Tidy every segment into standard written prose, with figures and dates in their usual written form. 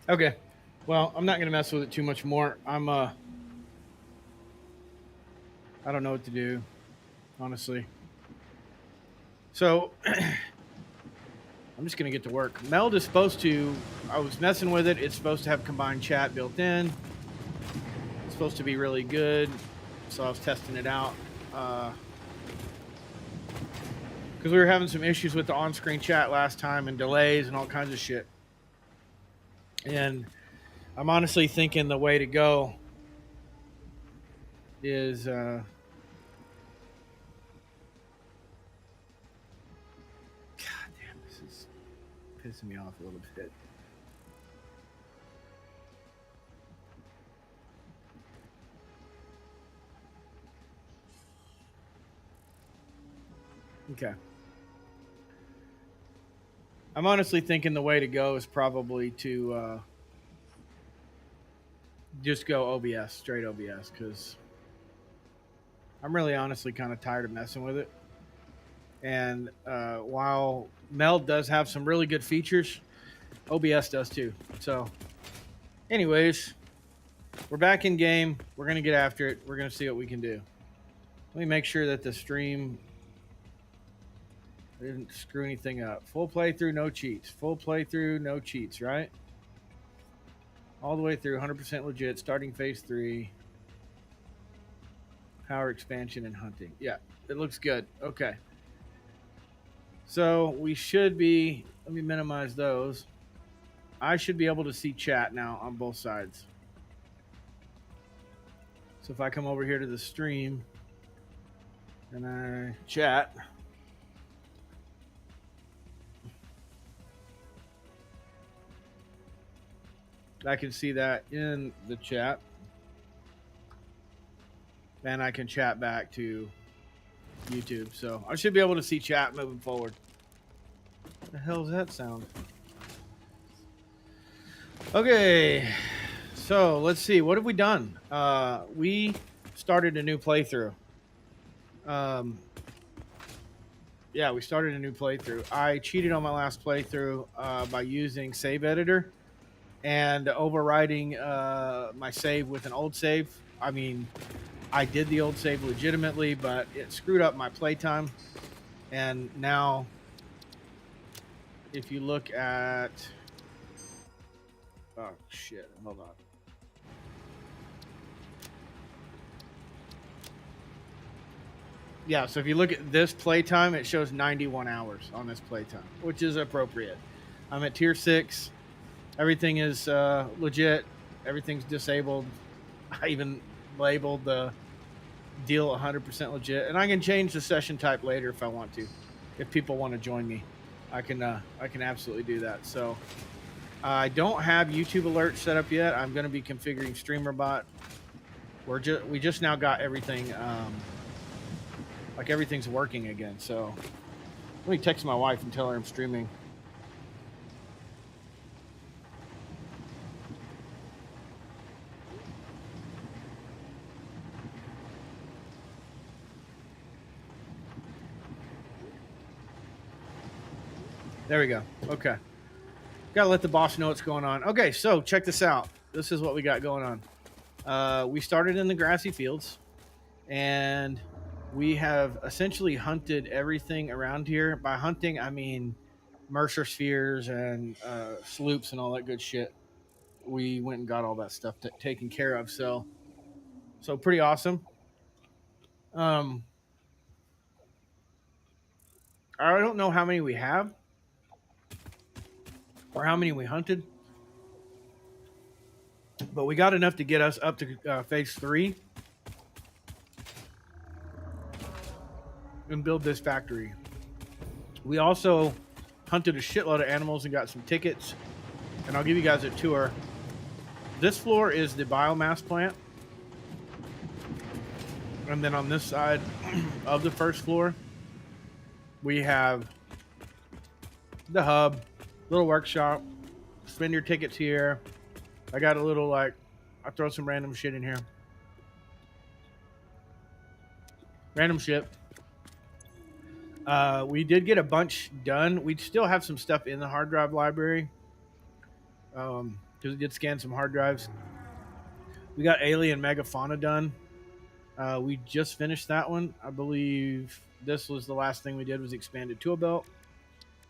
Okay. Well, I'm not gonna mess with it too much more. I don't know what to do, honestly. So I'm just gonna get to work. Meld is supposed to. I was messing with it. It's supposed to have combined chat built in. It's supposed to be really good. So I was testing it out. Because we were having some issues with the on-screen chat last time and delays and all kinds of shit. And I'm honestly thinking the way to go is God damn, this is pissing me off a little bit. Okay. I'm honestly thinking the way to go is probably to just go OBS, straight OBS, because I'm really honestly kind of tired of messing with it. And while Meld does have some really good features, OBS does too. So, anyways, we're back in game. We're going to get after it. We're going to see what we can do. Let me make sure that the stream didn't screw anything up. Full playthrough, no cheats. Full playthrough, no cheats, right? All the way through, 100% legit. Starting phase 3. Power expansion and hunting. Yeah, it looks good. Okay. So we should be, let me minimize those. I should be able to see chat now on both sides. So if I come over here to the stream and I chat, I can see that in the chat. And I can chat back to YouTube. So I should be able to see chat moving forward. What the hell does that sound? Okay. So let's see. What have we done? We started a new playthrough. Yeah, we started a new playthrough. I cheated on my last playthrough by using save editor and overriding my save with an old save. I mean, I did the old save legitimately, but it screwed up my playtime. And now, if you look at, oh shit, hold on. Yeah, so if you look at this playtime, it shows 91 hours on this playtime, which is appropriate. I'm at tier 6. Everything is legit. Everything's disabled. I even labeled the deal 100% legit, and I can change the session type later if I want to. If people want to join me, I can absolutely do that. So I don't have YouTube alerts set up yet. I'm going to be configuring StreamerBot. We just now got everything like everything's working again. So let me text my wife and tell her I'm streaming. There we go. Okay. Gotta let the boss know what's going on. Okay, so check this out. This is what we got going on. We started in the grassy fields, and we have essentially hunted everything around here. By hunting, I mean Mercer spheres and sloops and all that good shit. We went and got all that stuff taken care of. So pretty awesome. Um, I don't know how many we have or how many we hunted, but we got enough to get us up to phase 3 and build this factory. We also hunted a shitload of animals and got some tickets, and I'll give you guys a tour. This floor is the biomass plant, and then on this side of the first floor, we have the hub, little workshop. Spend your tickets here. I got a little I throw some random shit in here. Random shit. We did get a bunch done. We still have some stuff in the hard drive library to because we did scan some hard drives. We got Alien Megafauna done. We just finished that one. I believe this was the last thing we did was expanded tool belt.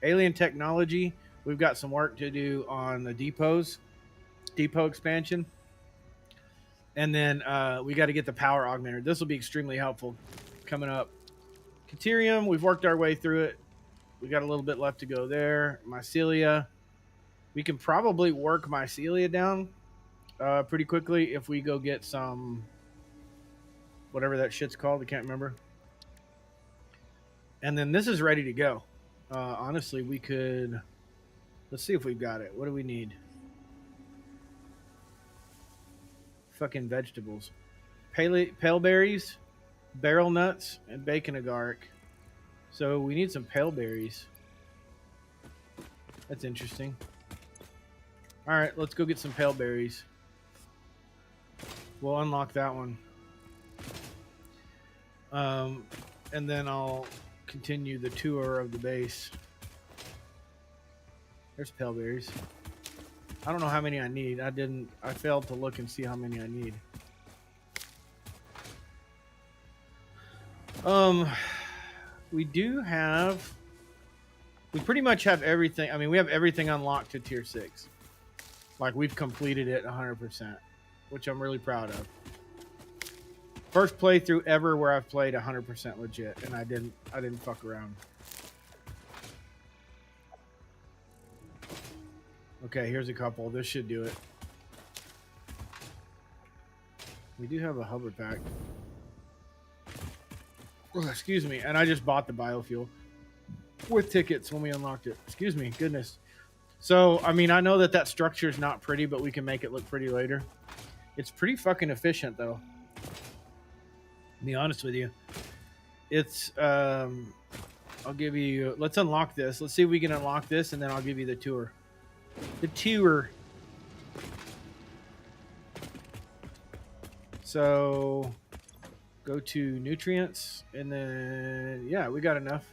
Alien Technology, we've got some work to do on the depot expansion. And then we got to get the power augmenter. This will be extremely helpful coming up. Caterium, we've worked our way through it. We got a little bit left to go there. Mycelia, we can probably work Mycelia down pretty quickly if we go get some, whatever that shit's called. I can't remember. And then this is ready to go. Honestly, we could, let's see if we've got it. What do we need? Fucking vegetables. Pale berries, barrel nuts, and bacon agaric. So we need some pale berries. That's interesting. All right, let's go get some pale berries. We'll unlock that one. And then I'll continue the tour of the base. There's pale berries. I don't know how many I need. I failed to look and see how many I need. We pretty much have everything. I mean, we have everything unlocked to tier 6. Like, we've completed it 100%, which I'm really proud of. First playthrough ever where I've played 100% legit, and I didn't fuck around. Okay, here's a couple. This should do it. We do have a hover pack. Oh, excuse me, and I just bought the biofuel with tickets when we unlocked it. Excuse me, goodness. So, I mean, I know that structure is not pretty, but we can make it look pretty later. It's pretty fucking efficient, though. To be honest with you. It's, I'll give you, let's unlock this. Let's see if we can unlock this, and then I'll give you the tour. The tour. So, go to nutrients, and then, yeah, we got enough.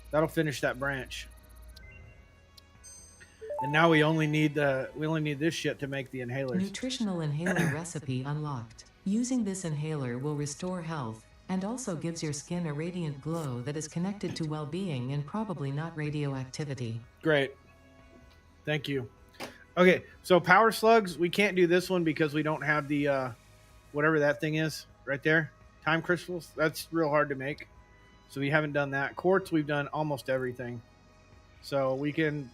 That'll finish that branch. And now we only need this shit to make the inhalers. Nutritional inhaler recipe unlocked. Using this inhaler will restore health and also gives your skin a radiant glow that is connected to well-being and probably not radioactivity. Great. Thank you. Okay, so power slugs, we can't do this one because we don't have the whatever that thing is right there. Time crystals, that's real hard to make. So we haven't done that. Quartz, we've done almost everything. So we can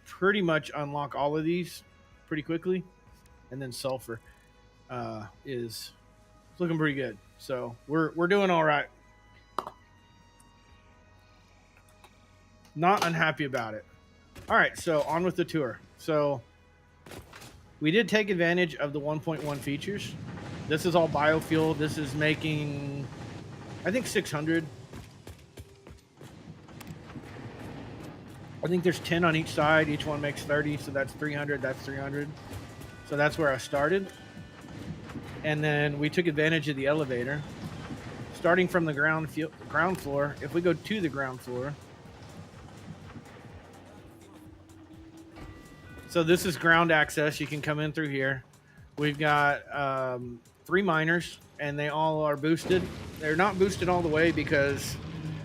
pretty much unlock all of these pretty quickly. And then sulfur is looking pretty good. So we're doing all right. Not unhappy about it. All right, so on with the tour. So we did take advantage of the 1.1 features. This is all biofuel. This is making, I think, 600. I think there's 10 on each side. Each one makes 30, so that's 300. That's 300. So that's where I started. And then we took advantage of the elevator. Starting from the ground floor, if we go to the ground floor, so this is ground access. You can come in through here. We've got 3 miners, and they all are boosted. They're not boosted all the way because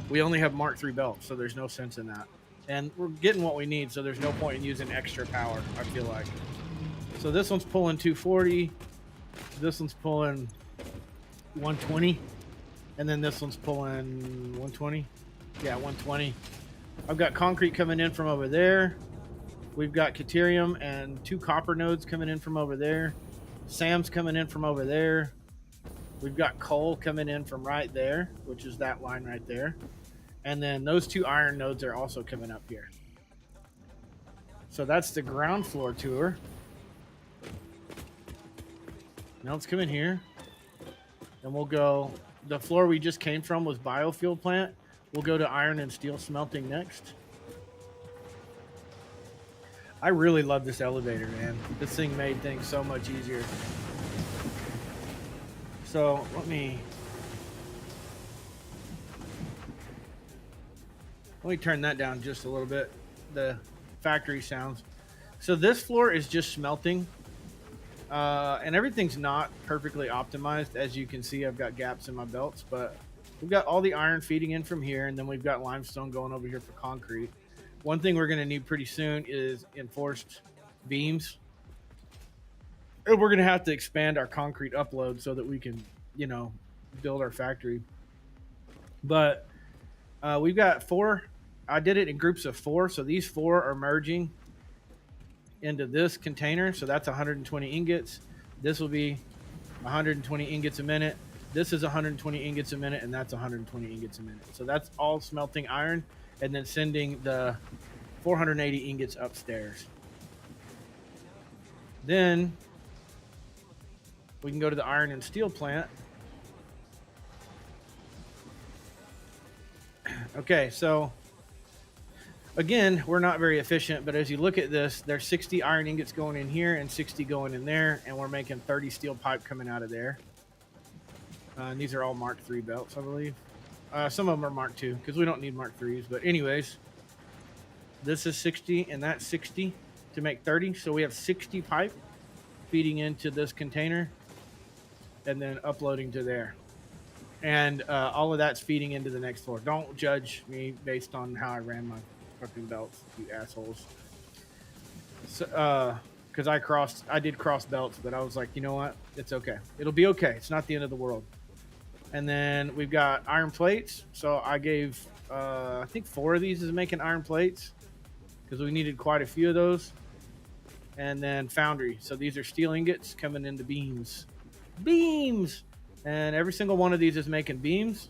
we only have Mark III belts, so there's no sense in that. And we're getting what we need, so there's no point in using extra power, I feel like. So this one's pulling 240. This one's pulling 120. And then this one's pulling 120. Yeah, 120. I've got concrete coming in from over there. We've got Caterium and 2 copper nodes coming in from over there. Sam's coming in from over there. We've got coal coming in from right there, which is that line right there. And then those 2 iron nodes are also coming up here. So that's the ground floor tour. Now let's come in here. And we'll go, the floor we just came from was biofuel plant. We'll go to iron and steel smelting next. I really love this elevator, man. This thing made things so much easier. So let me turn that down just a little bit. The factory sounds. So this floor is just smelting. And everything's not perfectly optimized. As you can see, I've got gaps in my belts, but we've got all the iron feeding in from here, and then we've got limestone going over here for concrete. One thing we're going to need pretty soon is enforced beams. And we're going to have to expand our concrete upload so that we can, you know, build our factory. But we've got 4. I did it in groups of 4, so these 4 are merging into this container. So that's 120 ingots. This will be 120 ingots a minute. This is 120 ingots a minute, and that's 120 ingots a minute. So that's all smelting iron and then sending the 480 ingots upstairs. Then we can go to the iron and steel plant. Okay, so again, we're not very efficient, but as you look at this, there's 60 iron ingots going in here and 60 going in there, and we're making 30 steel pipe coming out of there. And these are all Mark III belts, I believe. Some of them are Mark II because we don't need Mark IIIs. But anyways, this is 60 and that's 60 to make 30. So we have 60 pipe feeding into this container and then uploading to there. And all of that's feeding into the next floor. Don't judge me based on how I ran my fucking belts, you assholes. So, because I did cross belts, but I was like, you know what? It's okay. It'll be okay. It's not the end of the world. And then we've got iron plates. So I gave, I think 4 of these is making iron plates because we needed quite a few of those. And then foundry. So these are steel ingots coming into beams. Beams! And every single one of these is making beams.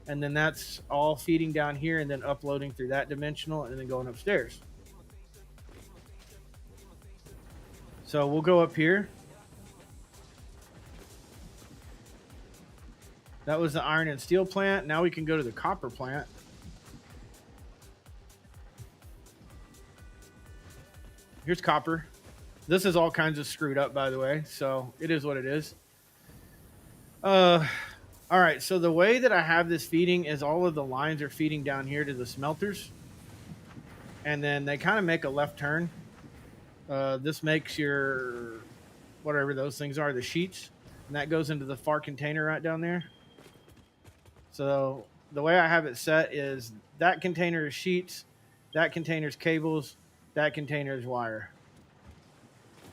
And then that's all feeding down here and then uploading through that dimensional and then going upstairs. So we'll go up here. That was the iron and steel plant. Now we can go to the copper plant. Here's copper. This is all kinds of screwed up, by the way. So it is what it is. All right. So the way that I have this feeding is all of the lines are feeding down here to the smelters. And then they kind of make a left turn. This makes your, whatever those things are, the sheets. And that goes into the far container right down there. So the way I have it set is that container is sheets, that container is cables, that container is wire.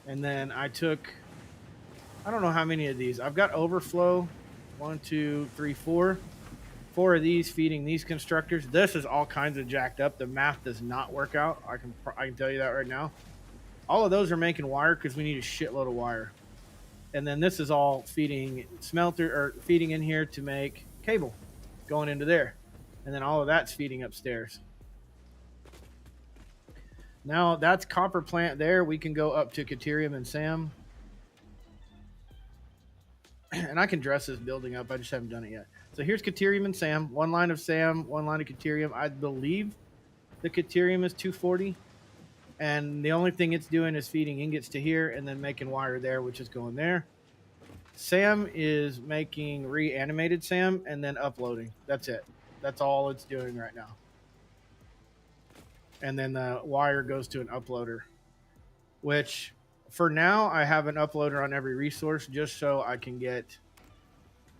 And then I took, I don't know how many of these. I've got overflow, 1, 2, 3, 4. 4 of these feeding these constructors. This is all kinds of jacked up. The math does not work out. I can tell you that right now. All of those are making wire because we need a shitload of wire. And then this is all feeding smelter or feeding in here to make cable going into there. And then all of that's feeding upstairs. Now that's copper plant there. We can go up to Caterium and Sam. And I can dress this building up. I just haven't done it yet. So here's Caterium and Sam. 1 line of Sam, 1 line of Caterium. I believe the Caterium is 240. And the only thing it's doing is feeding ingots to here and then making wire there, which is going there. Sam is making reanimated Sam and then uploading. That's it. That's all it's doing right now. And then the wire goes to an uploader, which for now I have an uploader on every resource just so I can get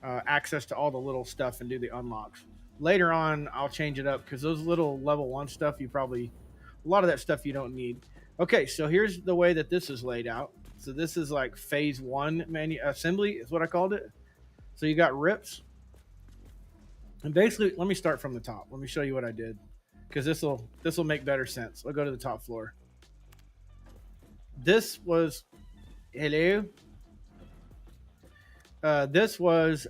access to all the little stuff and do the unlocks. Later on, I'll change it up because those little level 1 stuff, a lot of that stuff you don't need. Okay, so here's the way that this is laid out. So this is like phase 1 assembly is what I called it. So you got rips. And basically, let me start from the top. Let me show you what I did because this will make better sense. I'll go to the top floor. This was hello. This was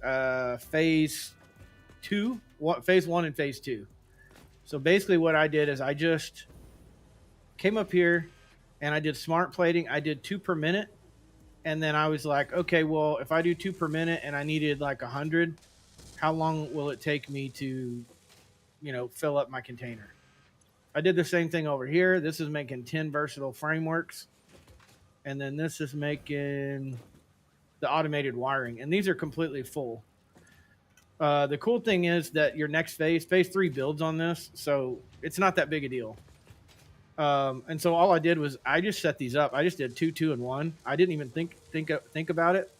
phase 2, phase 1 and phase 2. So basically what I did is I just came up here and I did smart plating. I did 2 per minute. And then I was like, okay, well, if I do 2 per minute and I needed like 100, how long will it take me to, fill up my container? I did the same thing over here. This is making 10 versatile frameworks. And then this is making the automated wiring. And these are completely full. The cool thing is that your next phase 3 builds on this. So it's not that big a deal. And so all I did was I just set these up. I just did 2, 2, and 1. I didn't even think about it,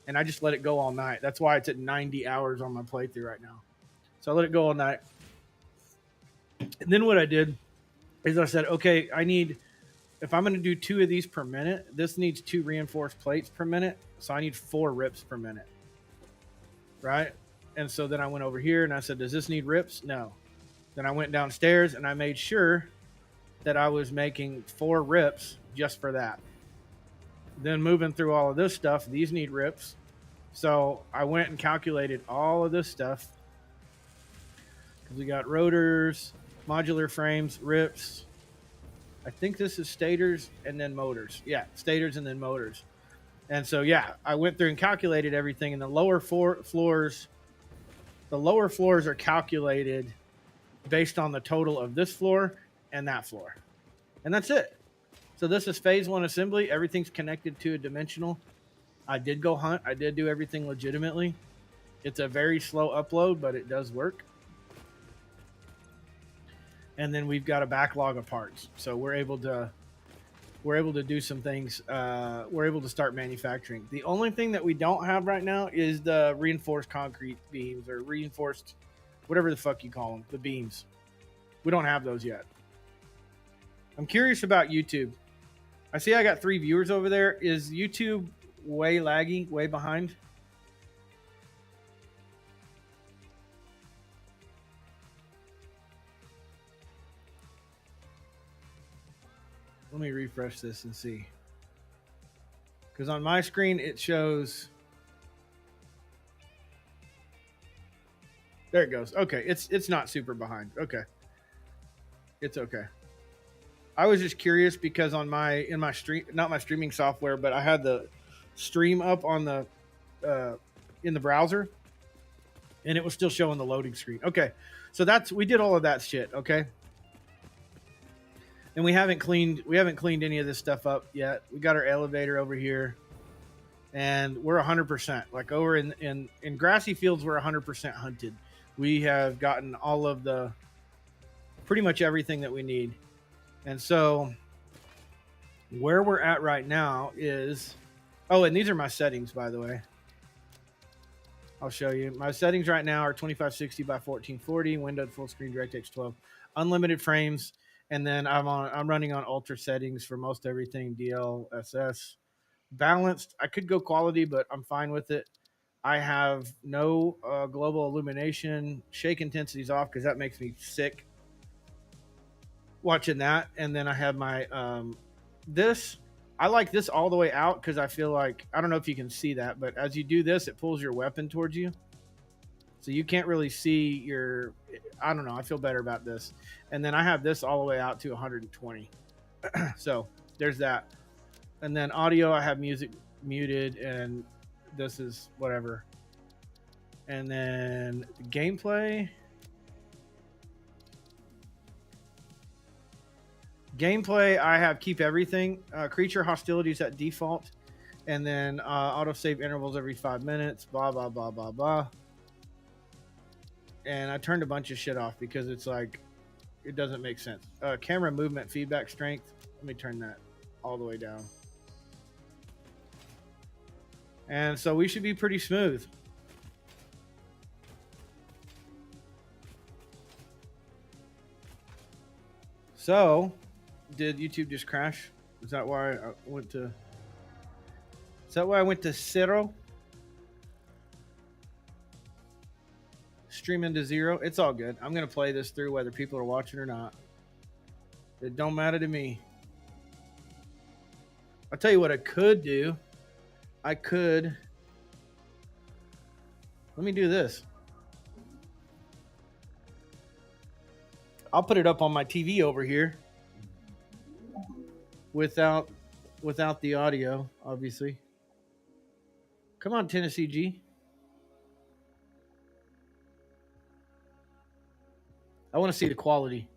and I just let it go all night. That's why it's at 90 hours on my playthrough right now. So I let it go all night. And then what I did is I said, okay, if I'm going to do 2 of these per minute, this needs 2 reinforced plates per minute. So I need 4 rips per minute. Right? And so then I went over here and I said, does this need rips? No. Then I went downstairs and I made sure that I was making 4 rips just for that. Then moving through all of this stuff, these need rips. So I went and calculated all of this stuff. Because we got rotors, modular frames, rips. I think this is stators and then motors. Yeah, stators and then motors. And so, yeah, I went through and calculated everything. And the lower floors are calculated based on the total of this floor and that floor. And that's it. So this is phase 1 assembly. Everything's connected to a dimensional. I did go hunt. I did do everything legitimately. It's a very slow upload, but it does work. And then we've got a backlog of parts. So we're able to do some things. We're able to start manufacturing. The only thing that we don't have right now is the reinforced concrete beams, or reinforced, whatever the fuck you call them, the beams. We don't have those yet. I'm curious about YouTube. I see I got 3 viewers over there. Is YouTube way laggy, way behind? Let me refresh this and see. Because on my screen, it shows... There it goes. Okay, it's not super behind. Okay. It's okay. I was just curious because on in my stream, not my streaming software, but I had the stream up on the in the browser, and it was still showing the loading screen. Okay, so we did all of that shit. Okay, and we haven't cleaned any of this stuff up yet. We got our elevator over here, and we're 100%. Like over in grassy fields, we're 100% hunted. We have gotten all of pretty much everything that we need. And so where we're at right now is, and these are my settings, by the way. I'll show you. My settings right now are 2560 by 1440, windowed full screen DirectX 12, unlimited frames. And then I'm running on ultra settings for most everything, DLSS. Balanced. I could go quality, but I'm fine with it. I have no global illumination. Shake intensity's off because that makes me sick watching that. And then I have my this. I like this all the way out because I feel like, I don't know if you can see that, but as you do this, it pulls your weapon towards you. So you can't really see I don't know. I feel better about this. And then I have this all the way out to 120. So there's that. And then audio, I have music muted, and this is whatever. And then the gameplay. I have keep everything. Creature hostilities at default. And then autosave intervals every 5 minutes. Blah, blah, blah, blah, blah. And I turned a bunch of shit off because it's like, it doesn't make sense. Camera movement feedback strength. Let me turn that all the way down. And so we should be pretty smooth. So, did YouTube just crash? Is that why I went to... Is that why I went to zero? Streaming to 0. It's all good. I'm going to play this through whether people are watching or not. It don't matter to me. I'll tell you what I could do. Let me do this. I'll put it up on my TV over here without the audio, obviously. Come on, Tennessee G. I want to see the quality.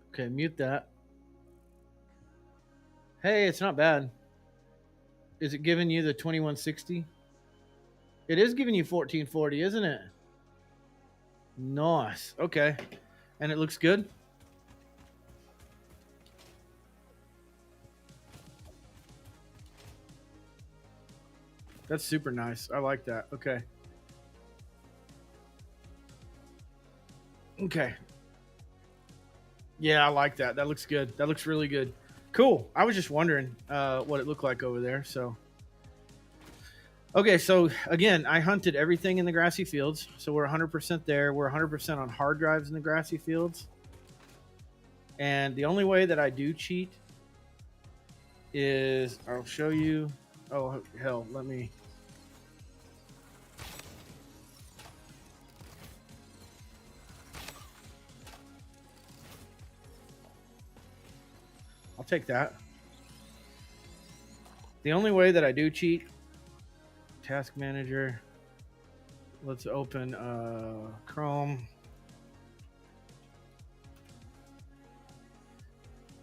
Okay, mute that. Hey, it's not bad. Is it giving you the 2160? It is giving you 1440, isn't it? Nice. Okay. And it looks good. That's super nice. I like that. Okay. Okay. Yeah, I like that. That looks good. That looks really good. Cool. I was just wondering what it looked like over there. So, okay. So again, I hunted everything in the grassy fields. So we're 100% there. We're 100% on hard drives in the grassy fields. And the only way that I do cheat is I'll show you. Oh hell, let me. I'll take that. The only way that I do cheat, task manager. Let's open Chrome.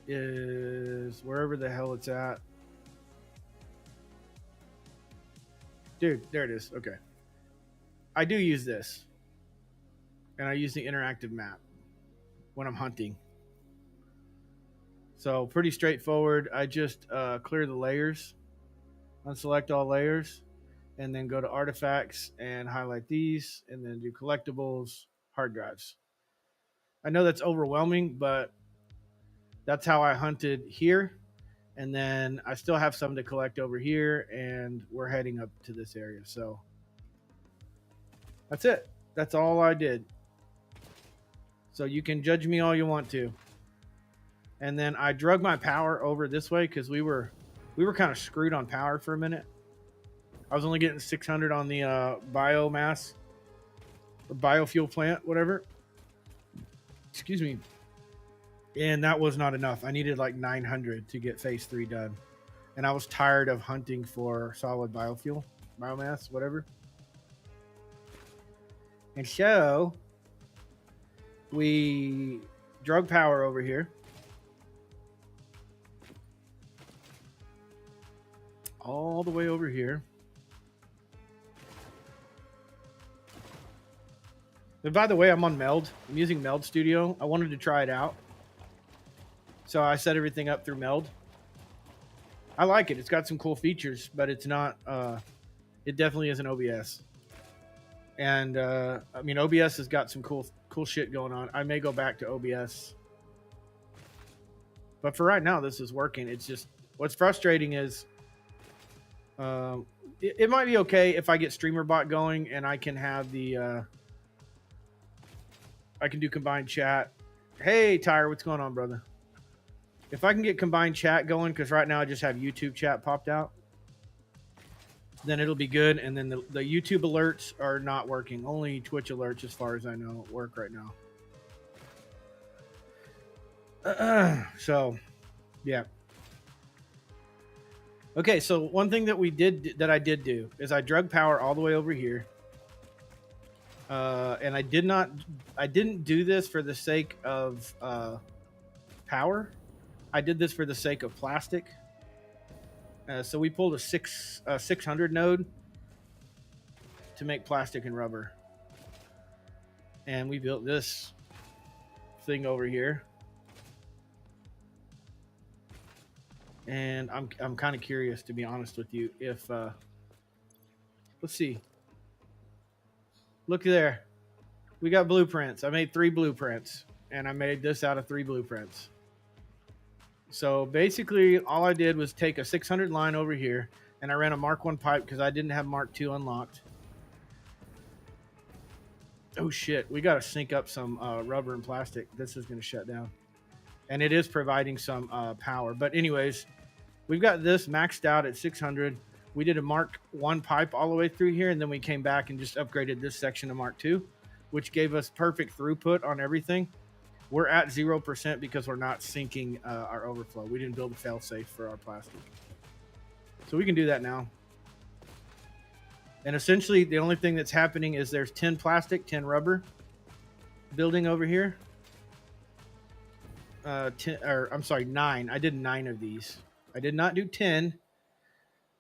Is wherever the hell it's at. Dude, there it is. Okay. I do use this. And I use the interactive map when I'm hunting. So pretty straightforward. I just clear the layers, unselect all layers, and then go to artifacts and highlight these, and then do collectibles, hard drives. I know that's overwhelming, but that's how I hunted here. And then I still have some to collect over here, and we're heading up to this area. So that's it. That's all I did. So you can judge me all you want to. And then I drug my power over this way because we were kind of screwed on power for a minute. I was only getting 600 on the biomass or biofuel plant, whatever. Excuse me. And that was not enough. I needed like 900 to get phase 3 done. And I was tired of hunting for solid biofuel, biomass, whatever. And so we drug power over here. All the way over here. And by the way, I'm on Meld. I'm using Meld Studio. I wanted to try it out. So I set everything up through Meld. I like it. It's got some cool features, but it's not, it definitely isn't OBS. And, I mean, OBS has got some cool shit going on. I may go back to OBS. But for right now, this is working. It's just, what's frustrating is, it might be okay if I get StreamerBot going and I can have the, I can do combined chat. Hey, Tyre, what's going on, brother? If I can get combined chat going, because right now I just have YouTube chat popped out, then it'll be good. And then the YouTube alerts are not working. Only Twitch alerts, as far as I know, work right now. So, yeah. Okay, so one thing that I did do is I drug power all the way over here. And I didn't do this for the sake of power. I did this for the sake of plastic. So we pulled a 600 node to make plastic and rubber. And we built this thing over here. And I'm kind of curious, to be honest with you, if let's see. Look there. We got blueprints. I made 3 blueprints, and I made this out of 3 blueprints. So basically, all I did was take a 600 line over here, and I ran a Mark 1 pipe because I didn't have Mark 2 unlocked. Oh shit, we got to sync up some rubber and plastic. This is going to shut down. And it is providing some power. But anyways, we've got this maxed out at 600. We did a Mark 1 pipe all the way through here, and then we came back and just upgraded this section to Mark 2, which gave us perfect throughput on everything. We're at 0% because we're not syncing our overflow. We didn't build a failsafe for our plastic. So we can do that now. And essentially, the only thing that's happening is there's 10 plastic, 10 rubber building over here. 9. I did 9 of these. I did not do 10.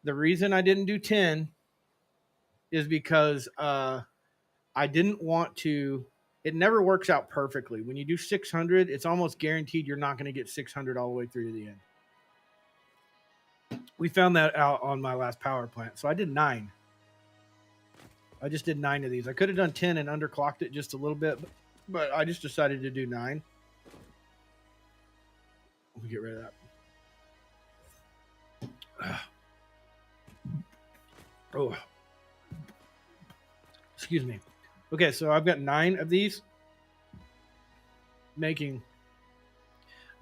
The reason I didn't do 10 is because I didn't want to. it never works out perfectly. When you do 600, it's almost guaranteed you're not going to get 600 all the way through to the end. We found that out on my last power plant. So I did 9. I just did 9 of these. I could have done 10 and underclocked it just a little bit, but I just decided to do 9. Let me get rid of that. Oh, excuse me. Okay, so I've got 9 of these, making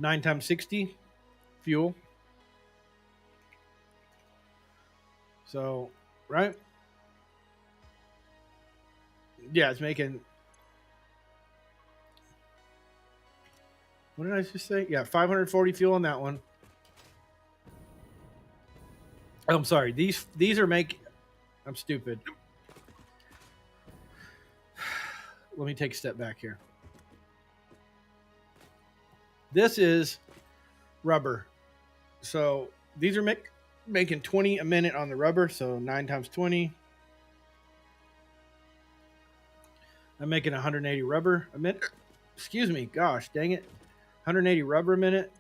9 times 60 fuel. So, right? Yeah, it's making. What did I just say? Yeah, 540 fuel on that one. Oh, I'm sorry. These are making. I'm stupid. Let me take a step back here. This is rubber. So these are making 20 a minute on the rubber. So 9 times 20. I'm making 180 rubber a minute. Excuse me. Gosh, dang it. 180 rubber a minute.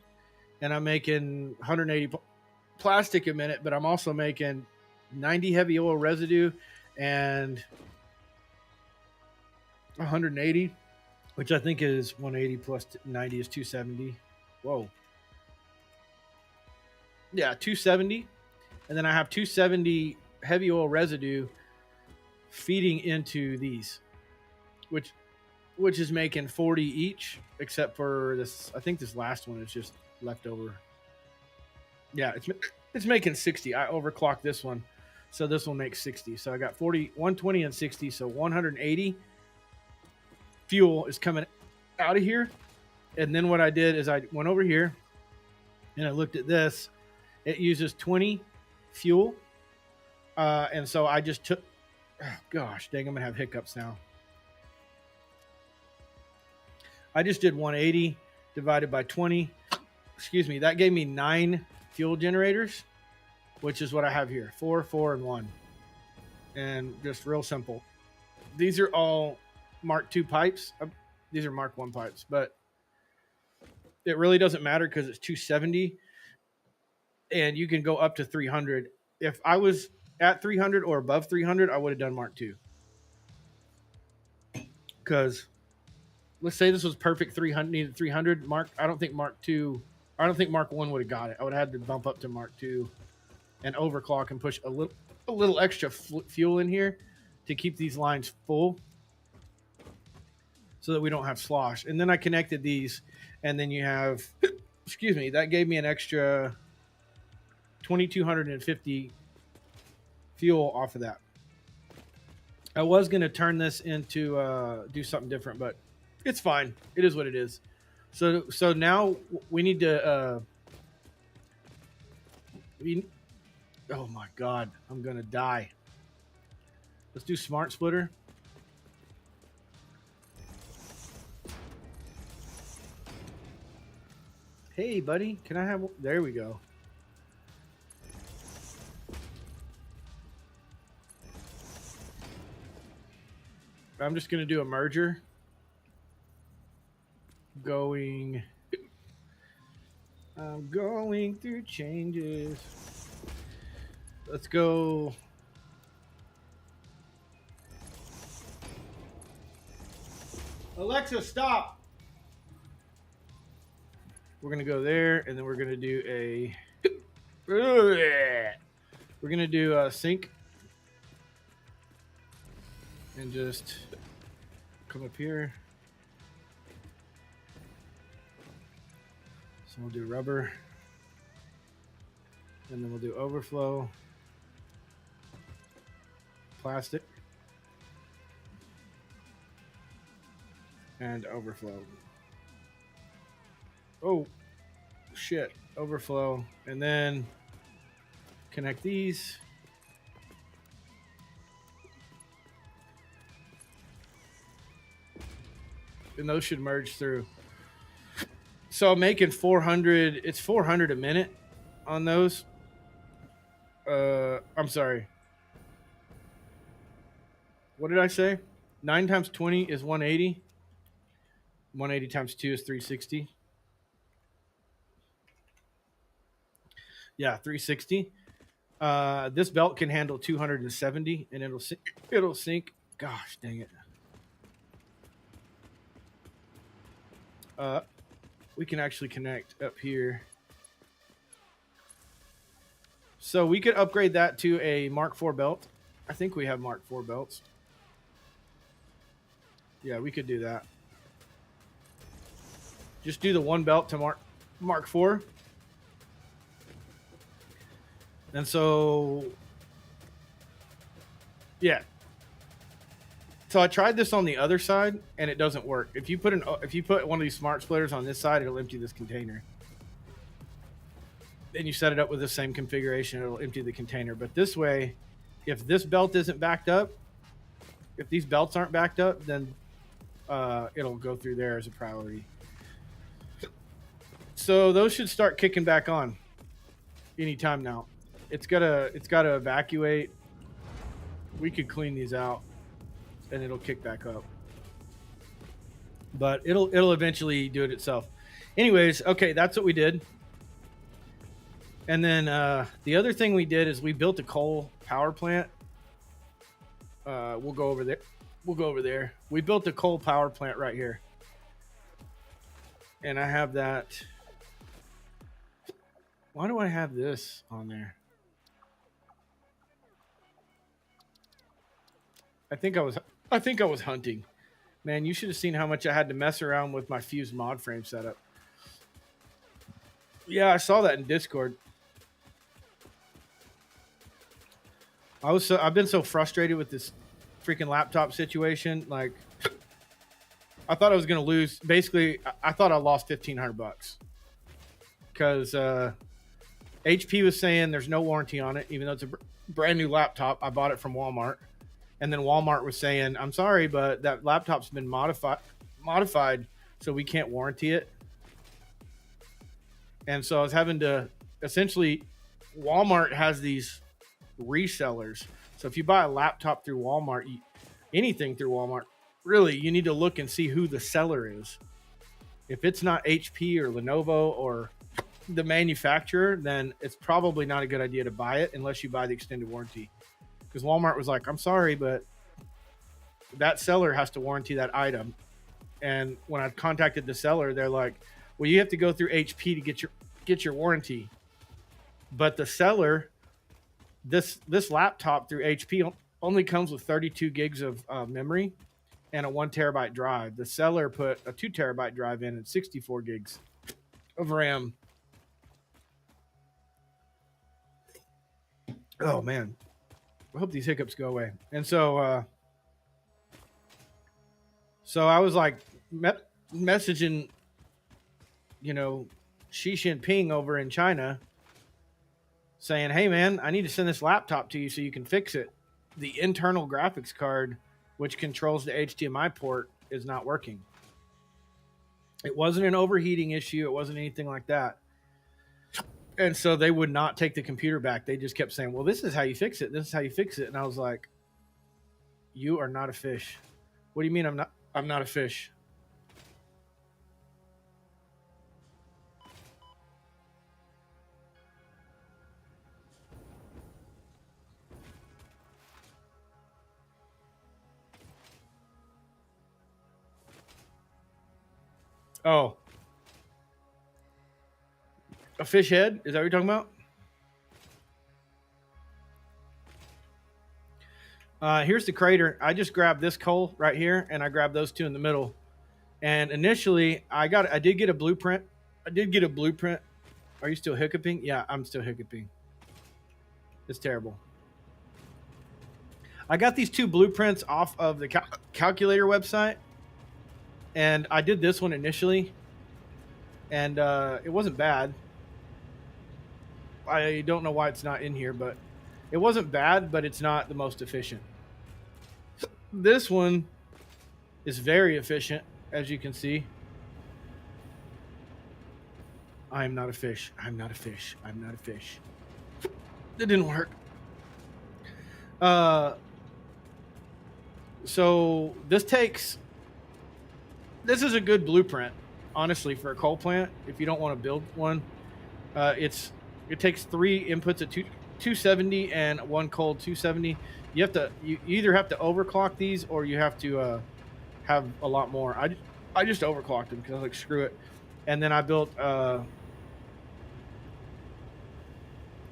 And I'm making 180 plastic a minute, but I'm also making 90 heavy oil residue and 180, which I think is 180 plus 90 is 270. Whoa. Yeah, 270. And then I have 270 heavy oil residue feeding into these, which is making 40 each, except for this. I think this last one is just leftover. Yeah, it's making 60. I overclocked this one, so this will make 60. So I got 40, 120, and 60. So 180 fuel is coming out of here. And then what I did is I went over here and I looked at this. It uses 20 fuel. And so I just took, gosh, dang, I'm going to have hiccups now. I just did 180 divided by 20. Excuse me. That gave me 9 fuel generators, which is what I have here. 4, 4, and 1. And just real simple. These are all Mark II pipes. These are Mark I pipes, but it really doesn't matter because it's 270 and you can go up to 300. If I was at 300 or above 300, I would have done Mark II. Because let's say this was perfect 300, needed 300 Mark. I don't think Mark I would have got it. I would have had to bump up to Mark II and overclock and push a little extra fuel in here to keep these lines full so that we don't have slosh. And then I connected these, and then you have, excuse me, that gave me an extra 2,250 fuel off of that. I was going to turn this into do something different, but it's fine. It is what it is. So now we need to oh my God, I'm going to die. Let's do smart splitter. Hey, buddy, can I have... There we go. I'm just going to do a merger. I'm going through changes. Let's go... Alexa, stop! We're going to go there, and then we're going to do a... We're going to do a sync. And just come up here. So we'll do rubber. And then we'll do overflow. Plastic. And overflow. Oh, shit. Overflow. And then connect these. And those should merge through. So I'm making 400. It's 400 a minute on those. I'm sorry. What did I say? 9 times 20 is 180. 180 times 2 is 360. Yeah, 360. This belt can handle 270, and it'll sink. Gosh, dang it. We can actually connect up here. So we could upgrade that to a Mark IV belt. I think we have Mark IV belts. Yeah, we could do that. Just do the one belt to Mark IV. And so, yeah. So I tried this on the other side, and it doesn't work. If you put one of these smart splitters on this side, it'll empty this container. Then you set it up with the same configuration, it'll empty the container. But this way, if this belt isn't backed up, if these belts aren't backed up, then it'll go through there as a priority. So those should start kicking back on anytime now. It's gotta evacuate. We could clean these out, and it'll kick back up. But it'll eventually do it itself. Anyways, okay, that's what we did. And then the other thing we did is we built a coal power plant. We'll go over there. We built a coal power plant right here. And I have that. Why do I have this on there? I think I was hunting. Man, you should have seen how much I had to mess around with my fused mod frame setup. Yeah, I saw that in Discord. I've been so frustrated with this freaking laptop situation. Like, I thought I was going to lose. Basically, I thought I lost $1,500 because HP was saying there's no warranty on it, even though it's a brand new laptop. I bought it from Walmart, and then Walmart was saying, "I'm sorry, but that laptop's been modified, so we can't warranty it." And so I was having to essentially, Walmart has these resellers. So if you buy a laptop through Walmart, anything through Walmart, really, you need to look and see who the seller is. If it's not HP or Lenovo or the manufacturer, then it's probably not a good idea to buy it unless you buy the extended warranty. Because Walmart was like, "I'm sorry, but that seller has to warranty that item." And when I contacted the seller, they're like, "Well, you have to go through HP to get your warranty." But the seller, this laptop through HP only comes with 32 gigs of memory and a 1 terabyte drive. The seller put a 2 terabyte drive in and 64 gigs of RAM. Oh man, I hope these hiccups go away. And so I was like messaging, Xi Jinping over in China, saying, "Hey man, I need to send this laptop to you so you can fix it. The internal graphics card, which controls the HDMI port, is not working." It wasn't an overheating issue. It wasn't anything like that. And so they would not take the computer back. They just kept saying, "Well, this is how you fix it. This is how you fix it." And I was like, "You are not a fish." "What do you mean I'm not a fish?" Oh. A fish head? Is that what you're talking about? Here's the crater. I just grabbed this coal right here, and I grabbed those two in the middle. And initially, I did get a blueprint. Are you still hiccuping? Yeah, I'm still hiccuping. It's terrible. I got these two blueprints off of the calculator website, and I did this one initially, and it wasn't bad. I don't know why it's not in here, but it wasn't bad, but it's not the most efficient. This one is very efficient, as you can see. I am not a fish. I'm not a fish. I'm not a fish. It didn't work. So this takes this is a good blueprint, honestly, for a coal plant. If you don't want to build one, it takes 3 inputs at 270 and 1 cold 270. You either have to overclock these or you have to have a lot more. I just overclocked them because I was like, screw it. And then I built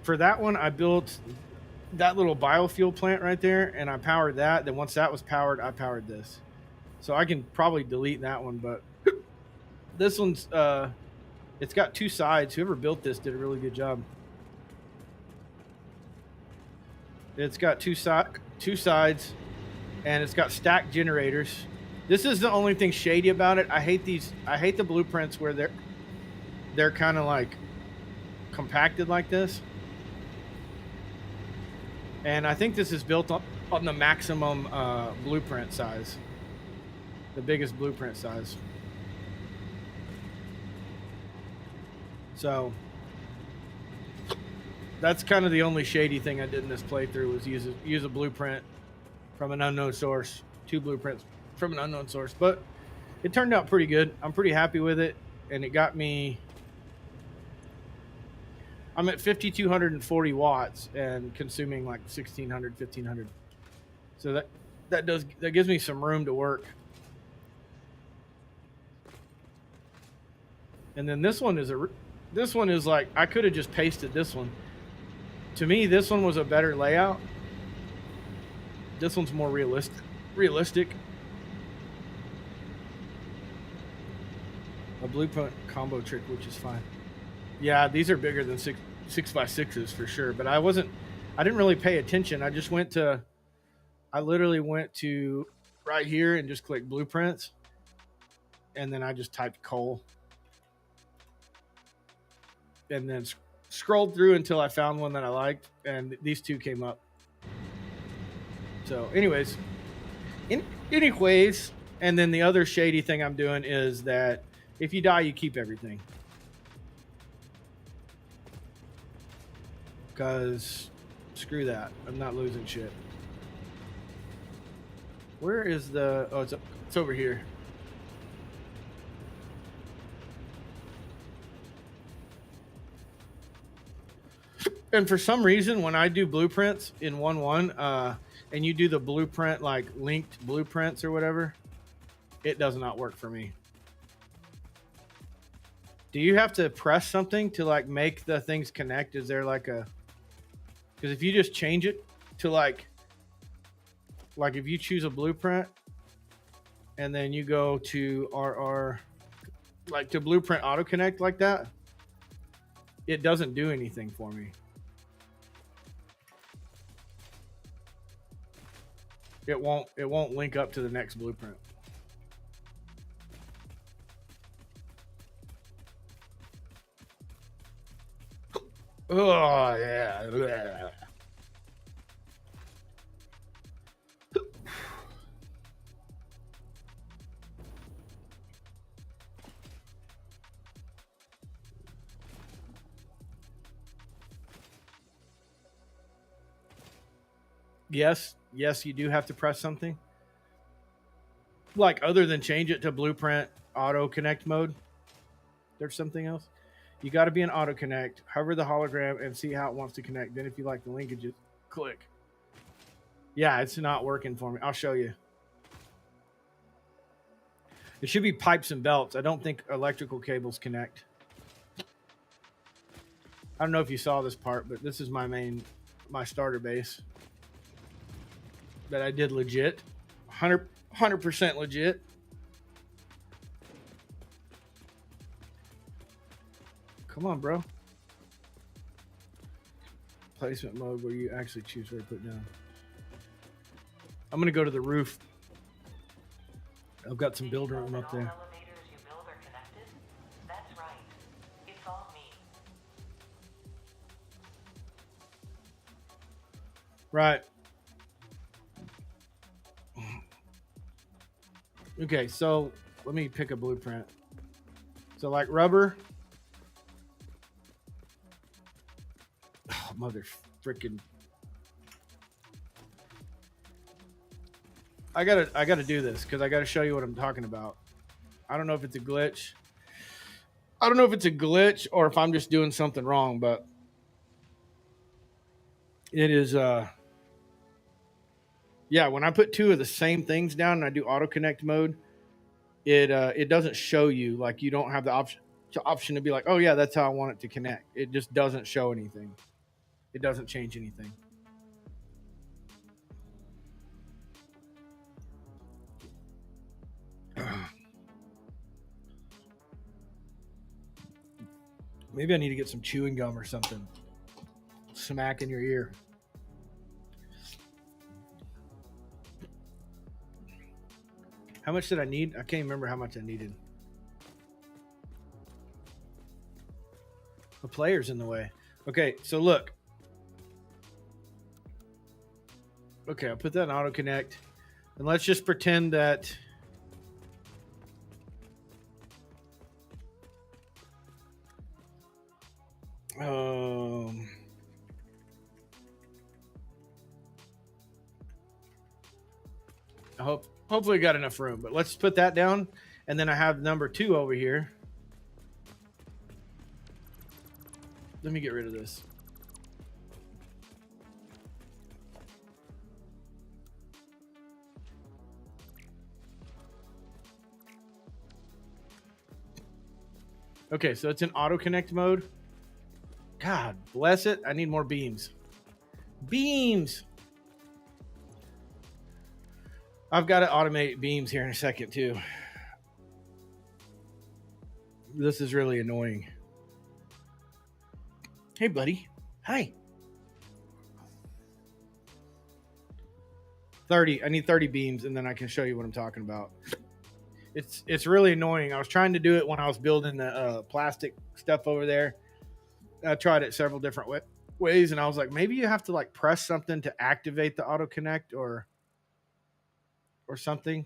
for that one, I built that little biofuel plant right there, and I powered that. Then once that was powered, I powered this. So I can probably delete that one, but this one's it's got 2 sides. Whoever built this did a really good job. It's got two sides, and it's got stacked generators. This is the only thing shady about it. I hate the blueprints where they're kind of like compacted like this. And I think this is built on the maximum blueprint size, the biggest blueprint size. So that's kind of the only shady thing I did in this playthrough was use a blueprint from an unknown source, 2 blueprints from an unknown source. But it turned out pretty good. I'm pretty happy with it, and it got me. I'm at 5,240 watts and consuming like 1,600, 1,500. So that gives me some room to work. And then this one is like, I could have just pasted this one. To me, this one was a better layout. This one's more realistic. A blueprint combo trick, which is fine. Yeah, these are bigger than 6x6s for sure. But I didn't really pay attention. I literally went to right here and just clicked blueprints. And then I just typed coal. And then scrolled through until I found one that I liked. And these 2 came up. So anyways, and then the other shady thing I'm doing is that if you die, you keep everything. Because screw that. I'm not losing shit. Where is the... Oh, it's over here. And for some reason, when I do blueprints in 1.1, and you do the blueprint, like linked blueprints or whatever, it does not work for me. Do you have to press something to like make the things connect? Is there like a... Because if you just change it to like if you choose a blueprint and then you go to RR, like to blueprint auto connect like that, it doesn't do anything for me. It won't link up to the next blueprint. Oh yeah. Yes, you do have to press something. Like other than change it to blueprint auto connect mode, there's something else. You got to be in auto connect, hover the hologram and see how it wants to connect. Then if you like the linkages, click. Yeah, it's not working for me. I'll show you. It should be pipes and belts. I don't think electrical cables connect. I don't know if you saw this part, but this is my starter base that I did legit, 100% legit. Come on, bro. Placement mode where you actually choose where to put down. I'm gonna go to the roof. I've got some builder room up there. Elevators you build are connected? That's right. It's all me. Right. Okay, so let me pick a blueprint. So like rubber. Oh, mother freaking. I gotta do this because I gotta show you what I'm talking about. I don't know if it's a glitch. I don't know if it's a glitch or if I'm just doing something wrong, but it is yeah, when I put two of the same things down and I do auto connect mode, it doesn't show you, like, you don't have the option to be like, oh yeah, that's how I want it to connect. It just doesn't show anything. It doesn't change anything. Maybe I need to get some chewing gum or something. Smack in your ear. How much did I need? I can't remember how much I needed. The player's in the way. Okay, so look. Okay, I'll put that in auto connect. And let's just pretend that hopefully I got enough room, but let's put that down, and then I have number 2 over here. Let me get rid of this. Okay, so it's in auto connect mode. God bless it. I need more beams. Beams. I've got to automate beams here in a second too. This is really annoying. Hey, buddy. Hi. 30. I need 30 beams, and then I can show you what I'm talking about. It's really annoying. I was trying to do it when I was building the plastic stuff over there. I tried it several different ways, and I was like, maybe you have to like press something to activate the auto connect or something.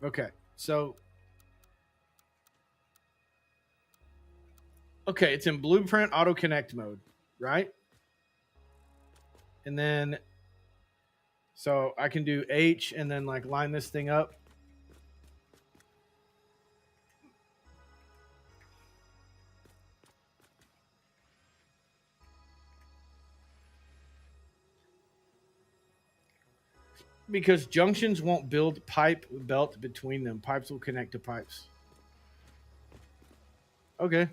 Okay, so okay, it's in blueprint auto connect mode, right? And then so I can do H and then like line this thing up. Because junctions won't build pipe belt between them. Pipes will connect to pipes. Okay.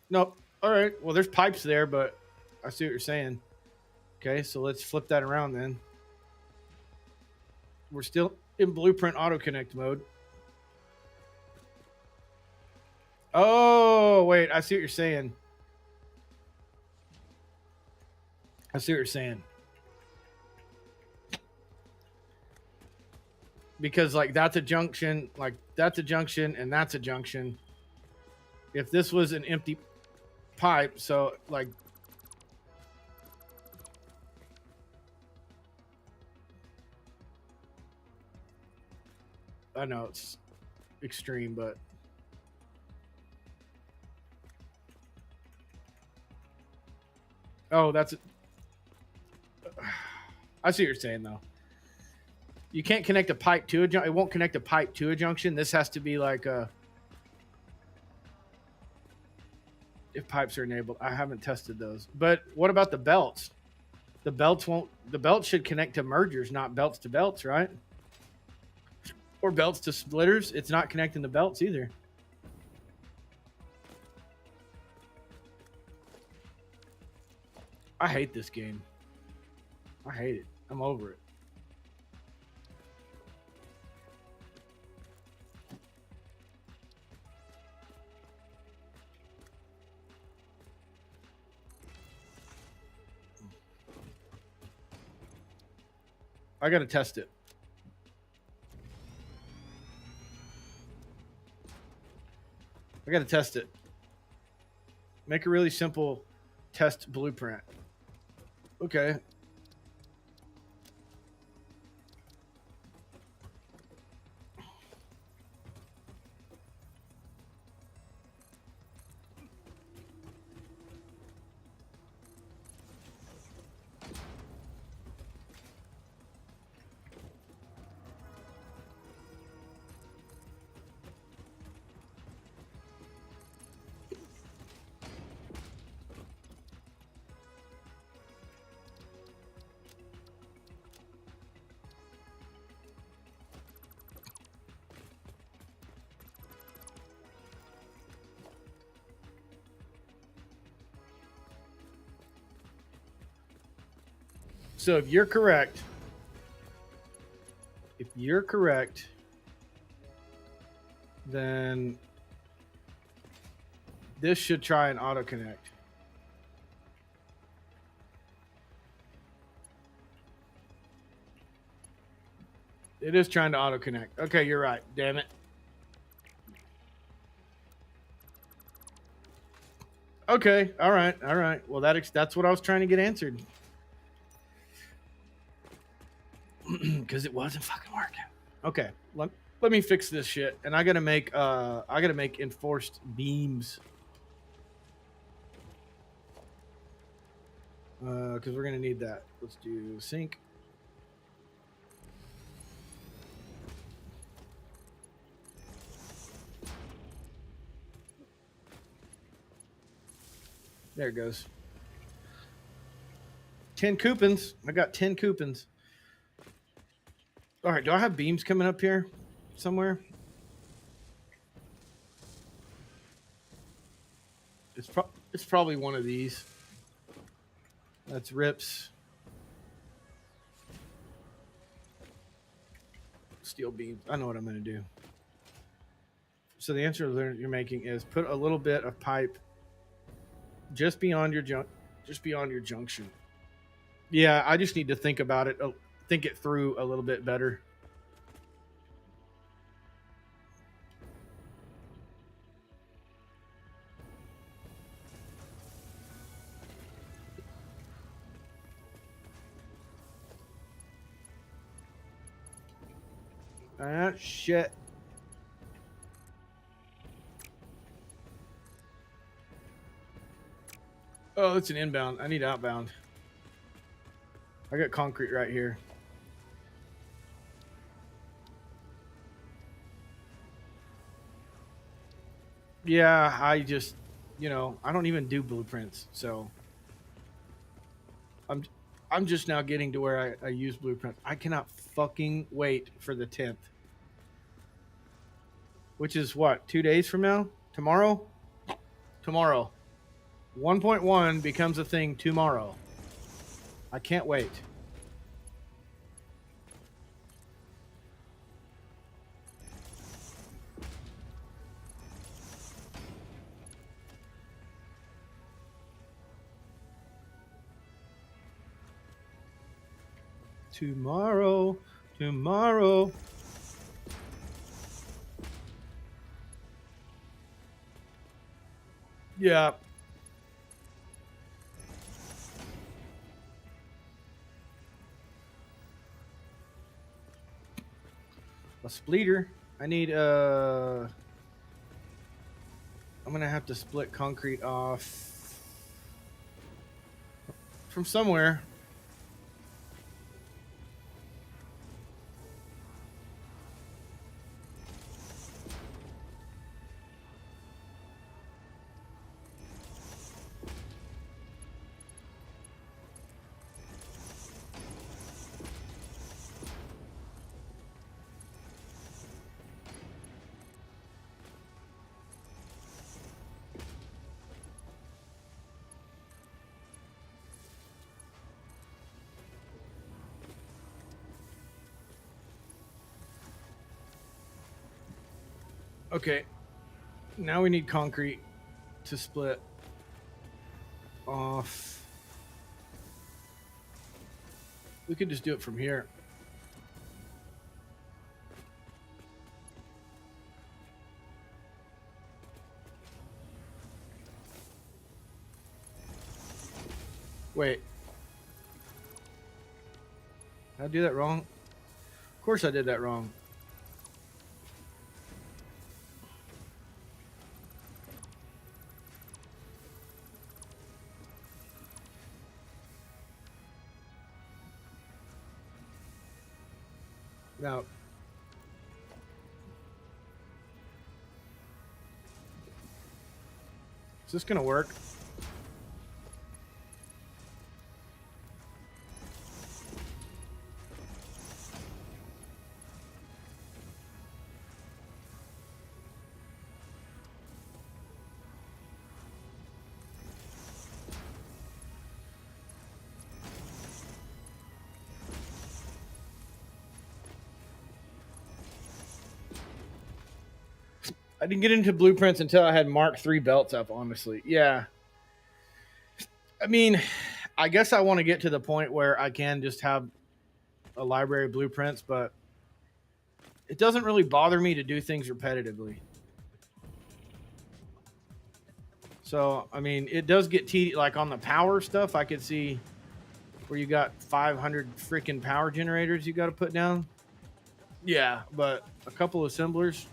Nope. All right. Well, there's pipes there, but I see what you're saying. Okay, so let's flip that around then. We're still in blueprint auto connect mode. Oh, wait. I see what you're saying. I see what you're saying. Because like that's a junction, and that's a junction. If this was an empty pipe, so like I know it's extreme, but oh, that's I see what you're saying though. You can't connect a pipe to a junction. It won't connect a pipe to a junction. This has to be like a if pipes are enabled. I haven't tested those. But what about the belts? The belts won't. The belts should connect to mergers, not belts to belts, right? Or belts to splitters. It's not connecting the belts either. I hate this game. I hate it. I'm over it. I got to test it. I got to test it. Make a really simple test blueprint. Okay. So if you're correct, then this should try an auto connect. It is trying to auto connect. Okay, you're right. Damn it. Okay, all right. Well, that's what I was trying to get answered. Because it wasn't fucking working. Okay, let me fix this shit, and I gotta make enforced beams. Because we're gonna need that. Let's do sync. There it goes. 10 coupons. I got 10 coupons. All right, do I have beams coming up here somewhere? It's probably one of these. That's rips. Steel beams. I know what I'm going to do. So the answer you're making is put a little bit of pipe just beyond your junction. Yeah, I just need to think about it, think it through a little bit better. Ah, shit. Oh, it's an inbound. I need outbound. I got concrete right here. Yeah, I just, I don't even do blueprints, so I'm just now getting to where I use blueprints. I cannot fucking wait for the 10th. Which is what, 2 days from now? Tomorrow? Tomorrow. 1.1 becomes a thing tomorrow. I can't wait. Tomorrow. Yeah. A splitter. I need I'm gonna have to split concrete off from somewhere. Okay. Now we need concrete to split off. We could just do it from here. Wait. Did I do that wrong? Of course I did that wrong. Now, is this gonna work? I didn't get into blueprints until I had Mark III belts up, honestly. Yeah. I mean, I guess I want to get to the point where I can just have a library of blueprints, but it doesn't really bother me to do things repetitively. So, I mean, it does get tedious. Like on the power stuff, I could see where you got 500 freaking power generators you got to put down. Yeah, but a couple assemblers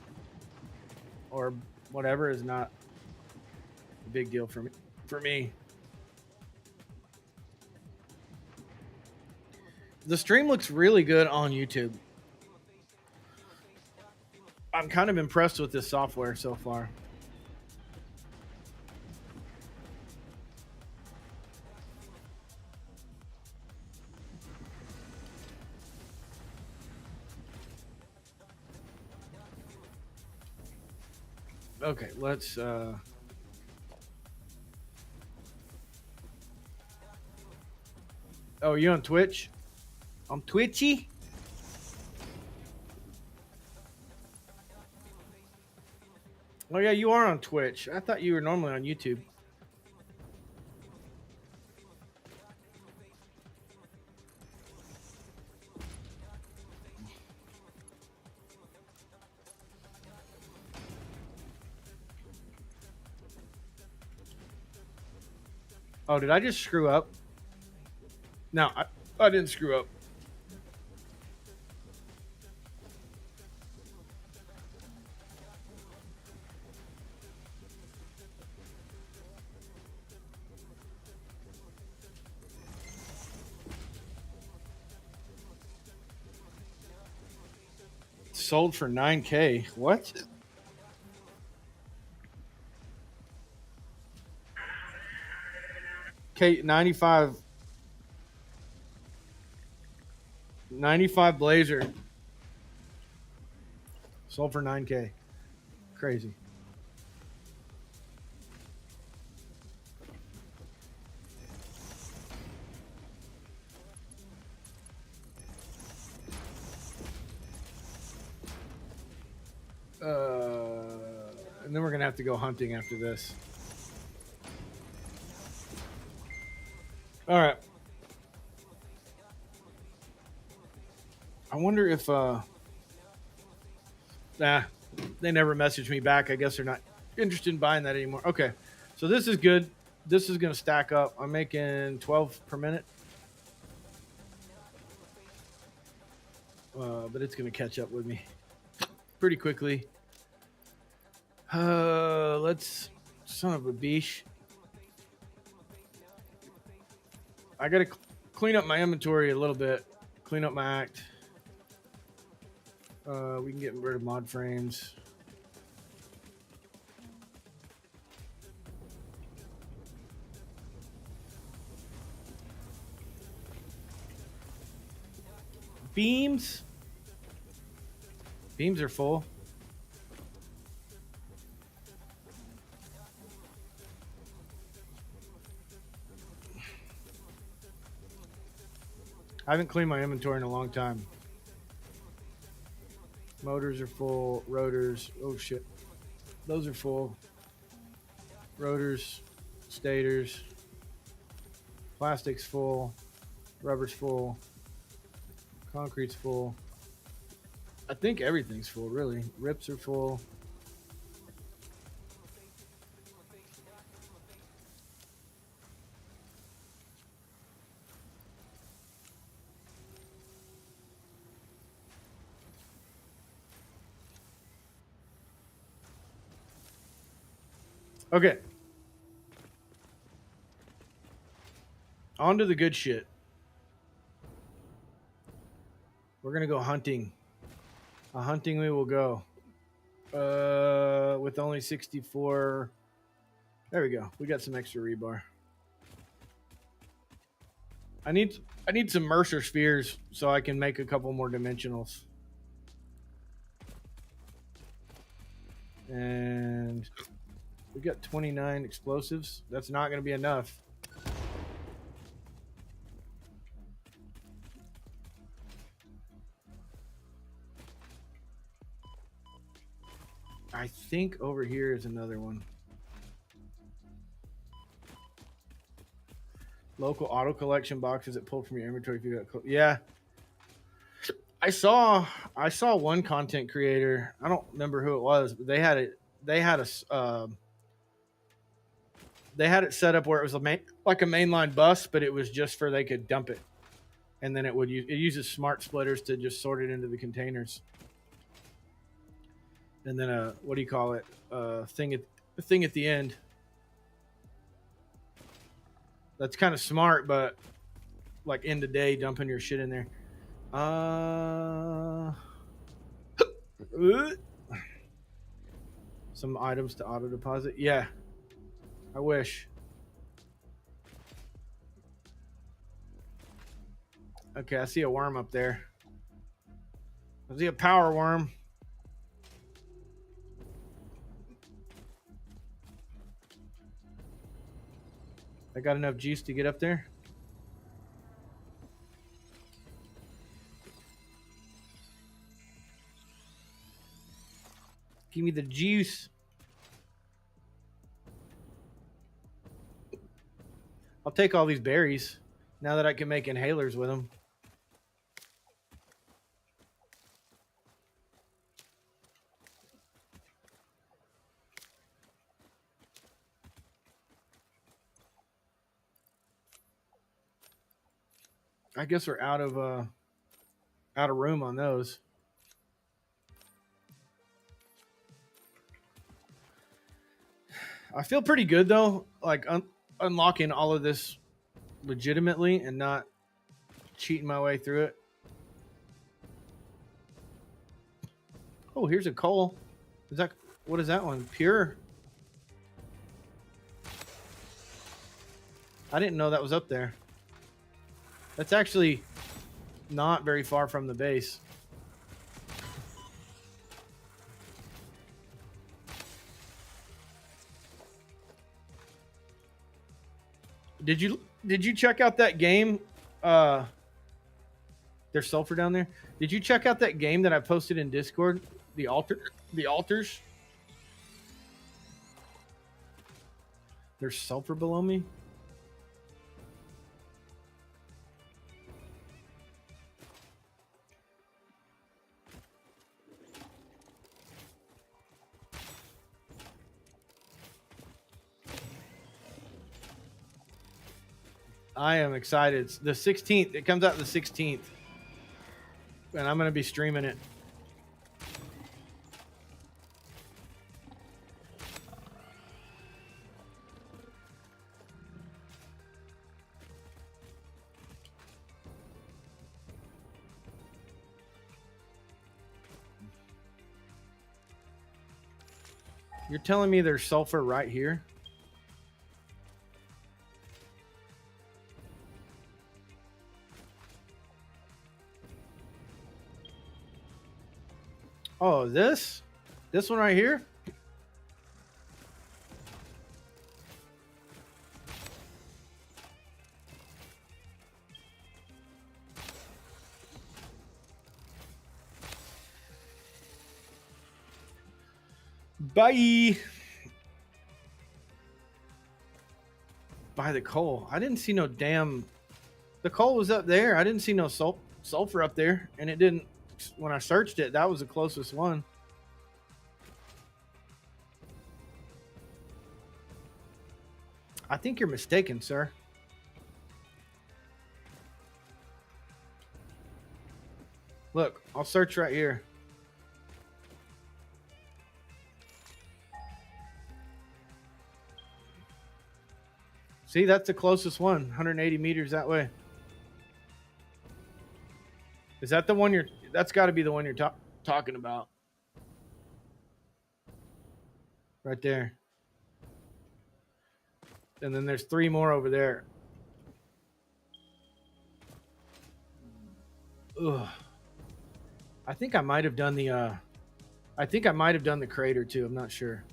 or whatever is not a big deal for me. The stream looks really good on YouTube. I'm kind of impressed with this software so far. Okay, let's Oh, you on Twitch? I'm Twitchy? Oh yeah, you are on Twitch. I thought you were normally on YouTube. Oh, did I just screw up? No, I didn't screw up. Sold for 9K. What? Okay, 95 Blazer. Sold for 9K. Crazy. And then we're gonna have to go hunting after this. All right. I wonder if they never messaged me back. I guess they're not interested in buying that anymore. Okay. So this is good. This is gonna stack up. I'm making 12 per minute. But it's gonna catch up with me pretty quickly. Let's son of a beesh. I gotta clean up my inventory a little bit. Clean up my act. We can get rid of mod frames. Beams. Beams are full. I haven't cleaned my inventory in a long time. Motors are full. Rotors. Oh shit. Those are full. Rotors. Stators. Plastic's full. Rubber's full. Concrete's full. I think everything's full, really. Rips are full. Okay. On to the good shit. We're going to go hunting. Hunting we will go. With only 64. There we go. We got some extra rebar. I need some Mercer spheres so I can make a couple more dimensionals. And we got 29 explosives. That's not going to be enough. I think over here is another one. Local auto collection boxes that pull from your inventory if you got. Yeah, I saw one content creator. I don't remember who it was, but they had it. They had it set up where it was like a mainline bus, but it was just for they could dump it, and then it uses smart splitters to just sort it into the containers, and then what do you call it? Thing at the end. That's kind of smart, but like end of day dumping your shit in there. Some items to auto deposit. Yeah, I wish. Okay, I see a worm up there. I see a power worm. I got enough juice to get up there. Give me the juice. I'll take all these berries now that I can make inhalers with them. I guess we're out of room on those. I feel pretty good though, like unlocking all of this legitimately and not cheating my way through it. Oh, here's a coal. What is that one? Pure. I didn't know that was up there. That's actually not very far from the base. Did you check out that game? There's sulfur down there. Did you check out that game that I posted in Discord? The altars. There's sulfur below me. I am excited. It's the 16th. It comes out the 16th. And I'm going to be streaming it. You're telling me there's sulfur right here? Oh, this one right here? Bye. By the coal. I didn't see no damn... The coal was up there. I didn't see no sulfur up there. And it didn't... When I searched it, that was the closest one. I think you're mistaken, sir. Look, I'll search right here. See, that's the closest one. 180 meters that way. Is that the one that's got to be the one you're talking about. Right there. And then there's 3 more over there. Ugh. I think I might have done the crater too. I'm not sure.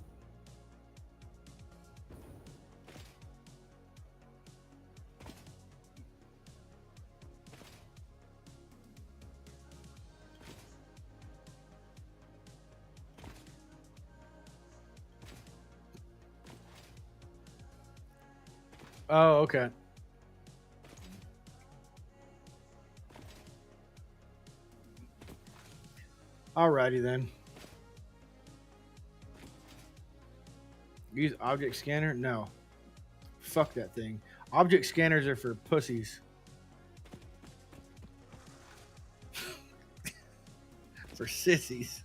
Oh, okay. Alrighty then. Use object scanner? No. Fuck that thing. Object scanners are for pussies. For sissies.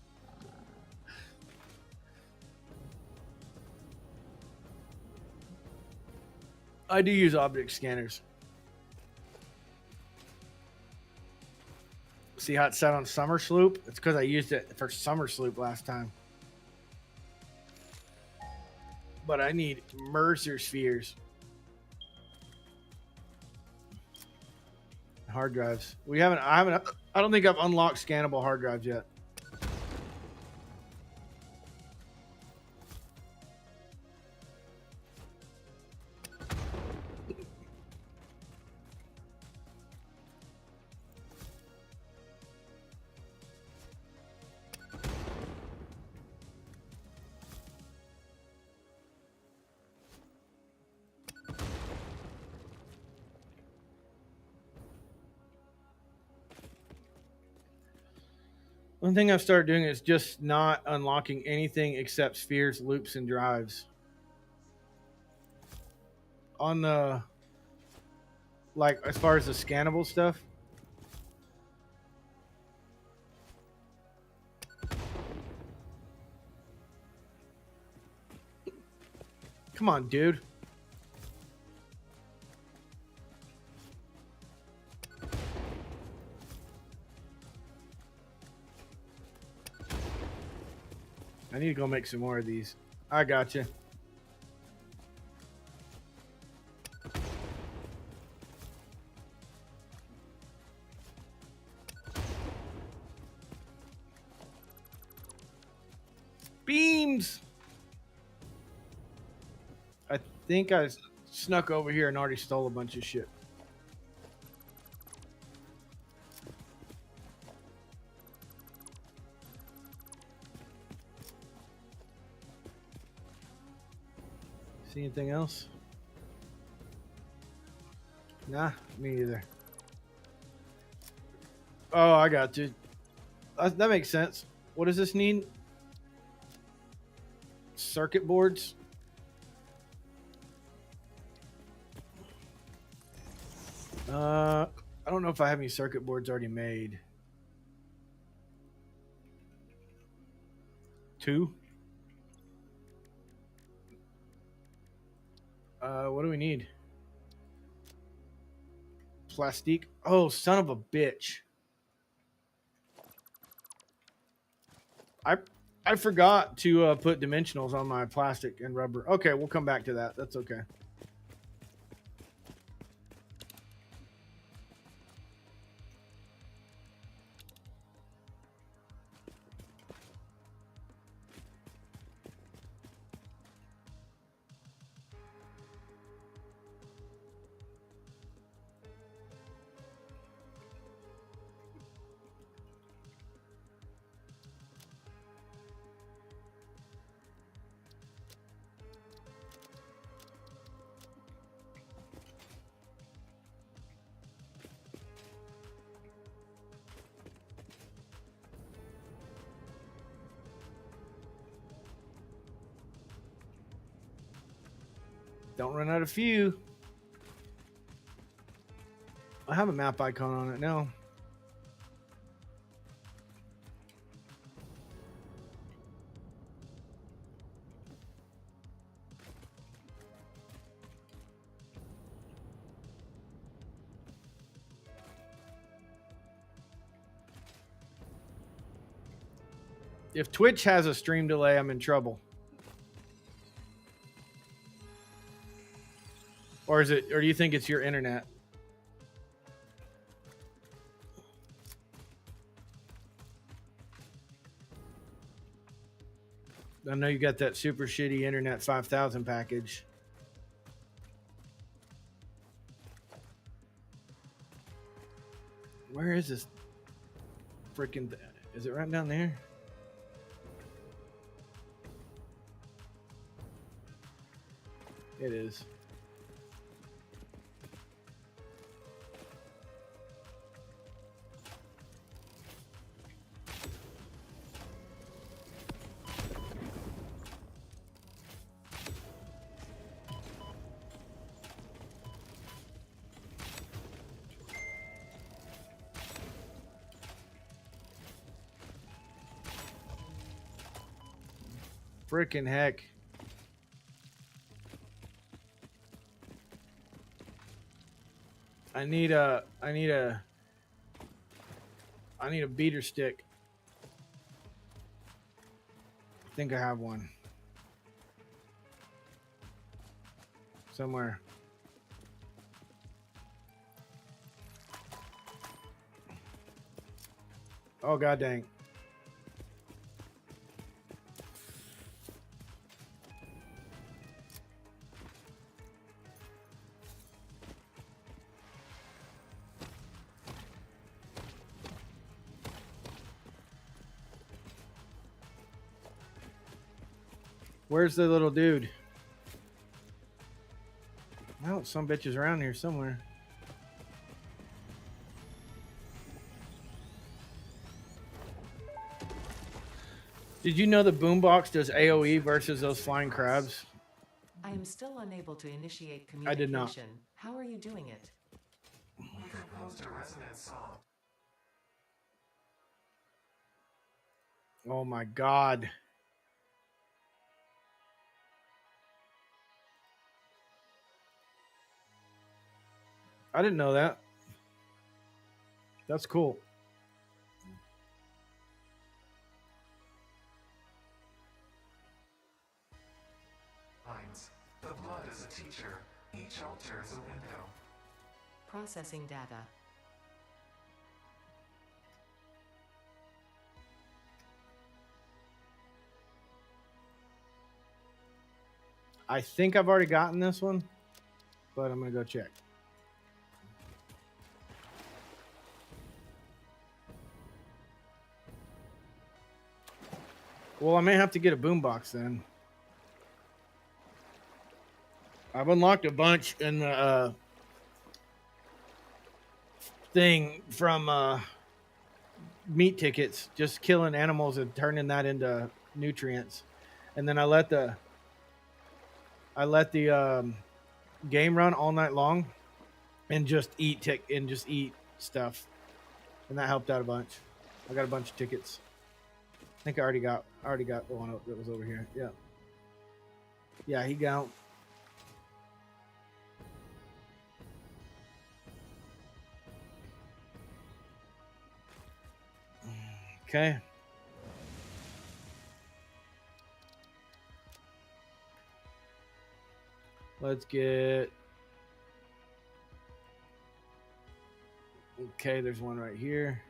I do use object scanners. See how it sat on Summer Sloop? It's because I used it for Summer Sloop last time. But I need Mercer spheres. Hard drives. I don't think I've unlocked scannable hard drives yet. One thing I've started doing is just not unlocking anything except spheres, loops, and drives. On the, like, as far as the scannable stuff. Come on, dude. I need to go make some more of these. I got you. Beams! I think I snuck over here and already stole a bunch of shit. See anything else? Nah, me either. Oh, I got you. That makes sense. What does this need? Circuit boards? I don't know if I have any circuit boards already made. 2? What do we need? Plastique? Oh, son of a bitch. I forgot to put dimensionals on my plastic and rubber. Okay, we'll come back to that. That's okay. Don't run out of fuel. I have a map icon on it now. If Twitch has a stream delay, I'm in trouble. Or do you think it's your internet? I know you got that super shitty internet 5000 package. Where is this freaking? Is it right down there? It is. Frickin' heck. I need a beater stick. I think I have one. Somewhere. Oh, god dang. Where's the little dude? Oh, some bitch is around here somewhere. Did you know the boombox does AoE versus those flying crabs? I am still unable to initiate communication. I did not. How are you doing it? We composed a resonant song. Oh my god. I didn't know that. That's cool. Lines. The blood is a teacher. Each altar is a window. Processing data. I think I've already gotten this one, but I'm gonna go check. Well, I may have to get a boombox then. I've unlocked a bunch in the thing from meat tickets, just killing animals and turning that into nutrients. And then I let the game run all night long and just eat stuff. And that helped out a bunch. I got a bunch of tickets. I think I already got the one that was over here. Yeah. Yeah, he got. Okay. Let's get. Okay, there's one right here.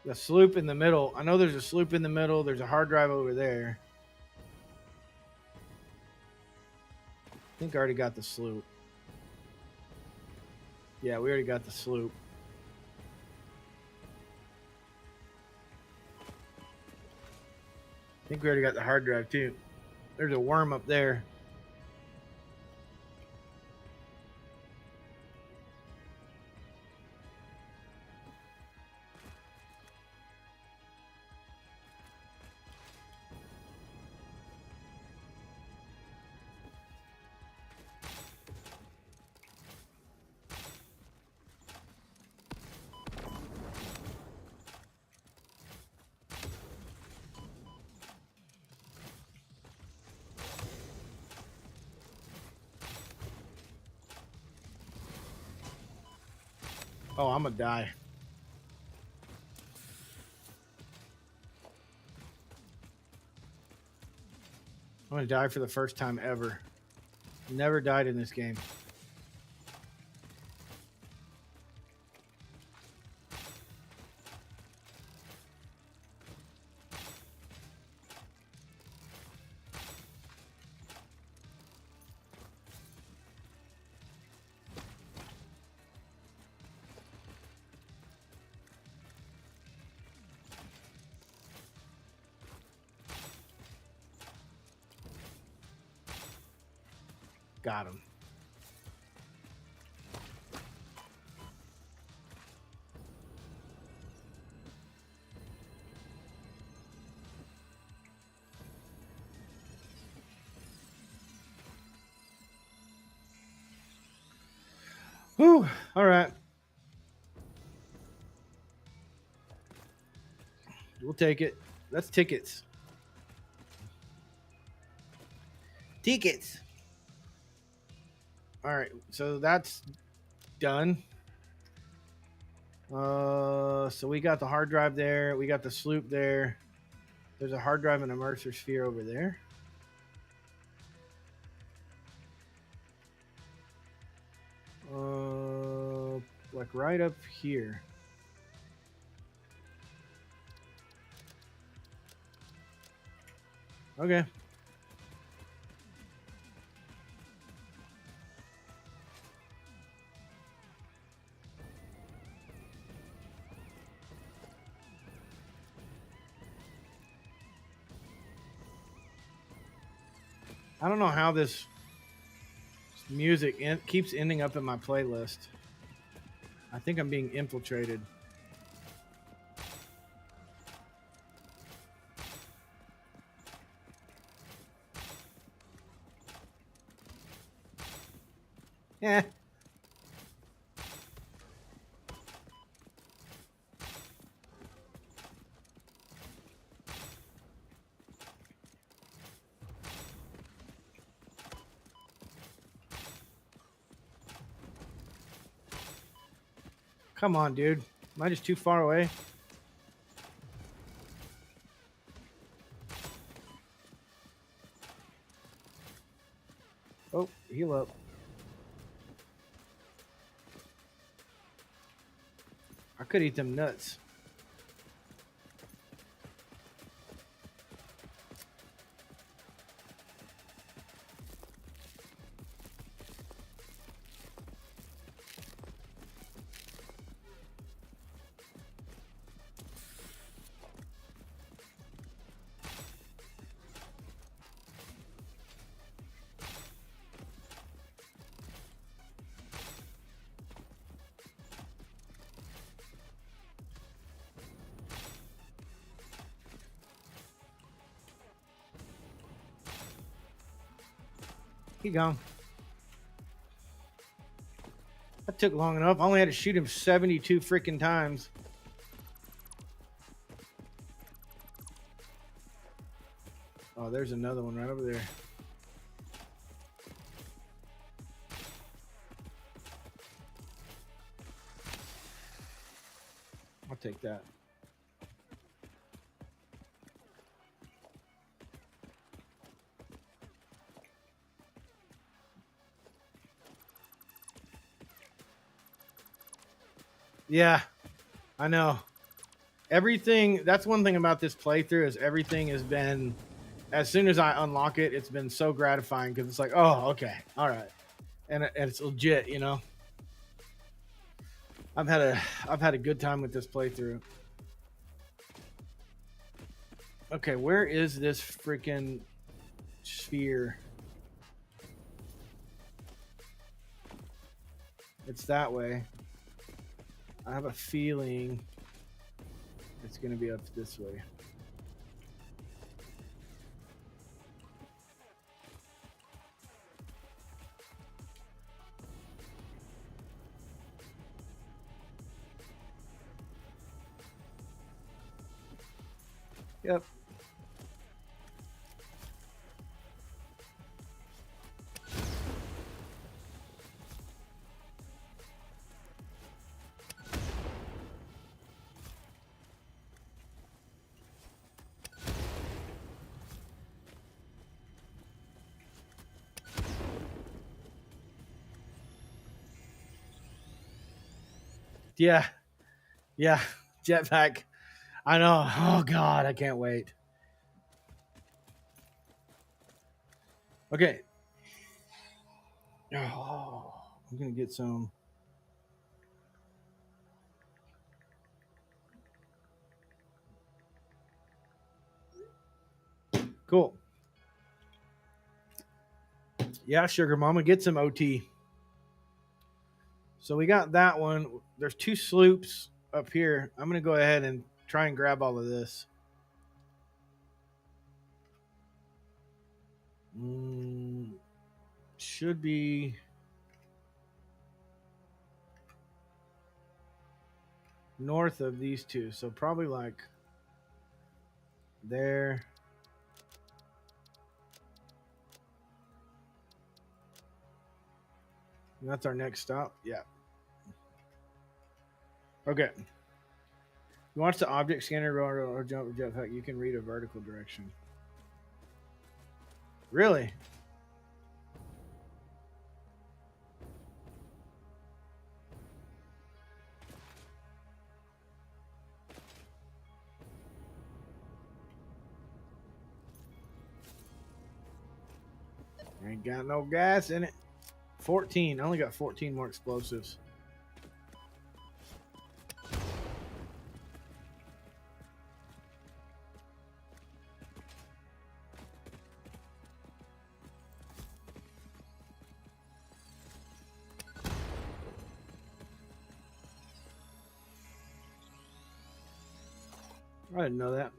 The sloop in the middle. I know there's a sloop in the middle. There's a hard drive over there. I think I already got the sloop. Yeah, we already got the sloop. I think we already got the hard drive too. There's a worm up there. Oh, I'm gonna die. I'm gonna die for the first time ever. Never died in this game. Got him. Whew. All right. We'll take it. That's tickets. Tickets. All right, so that's done. So we got the hard drive there. We got the sloop there. There's a hard drive and a Mercer sphere over there. Like right up here. Okay. I don't know how this music keeps ending up in my playlist. I think I'm being infiltrated. Yeah. Come on, dude. Am I just too far away? Oh, heal up. I could eat them nuts. He gone. That took long enough. I only had to shoot him 72 freaking times. Oh, there's another one right over there. I'll take that. Yeah, I know. Everything, that's one thing about this playthrough is everything has been, as soon as I unlock it, it's been so gratifying because it's like, oh, okay, all right. And it's legit, you know. I've had a good time with this playthrough. Okay, where is this freaking sphere? It's that way. I have a feeling it's going to be up this way. Yep. Yeah. Yeah. Jetpack. I know. Oh, God. I can't wait. Okay. Oh, I'm going to get some. Cool. Yeah, Sugar Mama, get some OT. So we got that one. There's 2 sloops up here. I'm going to go ahead and try and grab all of this. Should be north of these 2. So probably like there. And that's our next stop. Yeah. Okay. You watch the object scanner or jump or jetpack, you can read a vertical direction. Really? Ain't got no gas in it. 14. I only got 14 more explosives. I didn't know that.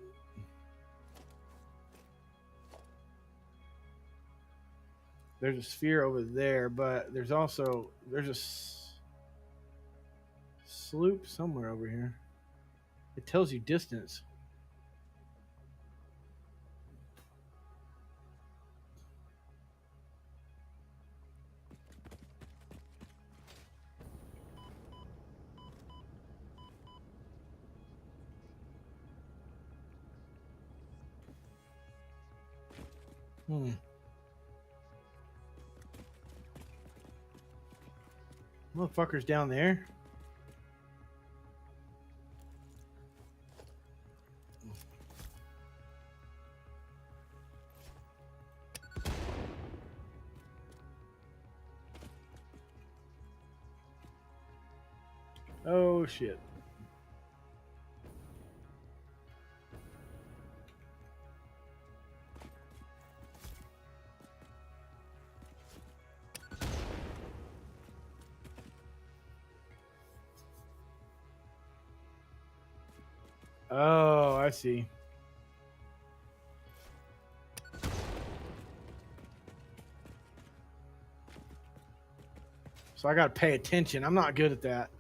There's a sphere over there, but there's a sloop somewhere over here. It tells you distance. Motherfucker's down there. Oh shit. Oh, I see. So I got to pay attention. I'm not good at that.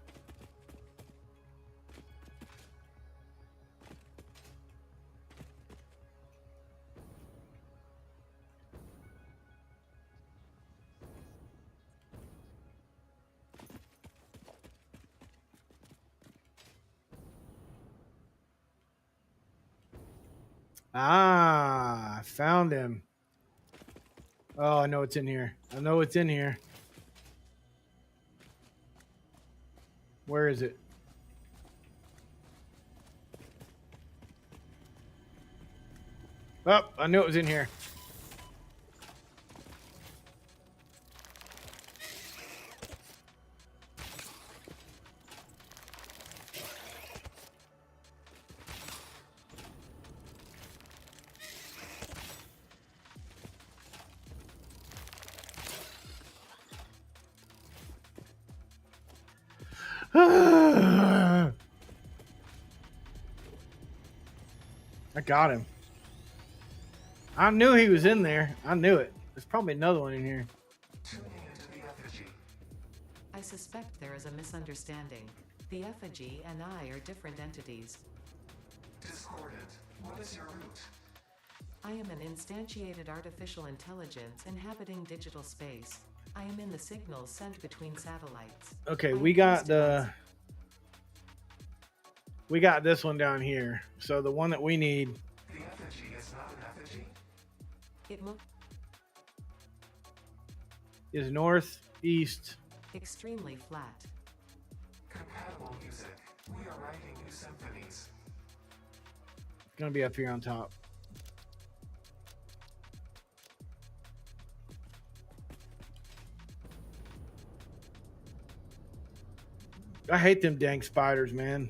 Ah, I found him. Oh, I know it's in here. I know it's in here. Where is it? Oh, I knew it was in here. I got him. I knew he was in there. I knew it. There's probably another one in here. Tuning into the effigy. I suspect there is a misunderstanding. The effigy and I are different entities. Discordant. What is your route? I am an instantiated artificial intelligence inhabiting digital space. I am in the signals sent between satellites. Okay, we got this one down here. So the one that we need. The effigy is not an effigy? It looks Is northeast. extremely flat. Compatible music. We are writing new symphonies. It's gonna be up here on top. I hate them dang spiders, man.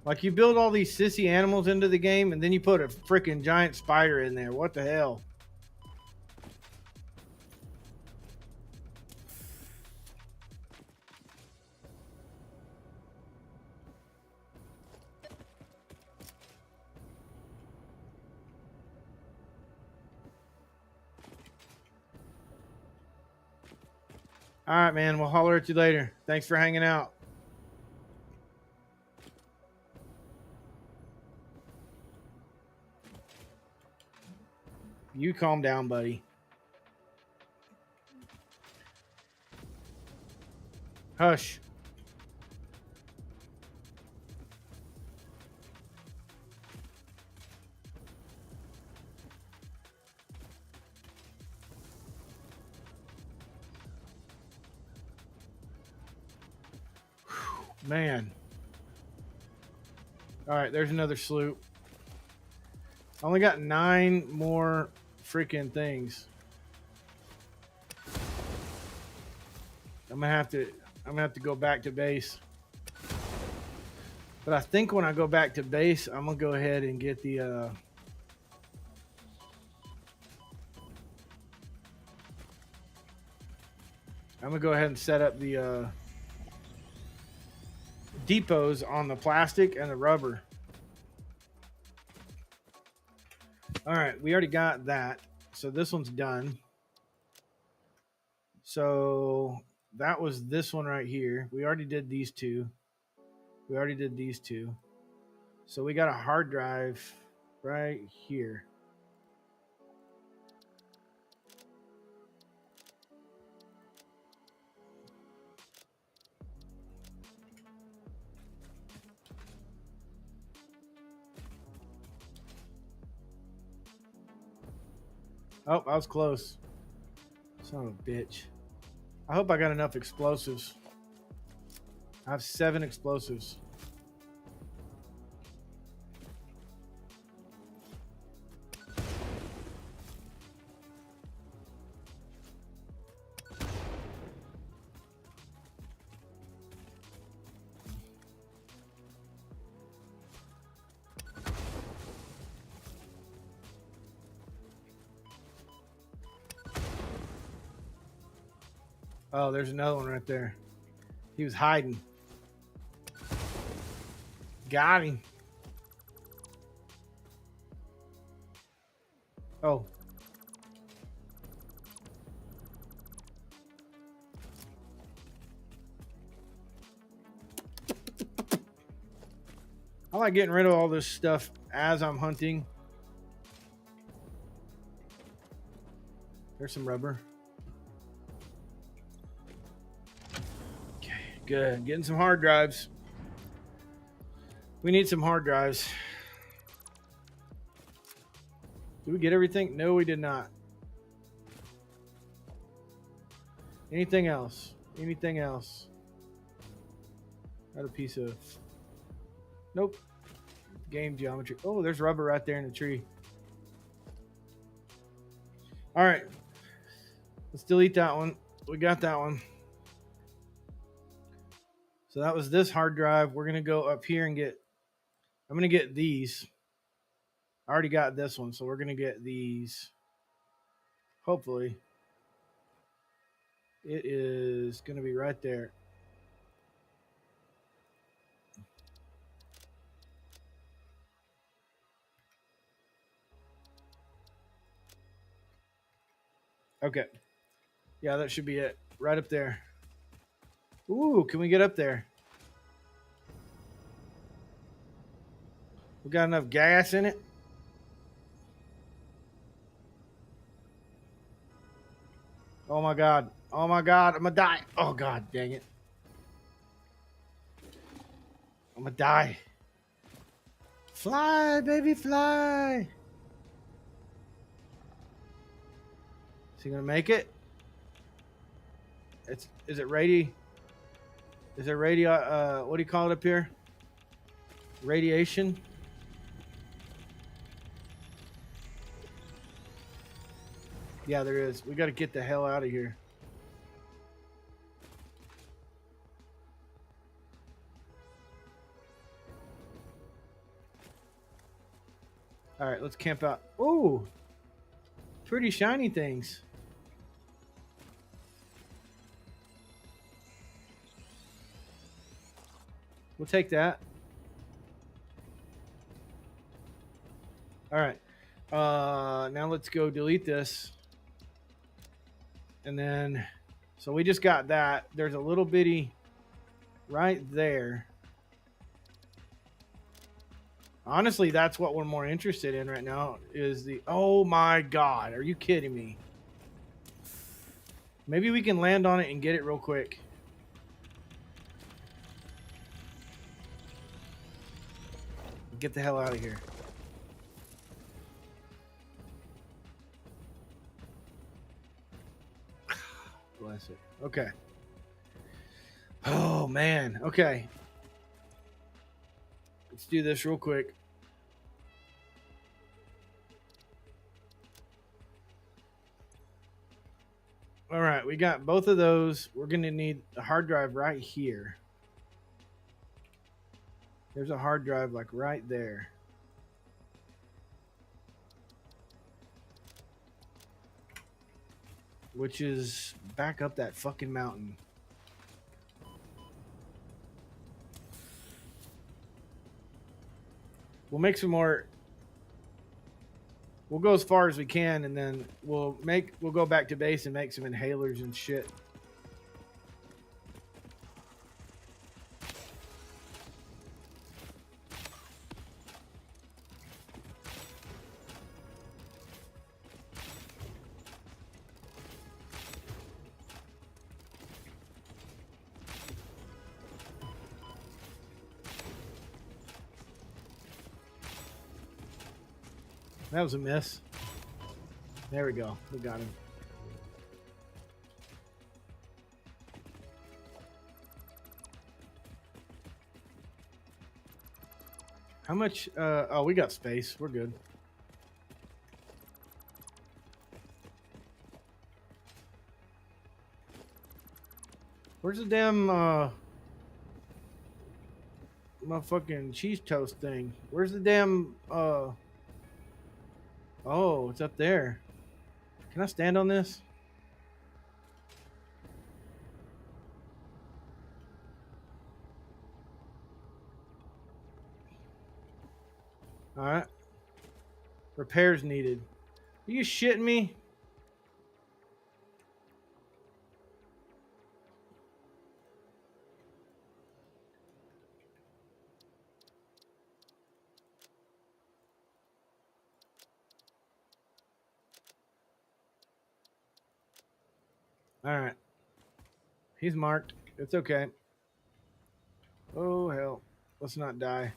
Like, you build all these sissy animals into the game, and then you put a freaking giant spider in there. What the hell? All right, man. We'll holler at you later. Thanks for hanging out. You calm down, buddy. Hush. Man. All right, there's another sloop. I only got 9 more freaking things. I'm gonna have to go back to base. But I think when I go back to base, I'm gonna go ahead and get the I'm gonna go ahead and set up the depots on the plastic and the rubber. All right, we already got that. So this one's done. So that was this one right here. We already did these two. We already did these two. So we got a hard drive right here. Oh, I was close. Son of a bitch. I hope I got enough explosives. I have 7 explosives. Oh, there's another one right there. He was hiding. Got him. Oh. I like getting rid of all this stuff as I'm hunting. There's some rubber. Okay, good. Getting some hard drives. We need some hard drives. Did we get everything? No, we did not. Anything else? Anything else? Got a piece of... Nope. Game geometry. Oh, there's rubber right there in the tree. All right. Let's delete that one. We got that one. So that was this hard drive. We're going to go up here and get... I'm going to get these. I already got this one, so we're going to get these. Hopefully. It is going to be right there. Okay. Yeah, that should be it. Right up there. Ooh, can we get up there? We got enough gas in it? Oh my God. Oh my God. I'm gonna die. Oh God, dang it. I'm gonna die. Fly, baby, fly. Is he gonna make it? Is it radio? Is there radio? What do you call it up here? Radiation. Yeah, there is. We got to get the hell out of here. All right, let's camp out. Ooh, pretty shiny things. We'll take that. All right. Now let's go delete this. And then, so we just got that. There's a little bitty right there. Honestly, that's what we're more interested in right now is the... Oh my God. Are you kidding me? Maybe we can land on it and get it real quick. Get the hell out of here. Bless it. Okay. Oh, man. Okay. Let's do this real quick. All right. We got both of those. We're going to need a hard drive right here. There's a hard drive like right there. Which is back up that fucking mountain. We'll make some more. We'll go as far as we can, and then we'll go back to base and make some inhalers and shit. That was a miss. There we go. We got him. How much? Oh, we got space. We're good. Where's the damn motherfucking cheese toast thing? Where's the damn Oh, it's up there. Can I stand on this? All right. Repairs needed. Are you shitting me? All right. He's marked. It's okay. Oh, hell. Let's not die.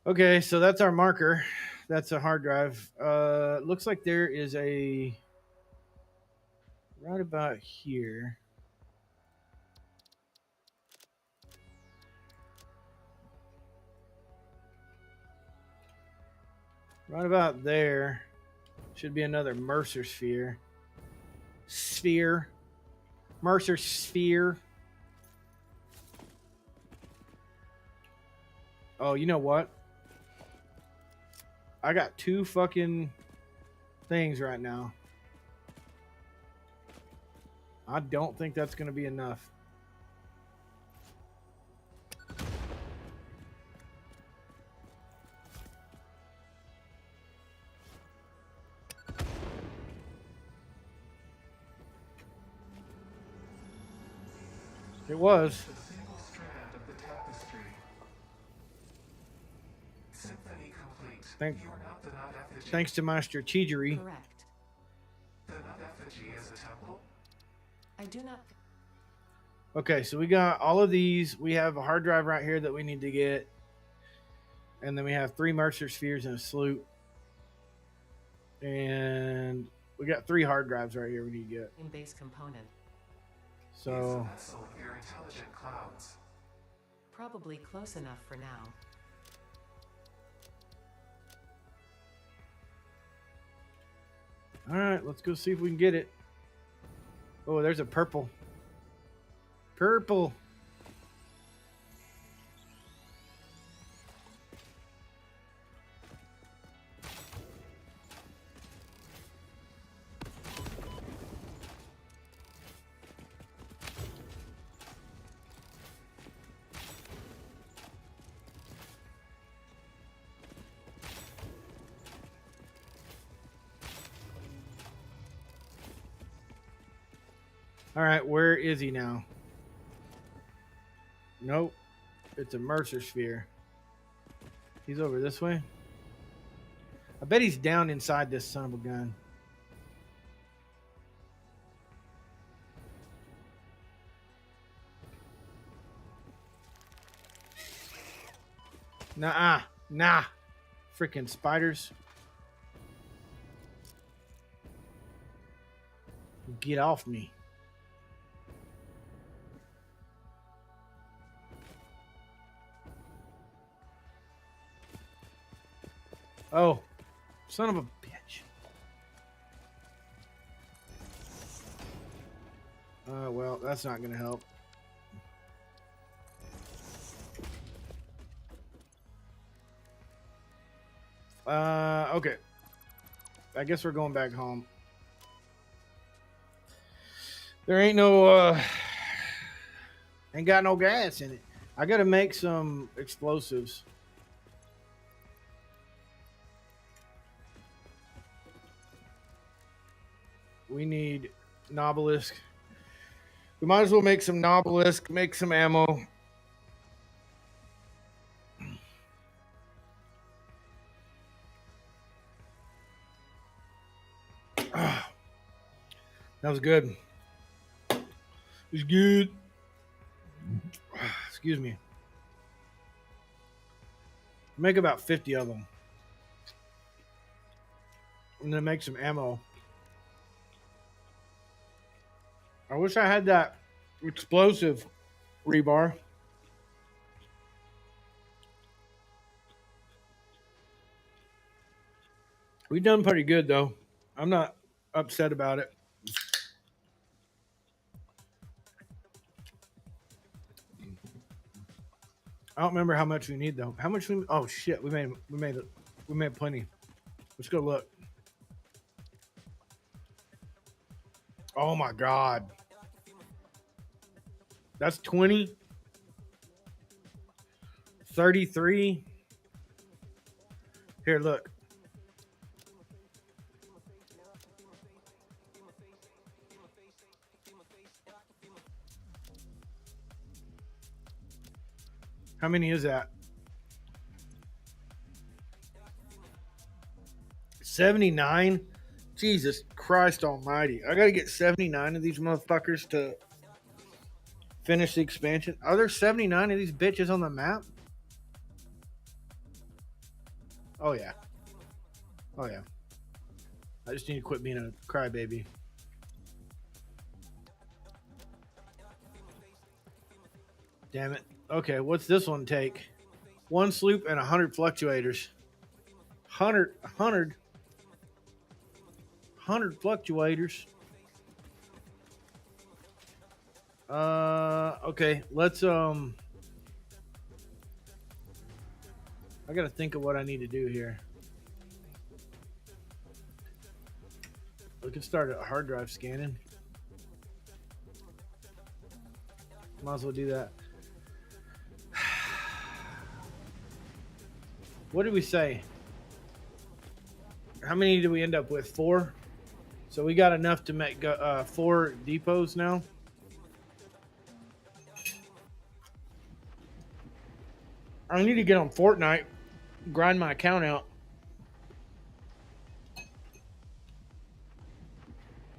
Okay, so that's our marker. That's a hard drive. Looks like there is a... Right about here. Right about there should be another Mercer sphere. Mercer sphere. Oh, you know what? I got 2 fucking things right now. I don't think that's going to be enough. It was. The single strand of the tapestry. Symphony complete. You are not the nut effigy. Thanks to my strategery. Correct. The nut effigy is a temple. I do not. Okay, so we got all of these. We have a hard drive right here that we need to get. And then we have 3 Mercer spheres and a sloop. And we got 3 hard drives right here we need to get. In base component. It's So, a vessel of your intelligent clouds. Probably close enough for now. all right, let's go see if we can get it. Oh, there's a purple. Purple. All right, where is he now? Nope. It's a Mercer sphere. He's over this way. I bet he's down inside this son of a gun. Nah. Freaking spiders. Get off me. Oh, son of a bitch. Well, that's not going to help. Okay. I guess we're going back home. There ain't no, ain't got no gas in it. I got to make some explosives. We need Nobelisk. We might as well make some Nobelisk, make some ammo. That was good. It was good. Excuse me. Make about 50 of them. I'm going to make some ammo. I wish I had that explosive rebar. We've done pretty good, though. I'm not upset about it. I don't remember how much we need, though. How much we? Oh shit, we made plenty. Let's go look. Oh my god, that's 20, 33. Here, look. How many is that? 79? Jesus Christ almighty. I gotta get 79 of these motherfuckers to finish the expansion. Are there 79 of these bitches on the map? Oh yeah. Oh yeah. I just need to quit being a crybaby. Damn it. Okay, what's this one take? 1 sloop and 100 fluctuators. 100 fluctuators. Okay, let's I gotta think of what I need to do here. We can start a hard drive scanning. Might as well do that. What did we say? How many did we end up with? 4? So we got enough to make 4 depots now. I need to get on Fortnite, grind my account out.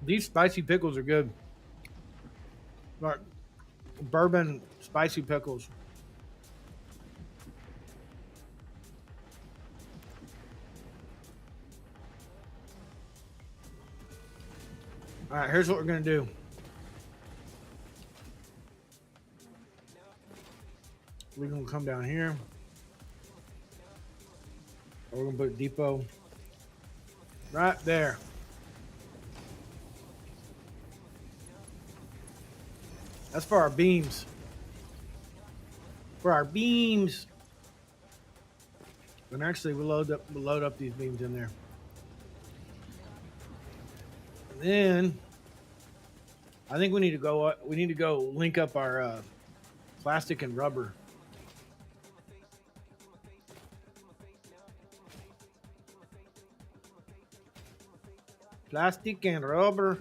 These spicy pickles are good. Like bourbon spicy pickles. All right, here's what we're going to do. We're going to come down here. We're going to put a depot right there. That's for our beams. For our beams. And actually, we'll load up these beams in there. And then I think we need to go link up our plastic and rubber. Plastic and rubber.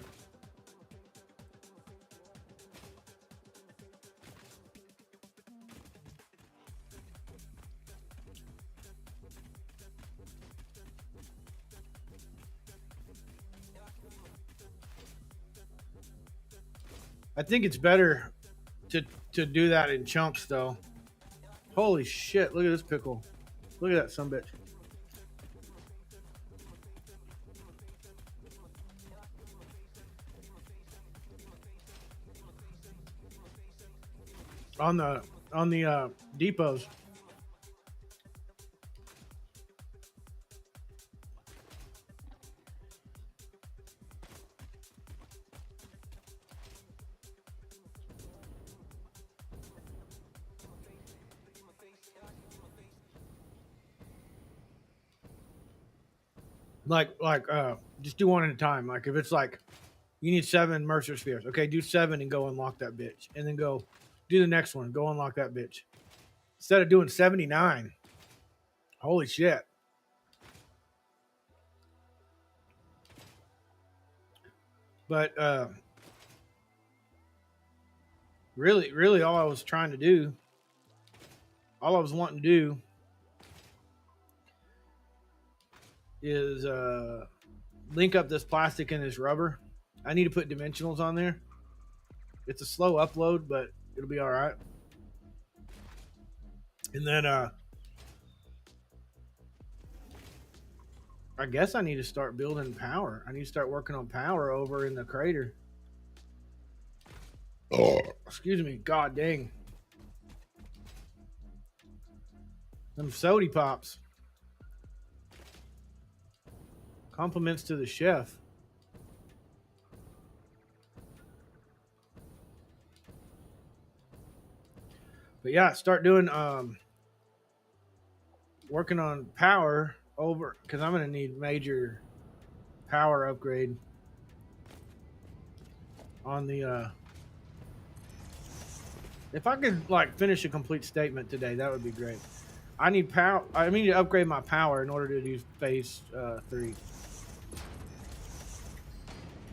I think it's better to do that in chunks, though. Holy shit! Look at this pickle. Look at that sumbitch. On the depots. Just do one at a time. Like if it's like you need 7 Mercer spheres, okay, do 7 and go unlock that bitch, and then go do the next one, go unlock that bitch. Instead of doing 79. Holy shit. But really all I was trying to do, all I was wanting to do is link up this plastic and this rubber. I need to put dimensionals on there. It's a slow upload, but it'll be all right. And then I guess I need to start building power. I need to start working on power over in the crater. Oh, excuse me. God dang. Them sody pops. Compliments to the chef. But yeah, start doing working on power over, because I'm gonna need major power upgrade on the if I could like finish a complete statement today, that would be great. I need power. I need to upgrade my power in order to do phase 3.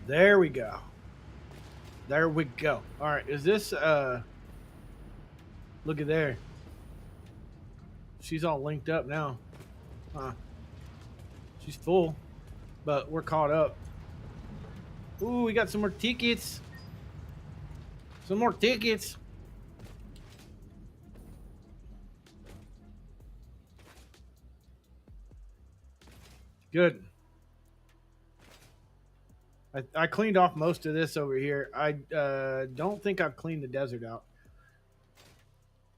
There we go. There we go. All right, is this look at there. She's all linked up now. Huh. She's full, but we're caught up. Ooh, we got some more tickets. Some more tickets. Good. I cleaned off most of this over here. I don't think I've cleaned the desert out.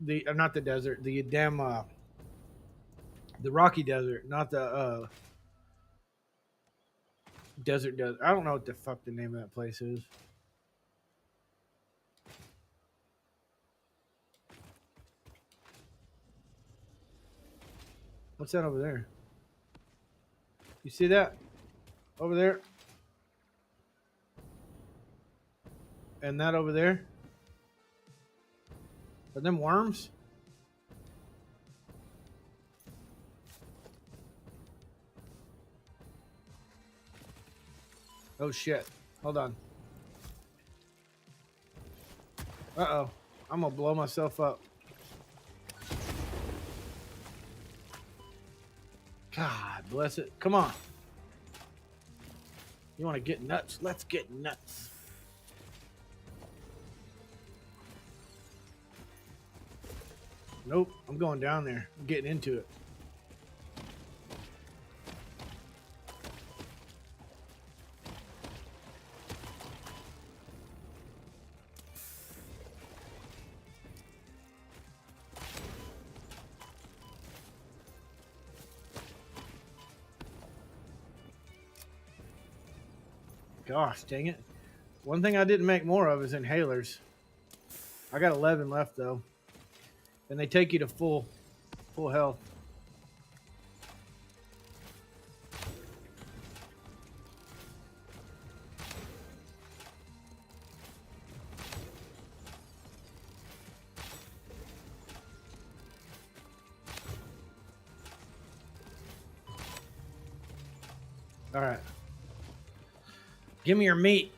Not the desert. The damn the rocky desert, not the desert. I don't know what the fuck the name of that place is. What's that over there? You see that over there? And that over there? Are them worms? Oh shit. Hold on. Uh-oh. I'm gonna blow myself up. God bless it. Come on. You want to get nuts? Let's get nuts. Nope. I'm going down there. I'm getting into it. Gosh, dang it. One thing I didn't make more of is inhalers. I got 11 left, though. And they take you to full health. All right. Give me your meat.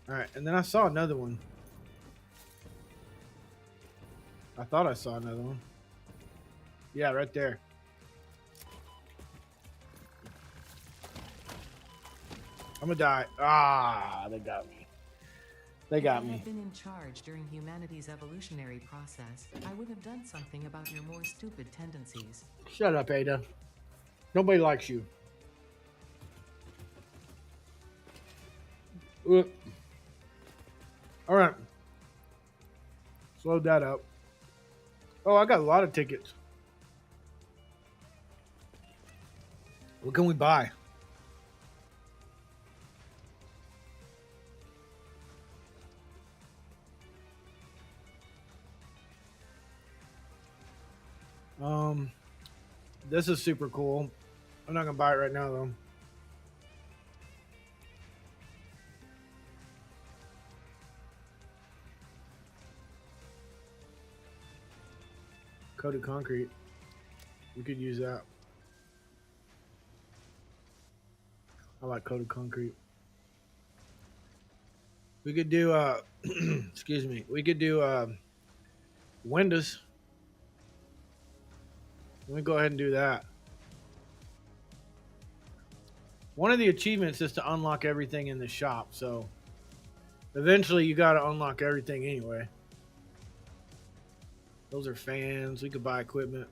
All right, and then I saw another one. I thought I saw another one. Yeah, right there. I'm gonna die. Ah, they got me. They got If I me. had been in charge during humanity's evolutionary process, I would have done something about your more stupid tendencies. Shut up, Ada. Nobody likes you. Oop. All right. Slow that up. Oh, I got a lot of tickets. What can we buy? This is super cool. I'm not gonna buy it right now though. Coated concrete. We could use that. I like coated concrete. We could do excuse me. We could do windows. Let me go ahead and do that. One of the achievements is to unlock everything in the shop, so eventually you gotta unlock everything anyway. Those are fans. We could buy equipment.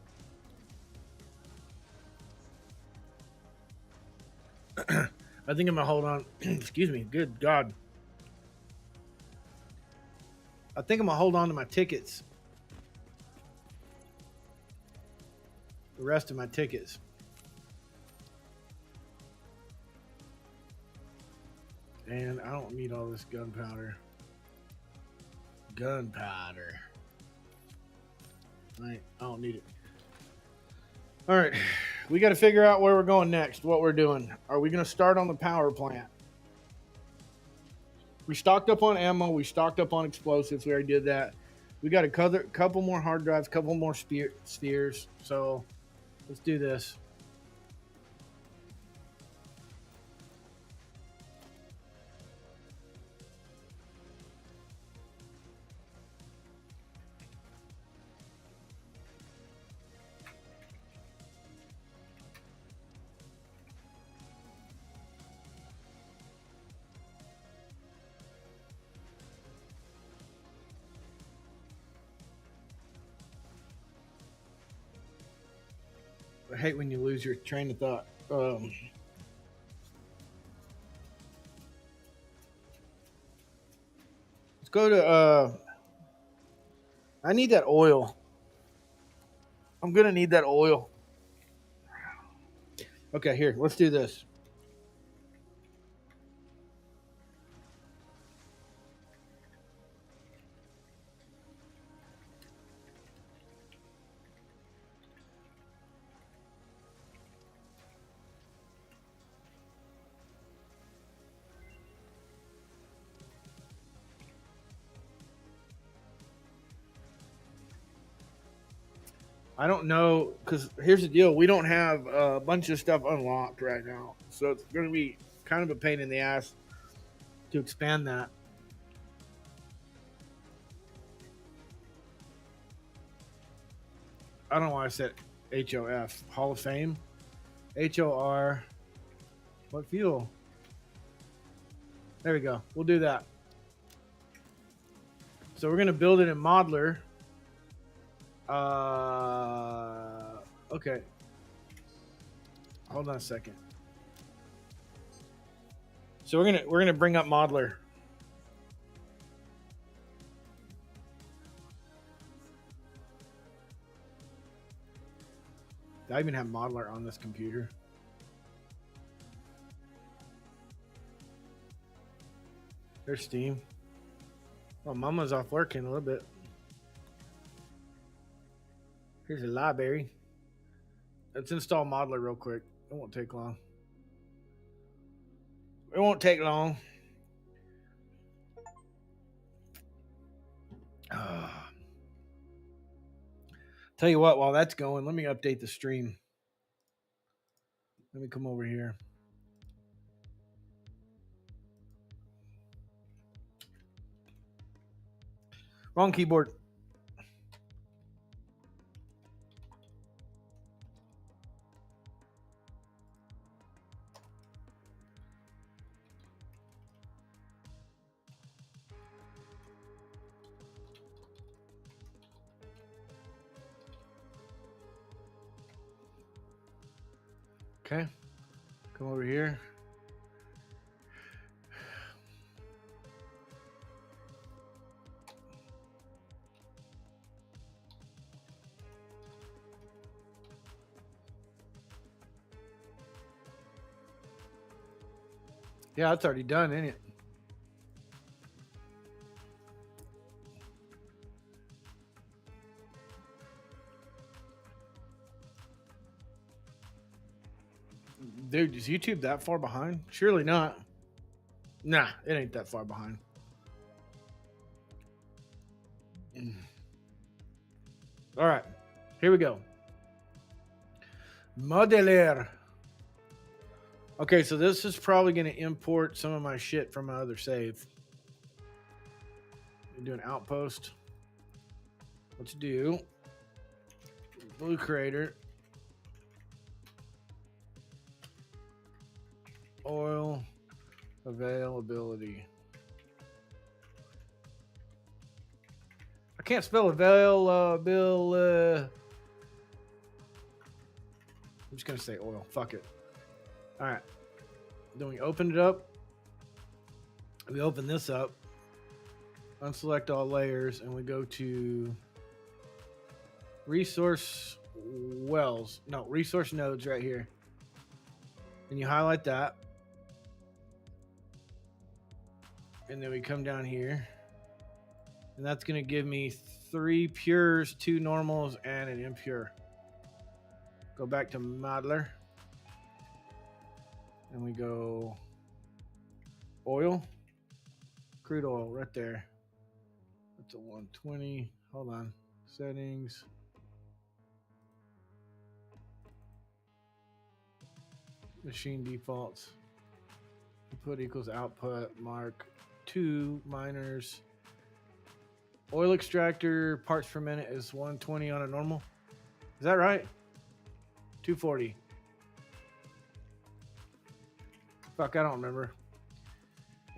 I think I'm gonna hold on. Excuse me. Good God. I think I'm gonna hold on to my tickets. The rest of my tickets. And I don't need all this gunpowder. Gunpowder. Right, I don't need it. All right, we got to figure out where we're going next. What we're doing? Are we going to start on the power plant? We stocked up on ammo. We stocked up on explosives. We already did that. We got a couple more hard drives, couple more spheres. So let's do this. I hate when you lose your train of thought. Let's go to. I need that oil. I'm gonna need that oil. Okay, here. Let's do this. I don't know, because here's the deal. We don't have a bunch of stuff unlocked right now. So it's going to be kind of a pain in the ass to expand that. I don't know why I said HOF. Hall of Fame? HOR. What fuel? There we go. We'll do that. So we're going to build it in Modeler. Okay. Hold on a second. So we're gonna bring up Modeler. Do I even have Modeler on this computer? There's Steam. Oh, Mama's off working a little bit. Here's a library. Let's install Modeler real quick. It won't take long. It won't take long. Tell you what, while that's going, let me update the stream. Let me come over here. Wrong keyboard. Okay. Come over here. Yeah, it's already done, ain't it? Dude, is YouTube that far behind? Surely not. Nah, it ain't that far behind. All right, here we go. Modeler. Okay, so this is probably going to import some of my shit from my other save. Do an outpost. Let's do blue crater, oil availability. I can't spell availability. I'm just gonna say oil. Fuck it. All right. Then we open it up. We open this up. Unselect all layers, and we go to resource wells. No, resource nodes right here. And you highlight that. And then we come down here. And that's going to give me 3 pures, 2 normals, and an impure. Go back to modeler. And we go oil. Crude oil right there. That's a 120. Hold on. Settings. Machine defaults. Input equals output. Mark 2 miners. Oil extractor parts per minute is 120 on a normal. Is that right? 240. Fuck, I don't remember.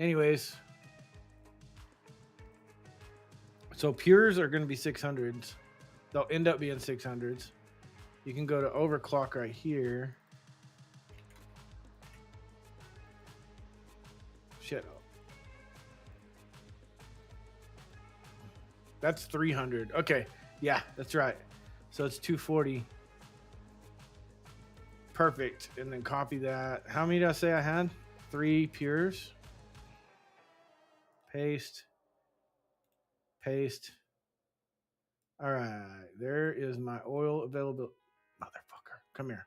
Anyways. So pures are going to be 600s. They'll end up being 600s. You can go to overclock right here. Shit. That's 300. Okay. Yeah, that's right. So it's 240. Perfect. And then copy that. How many did I say I had? 3 pures. Paste. Paste. All right. There is my oil available. Motherfucker. Come here.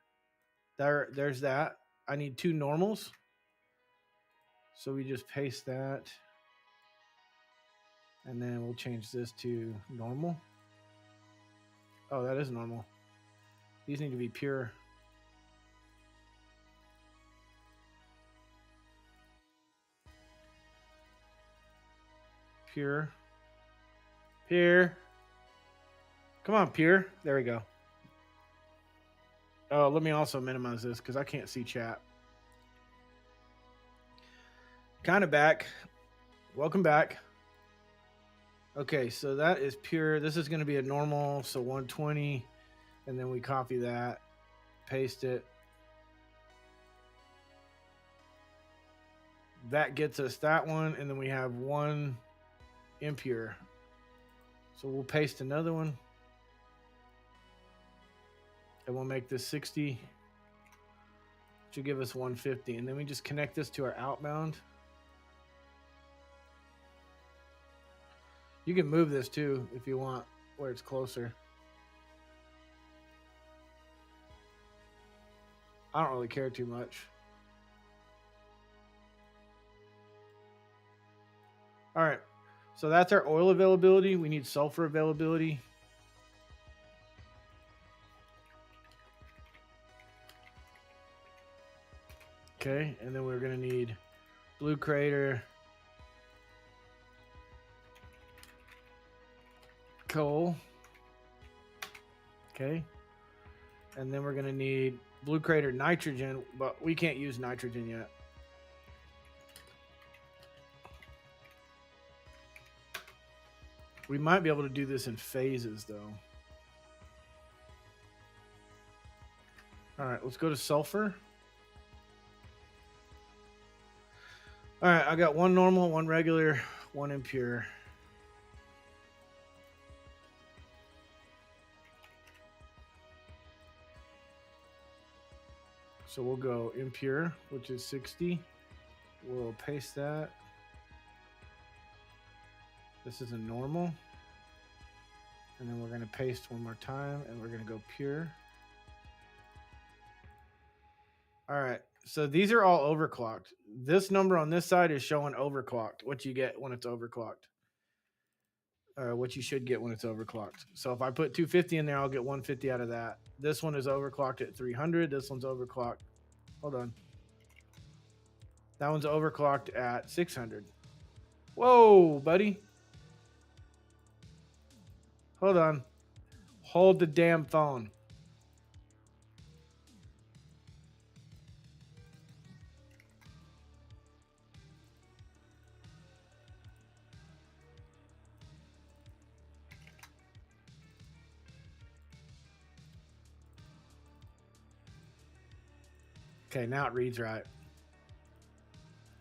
There's that. I need 2 normals. So we just paste that. And then we'll change this to normal. Oh, that is normal. These need to be pure. Pure. Pure. Come on, pure. There we go. Oh, let me also minimize this because I can't see chat. Kind of back. Welcome back. Okay, so that is pure. This is going to be a normal, so 120. And then we copy that, paste it. That gets us that one, and then we have 1 impure. So we'll paste another one. And we'll make this 60. Which will give us 150. And then we just connect this to our outbound. You can move this too if you want, where it's closer. I don't really care too much. All right, so that's our oil availability. We need sulfur availability. Okay, and then we're going to need blue crater, coal. Okay, and then we're going to need blue crater nitrogen, but we can't use nitrogen yet. We might be able to do this in phases, though. All right, let's go to sulfur. All right, I got one normal, one regular, one impure. So we'll go impure, which is 60. We'll paste that. This is a normal. And then we're going to paste one more time, and we're going to go pure. All right, so these are all overclocked. This number on this side is showing overclocked, what you get when it's overclocked. What you should get when it's overclocked. So if I put 250 in there, I'll get 150 out of that. This one is overclocked at 300. This one's overclocked. Hold on. That one's overclocked at 600. Whoa, buddy. Hold on. Hold the damn phone. Okay, now it reads right.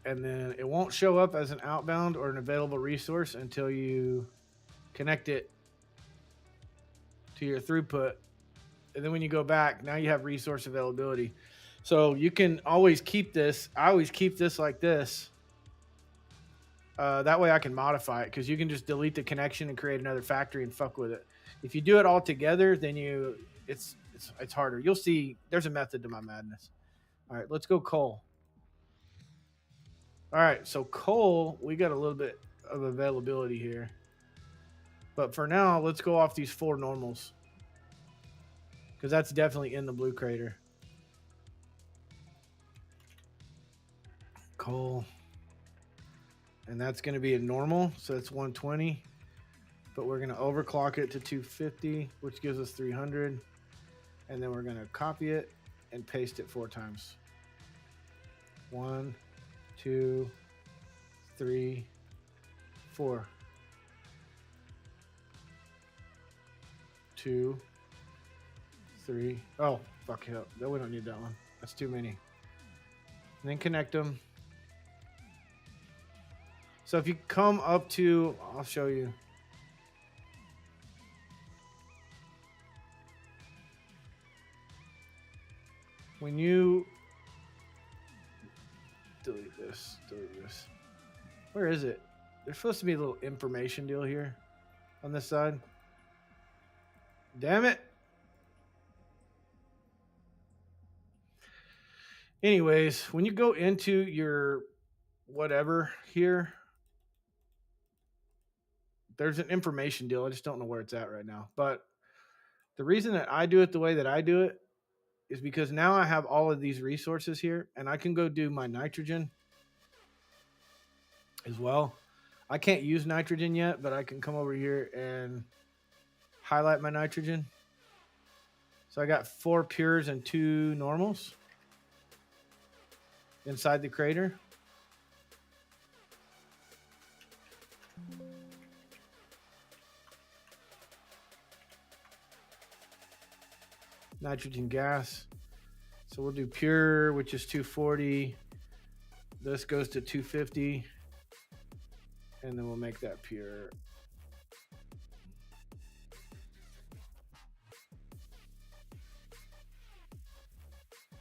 And then it won't show up as an outbound or an available resource until you connect it to your throughput. And then when you go back, now you have resource availability. So you can always keep this. I always keep this like this. That way I can modify it, because you can just delete the connection and create another factory and fuck with it. If you do it all together, then it's harder. You'll see there's a method to my madness. All right, let's go coal. All right, so coal, we got a little bit of availability here. But for now, let's go off these 4 normals, because that's definitely in the blue crater. Coal. And that's going to be a normal, so it's 120. But we're going to overclock it to 250, which gives us 300. And then we're going to copy it and paste it 4 times. 1, 2, 3, 4. 2, 3. Oh, fuck it up. No, we don't need that one. That's too many. And then connect them. So if you come up to, I'll show you. When you delete this. Where is it? There's supposed to be a little information deal here on this side. Damn it. Anyways, when you go into your whatever here, there's an information deal. I just don't know where it's at right now. But the reason that I do it the way that I do it is because now I have all of these resources here, and I can go do my nitrogen as well. I can't use nitrogen yet, but I can come over here and highlight my nitrogen. So I got 4 pures and 2 normals inside the crater. Nitrogen gas. So we'll do pure, which is 240. This goes to 250. And then we'll make that pure.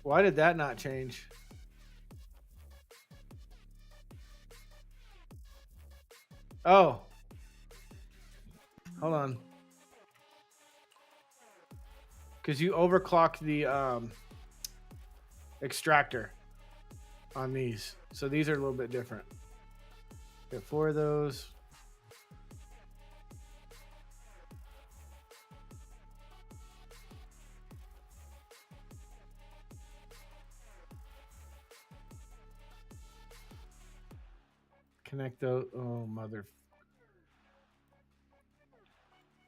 Why did that not change? Oh. Hold on. Because you overclock the extractor on these. So these are a little bit different. Got 4 of those. Connect those. Oh, mother.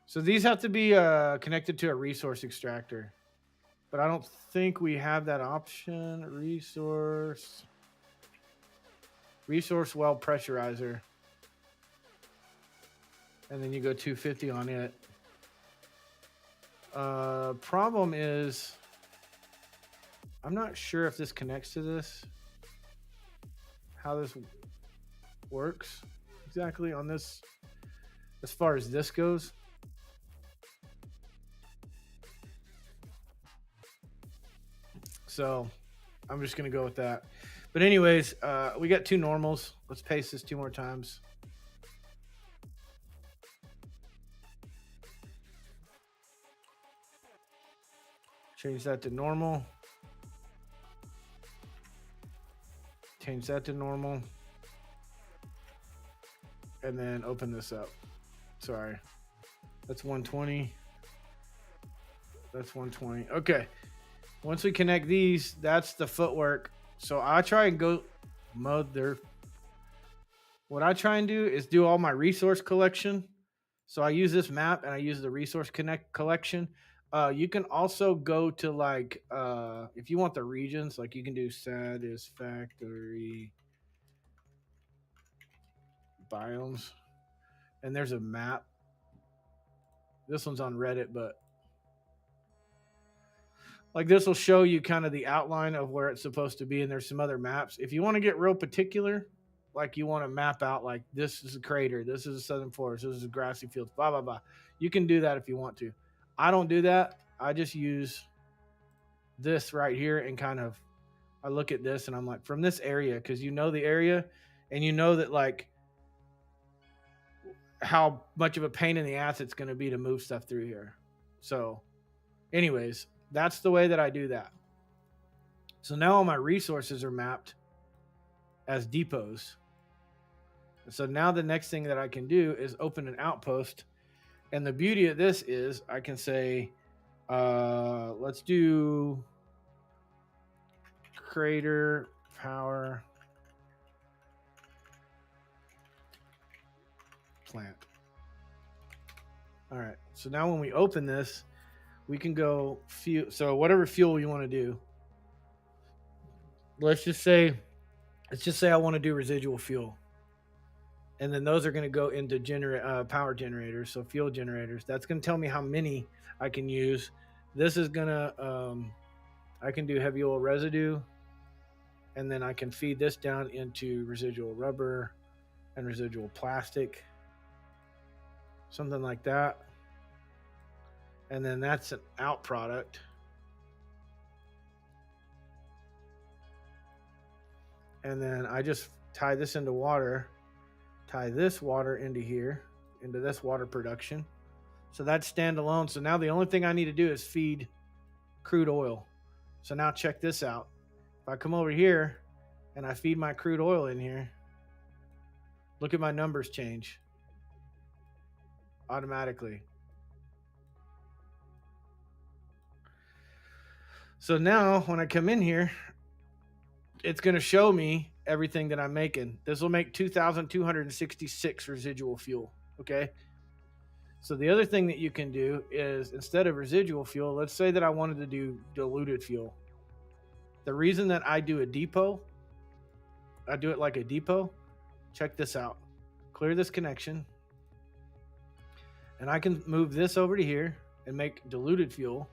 So these have to be connected to a resource extractor. But I don't think we have that option. Resource well pressurizer. And then you go 250 on it. Problem is, I'm not sure if this connects to this. how this works exactly on this, as far as this goes. So I'm just going to go with that. But anyways, we got 2 normals. Let's paste this 2 more times. Change that to normal. Change that to normal. And then open this up. Sorry. That's 120. That's 120. Okay. Once we connect these, that's the footwork. So I try and go mode there. What I try and do is do all my resource collection. So I use this map and I use the resource collection. You can also go to like, if you want the regions, like you can do Satisfactory biomes. And there's a map. This one's on Reddit, but like this will show you kind of the outline of where it's supposed to be. And there's some other maps. If you want to get real particular, like you want to map out like this is a crater, this is a southern forest, this is a grassy field, blah, blah, blah. You can do that if you want to. I don't do that. I just use this right here and kind of, I look at this and I'm like, from this area, because you know the area and you know that like how much of a pain in the ass it's going to be to move stuff through here. So anyways, that's the way that I do that. So now all my resources are mapped as depots. So now the next thing that I can do is open an outpost. And the beauty of this is I can say, let's do crater power plant. All right. So now when we open this, we can go fuel. So whatever fuel you want to do, let's just say I want to do residual fuel. And then those are going to go into power generators. So fuel generators, that's going to tell me how many I can use. This is going to, I can do heavy oil residue, and then I can feed this down into residual rubber and residual plastic, something like that. And then that's an out product. And then I just tie this into water, tie this water into here, into this water production. So that's standalone. So now the only thing I need to do is feed crude oil. So now check this out. If I come over here and I feed my crude oil in here, look at my numbers change automatically. So now when I come in here, it's going to show me everything that I'm making. This will make 2,266 residual fuel. Okay. So the other thing that you can do is, instead of residual fuel, let's say that I wanted to do diluted fuel. The reason that I do a depot, I do it like a depot. Check this out. Clear this connection. And I can move this over to here and make diluted fuel.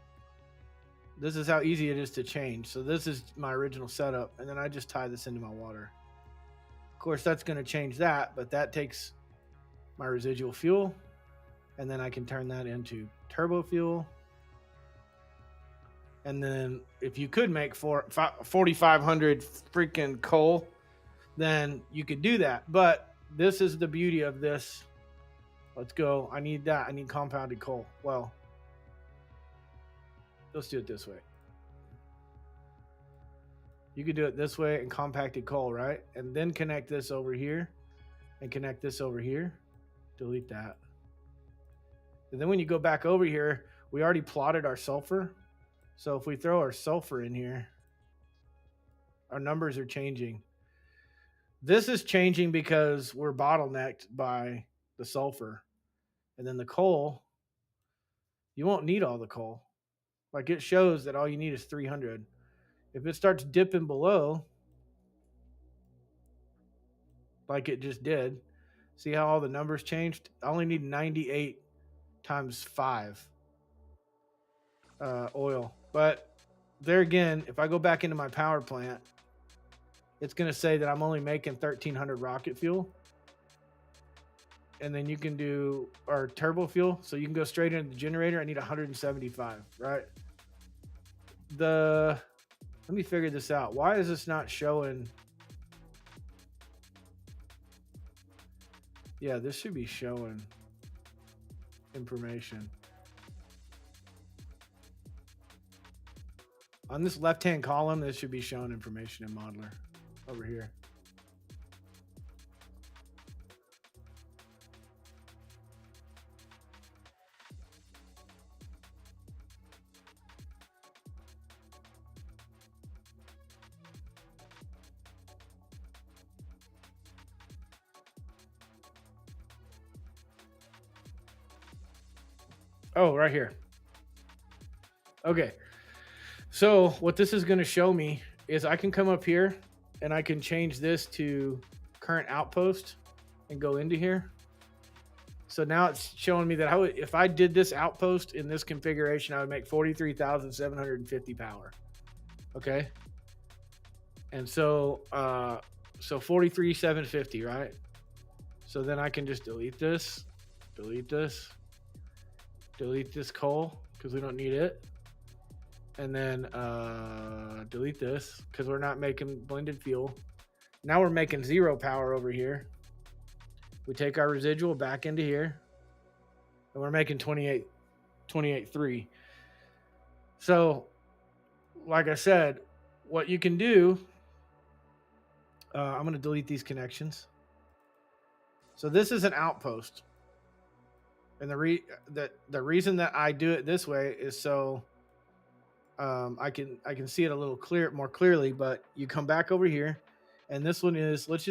This is how easy it is to change. So this is my original setup. And then I just tie this into my water. Of course, that's going to change that, but that takes my residual fuel. And then I can turn that into turbo fuel. And then if you could make 4,500 freaking coal, then you could do that. But this is the beauty of this. Let's go. I need that. I need compounded coal. Well, let's do it this way. You could do it this way and compacted coal, right? And then connect this over here and connect this over here. Delete that. And then when you go back over here, we already plotted our sulfur. So if we throw our sulfur in here, our numbers are changing. This is changing because we're bottlenecked by the sulfur. And then the coal, you won't need all the coal. Like it shows that all you need is 300. If it starts dipping below, like it just did, see how all the numbers changed? I only need 98 times 5 oil. But there again, if I go back into my power plant, it's going to say that I'm only making 1,300 rocket fuel. And then you can do, or turbo fuel. So you can go straight into the generator. I need 175, right? Let me figure this out. Why is this not showing? Yeah, this should be showing information. On this left-hand column, this should be showing information in Modeler over here. Oh, right here. Okay. So what this is going to show me is I can come up here and I can change this to current outpost and go into here. So now it's showing me that if I did this outpost in this configuration, I would make 43,750 power. Okay. And so 43,750, right? So then I can just delete this coal because we don't need it. And then delete this because we're not making blended fuel. Now we're making 0 power over here. We take our residual back into here and we're making 28.3. So like I said, what you can do, I'm going to delete these connections. So this is an outpost. And the reason that I do it this way is so I can see it a little more clearly, but you come back over here and this one is, let's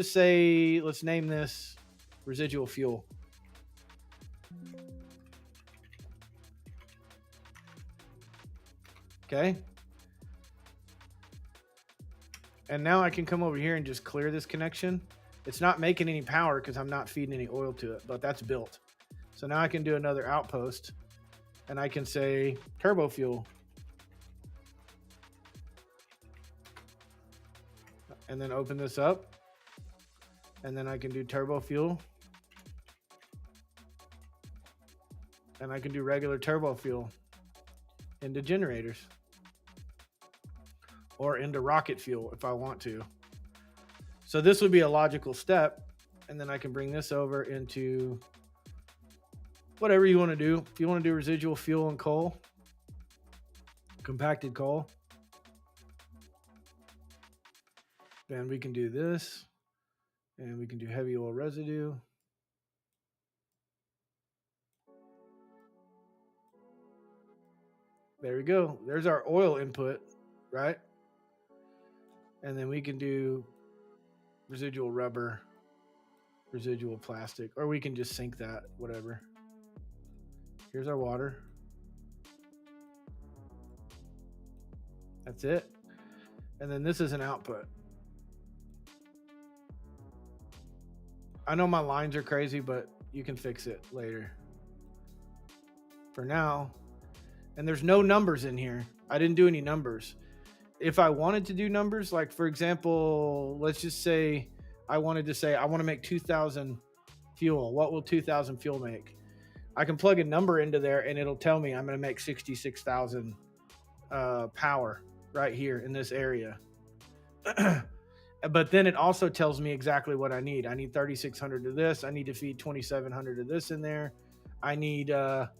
name this residual fuel. Okay. And now I can come over here and just clear this connection. It's not making any power because I'm not feeding any oil to it, but that's built. So now I can do another outpost and I can say turbo fuel. And then open this up. And then I can do turbo fuel. And I can do regular turbo fuel into generators. Or into rocket fuel if I want to. So this would be a logical step. And then I can bring this over into whatever you want to do. If you want to do residual fuel and coal, compacted coal, then we can do this. And we can do heavy oil residue. There we go. There's our oil input, right? And then we can do residual rubber, residual plastic, or we can just sink that, whatever. Here's our water. That's it. And then this is an output. I know my lines are crazy, but you can fix it later. For now, and there's no numbers in here. I didn't do any numbers. If I wanted to do numbers, like for example, let's just say I wanted to say I want to make 2,000 fuel. What will 2,000 fuel make? I can plug a number into there and it'll tell me I'm going to make 66,000 power right here in this area. But then it also tells me exactly what I need. I need 3,600 of this. I need to feed 2,700 of this in there. I need a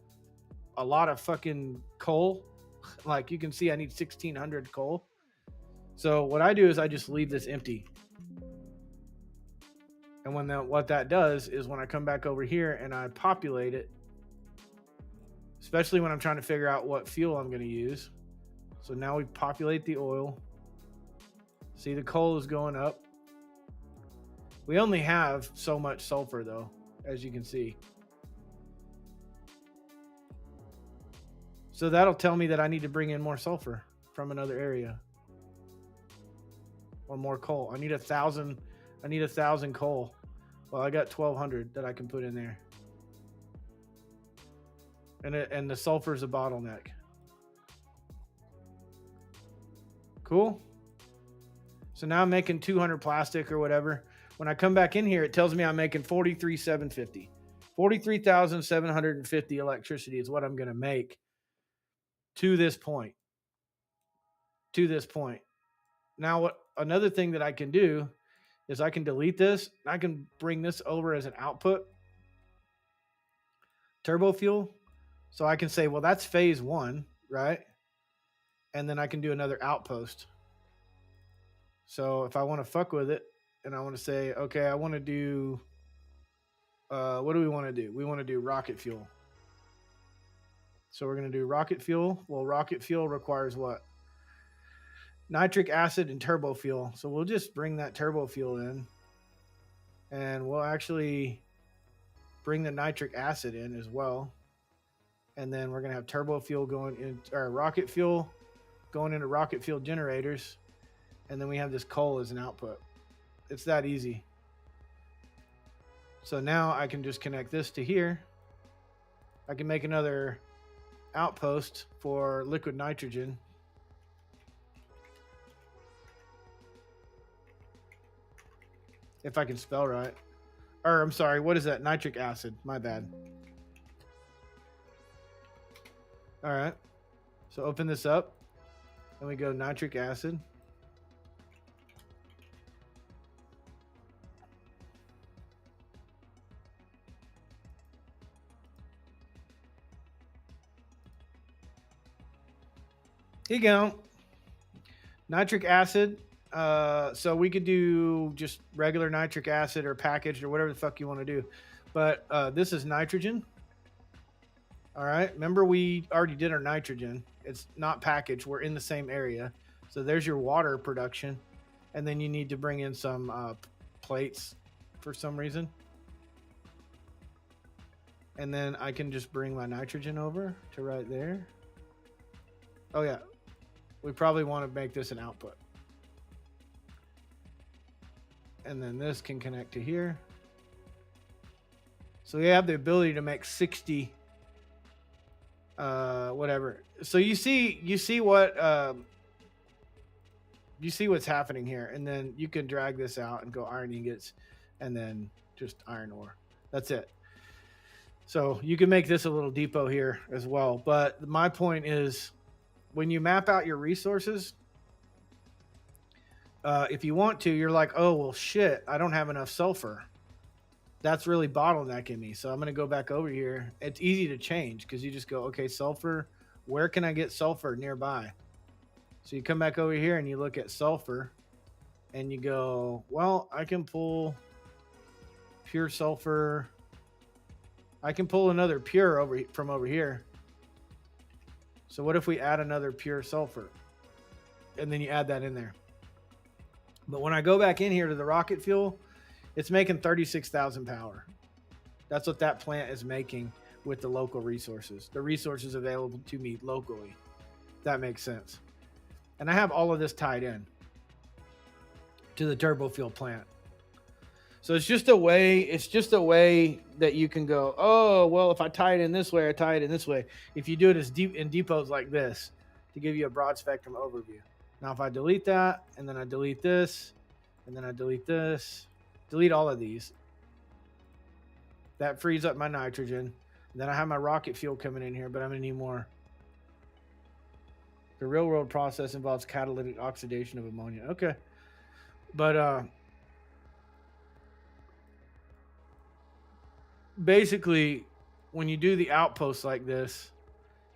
lot of fucking coal. Like you can see, I need 1,600 coal. So what I do is I just leave this empty. And what that does is when I come back over here and I populate it, especially when I'm trying to figure out what fuel I'm going to use. So now we populate the oil. See, the coal is going up. We only have so much sulfur though, as you can see. So that'll tell me that I need to bring in more sulfur from another area. Or more coal. I need 1,000 coal. Well, I got 1,200 that I can put in there. And the sulfur is a bottleneck. Cool. So now I'm making 200 plastic or whatever. When I come back in here, it tells me I'm making 43,750. 43,750 electricity is what I'm going to make to this point. To this point. Now, what another thing that I can do is I can delete this. I can bring this over as an output. Turbo fuel. So I can say, well, that's phase 1, right? And then I can do another outpost. So if I want to fuck with it and I want to say, okay, I want to do, what do we want to do? We want to do rocket fuel. So we're going to do rocket fuel. Well, rocket fuel requires what? Nitric acid and turbo fuel. So we'll just bring that turbo fuel in and we'll actually bring the nitric acid in as well. And then we're going to have turbo fuel going in, or rocket fuel going into rocket fuel generators. And then we have this coal as an output. It's that easy. So now I can just connect this to here. I can make another outpost for liquid nitrogen. If I can spell right. Or I'm sorry, what is that? Nitric acid. My bad. All right. So open this up and we go nitric acid. Here you go. Nitric acid. So we could do just regular nitric acid or packaged or whatever the fuck you want to do. But this is nitrogen. All right. Remember, we already did our nitrogen. It's not packaged. We're in the same area. So there's your water production. And then you need to bring in some plates for some reason. And then I can just bring my nitrogen over to right there. Oh, yeah. We probably want to make this an output. And then this can connect to here. So we have the ability to make 60 whatever. So you see what you see what's happening here, and then you can drag this out and go iron ingots and then just iron ore. That's it. So you can make this a little depot here as well. But my point is, when you map out your resources, if you want to, you're like, oh, well, shit, I don't have enough sulfur. That's really bottlenecking me. So I'm going to go back over here. It's easy to change because you just go, okay, sulfur, where can I get sulfur nearby? So you come back over here and you look at sulfur and you go, well, I can pull pure sulfur. I can pull another pure from over here. So what if we add another pure sulfur? And then you add that in there. But when I go back in here to the rocket fuel, it's making 36,000 power. That's what that plant is making with the local resources. The resources available to me locally. That makes sense. And I have all of this tied in to the turbo fuel plant. So it's just a way that you can go, oh, well, if I tie it in this way, I tie it in this way. If you do it as deep in depots like this, to give you a broad spectrum overview. Now, if I delete that, and then I delete this, and then I delete this, delete all of these, that frees up my nitrogen. Then I have my rocket fuel coming in here, but I'm going to need more. The real world process involves catalytic oxidation of ammonia. Okay. But basically, when you do the outposts like this,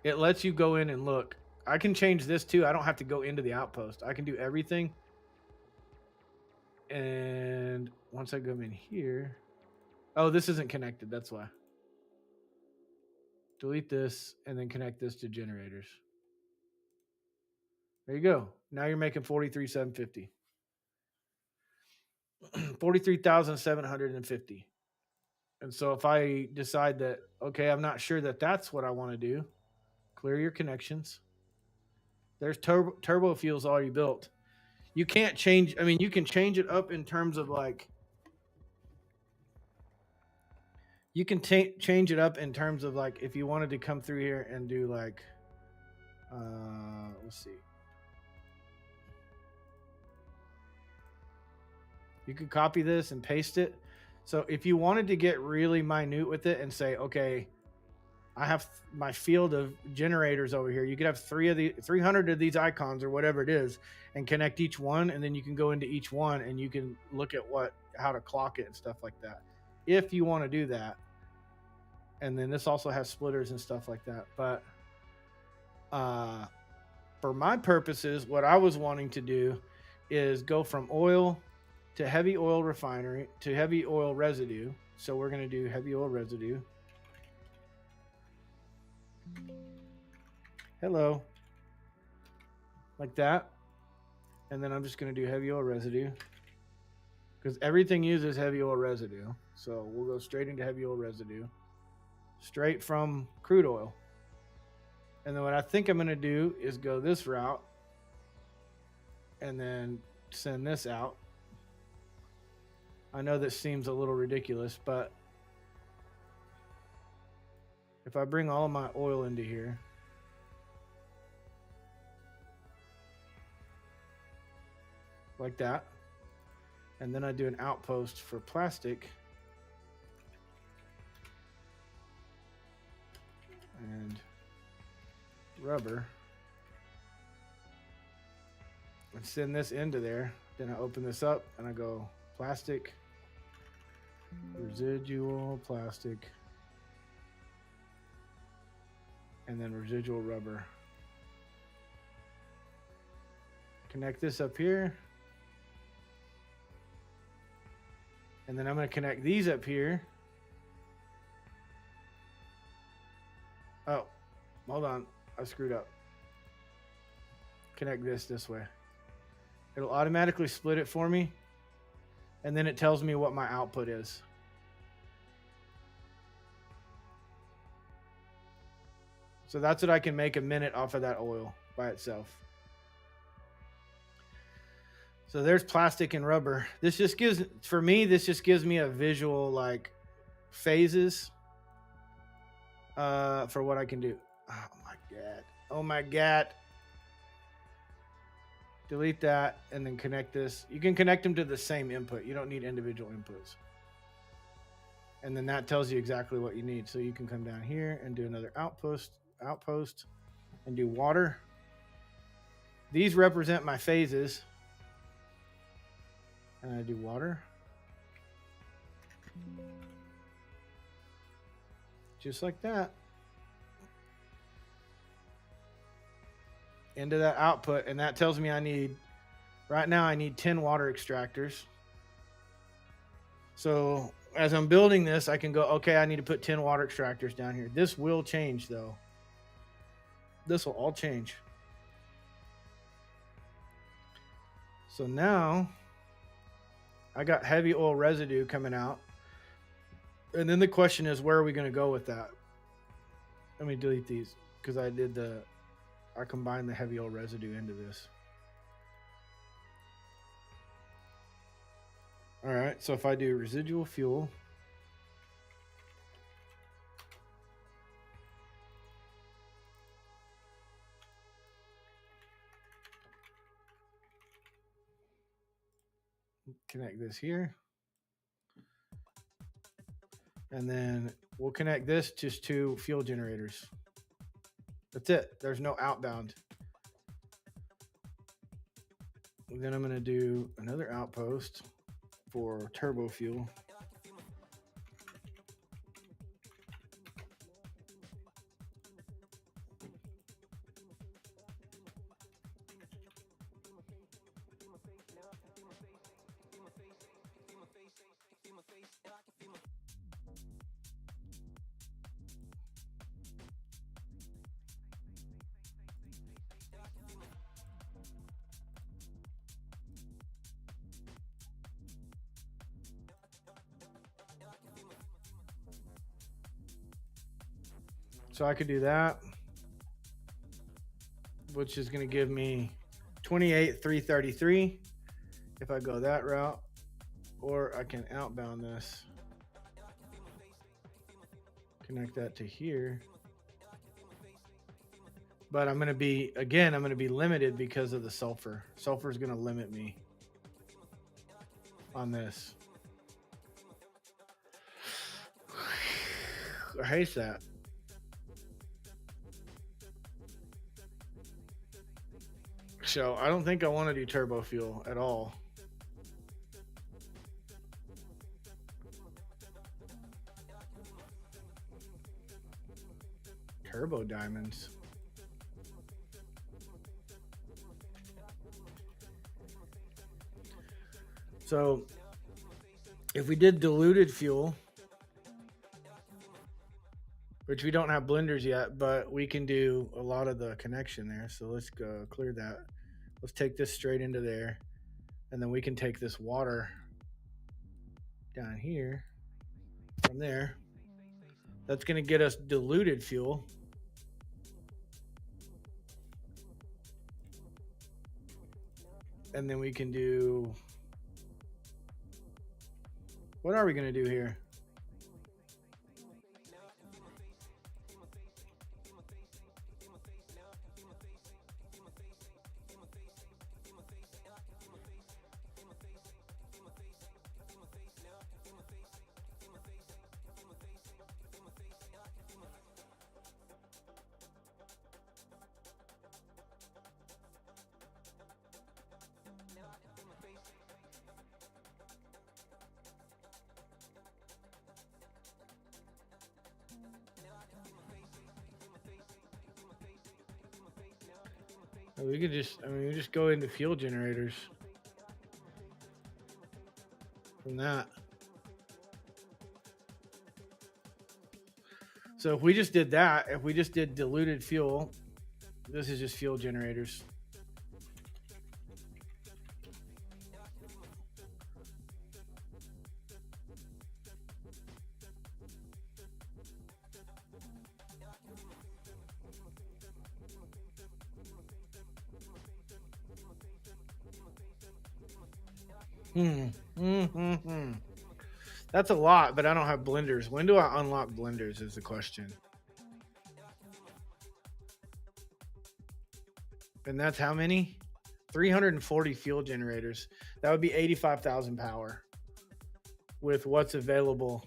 it lets you go in and look. I can change this too. I don't have to go into the outpost. I can do everything. And once I go in here, oh, this isn't connected. That's why. Delete this and then connect this to generators. There you go. Now you're making 43,750. 43,750. And so if I decide that, okay, I'm not sure that that's what I want to do, clear your connections. There's turbo fuels already built. You can't change. I mean, you can change it up in terms of like, you can change it up in terms of like, if you wanted to come through here and do like, let's see. You could copy this and paste it. So if you wanted to get really minute with it and say, okay, I have my field of generators over here, you could have 300 of these icons or whatever it is and connect each one, and then you can go into each one and you can look at how to clock it and stuff like that if you want to do that. And then this also has splitters and stuff like that. But for my purposes, what I was wanting to do is go from oil to heavy oil refinery to heavy oil residue. So we're going to do heavy oil residue. Hello. Like that. And then I'm just going to do heavy oil residue because everything uses heavy oil residue. So we'll go straight into heavy oil residue, straight from crude oil. And then what I think I'm going to do is go this route and then send this out. I know this seems a little ridiculous, but if I bring all of my oil into here, like that, and then I do an outpost for plastic, and rubber, and send this into there, then I open this up and I go plastic, residual plastic, and then residual rubber. Connect this up here, and then I'm going to connect these up here. Oh, hold on, I screwed up. Connect this way. It'll automatically split it for me, and then it tells me what my output is. So that's what I can make a minute off of that oil by itself. So there's plastic and rubber. This just gives, for me, this just gives me a visual like phases for what I can do. Oh my God. Oh my God. Delete that and then connect this. You can connect them to the same input. You don't need individual inputs. And then that tells you exactly what you need. So you can come down here and do another outpost and do water. These represent my phases. And I do water. Just like that. Into that output, and that tells me right now I need 10 water extractors. So as I'm building this, I can go, okay, I need to put 10 water extractors down here. This will change though. This will all change. So now I got heavy oil residue coming out. And then the question is, where are we going to go with that? Let me delete these because I combined the heavy oil residue into this. All right, so if I do residual fuel, connect this here, and then we'll connect this just to fuel generators. That's it. There's no outbound. And then I'm going to do another outpost for turbo fuel. So I could do that, which is going to give me 28,333 if I go that route, or I can outbound this, connect that to here. But I'm going to be limited because of the sulfur. Sulfur is going to limit me. on this. I hate that. So I don't think I want to do turbo fuel at all. Turbo diamonds. So if we did diluted fuel, which we don't have blenders yet, but we can do a lot of the connection there. So let's go clear that. Let's take this straight into there. And then we can take this water down here from there. That's going to get us diluted fuel. And then we can do, what are we going to do here? We could just, we just go into fuel generators from that. So if we just did that, if we just did diluted fuel, this is just fuel generators. That's a lot, but I don't have blenders. When do I unlock blenders is the question. And that's how many? 340 fuel generators. That would be 85,000 power with what's available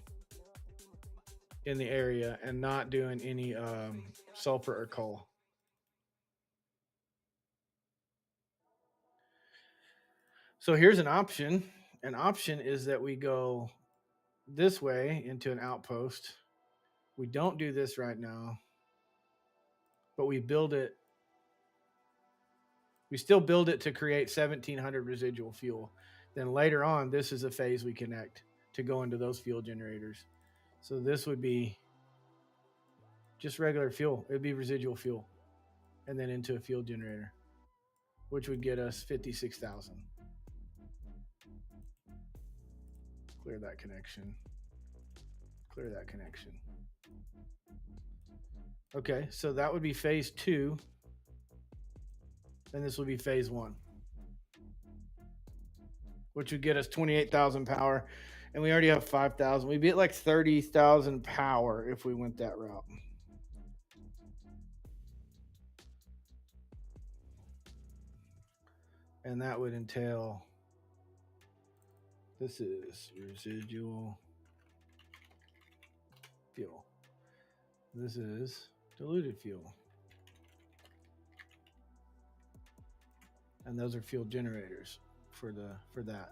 in the area and not doing any sulfur or coal. So here's an option. An option is that we go this way into an outpost. We don't do this right now, but we build it. We still build it to create 1,700 residual fuel. Then later on, this is a phase we connect to go into those fuel generators. So this would be just regular fuel. It would be residual fuel and then into a fuel generator, which would get us 56,000. Clear that connection. Clear that connection. Okay, so that would be phase 2. And this will be phase 1, which would get us 28,000 power. And we already have 5,000. We'd be at like 30,000 power if we went that route. And that would entail, this is residual fuel. This is diluted fuel. And those are fuel generators for that.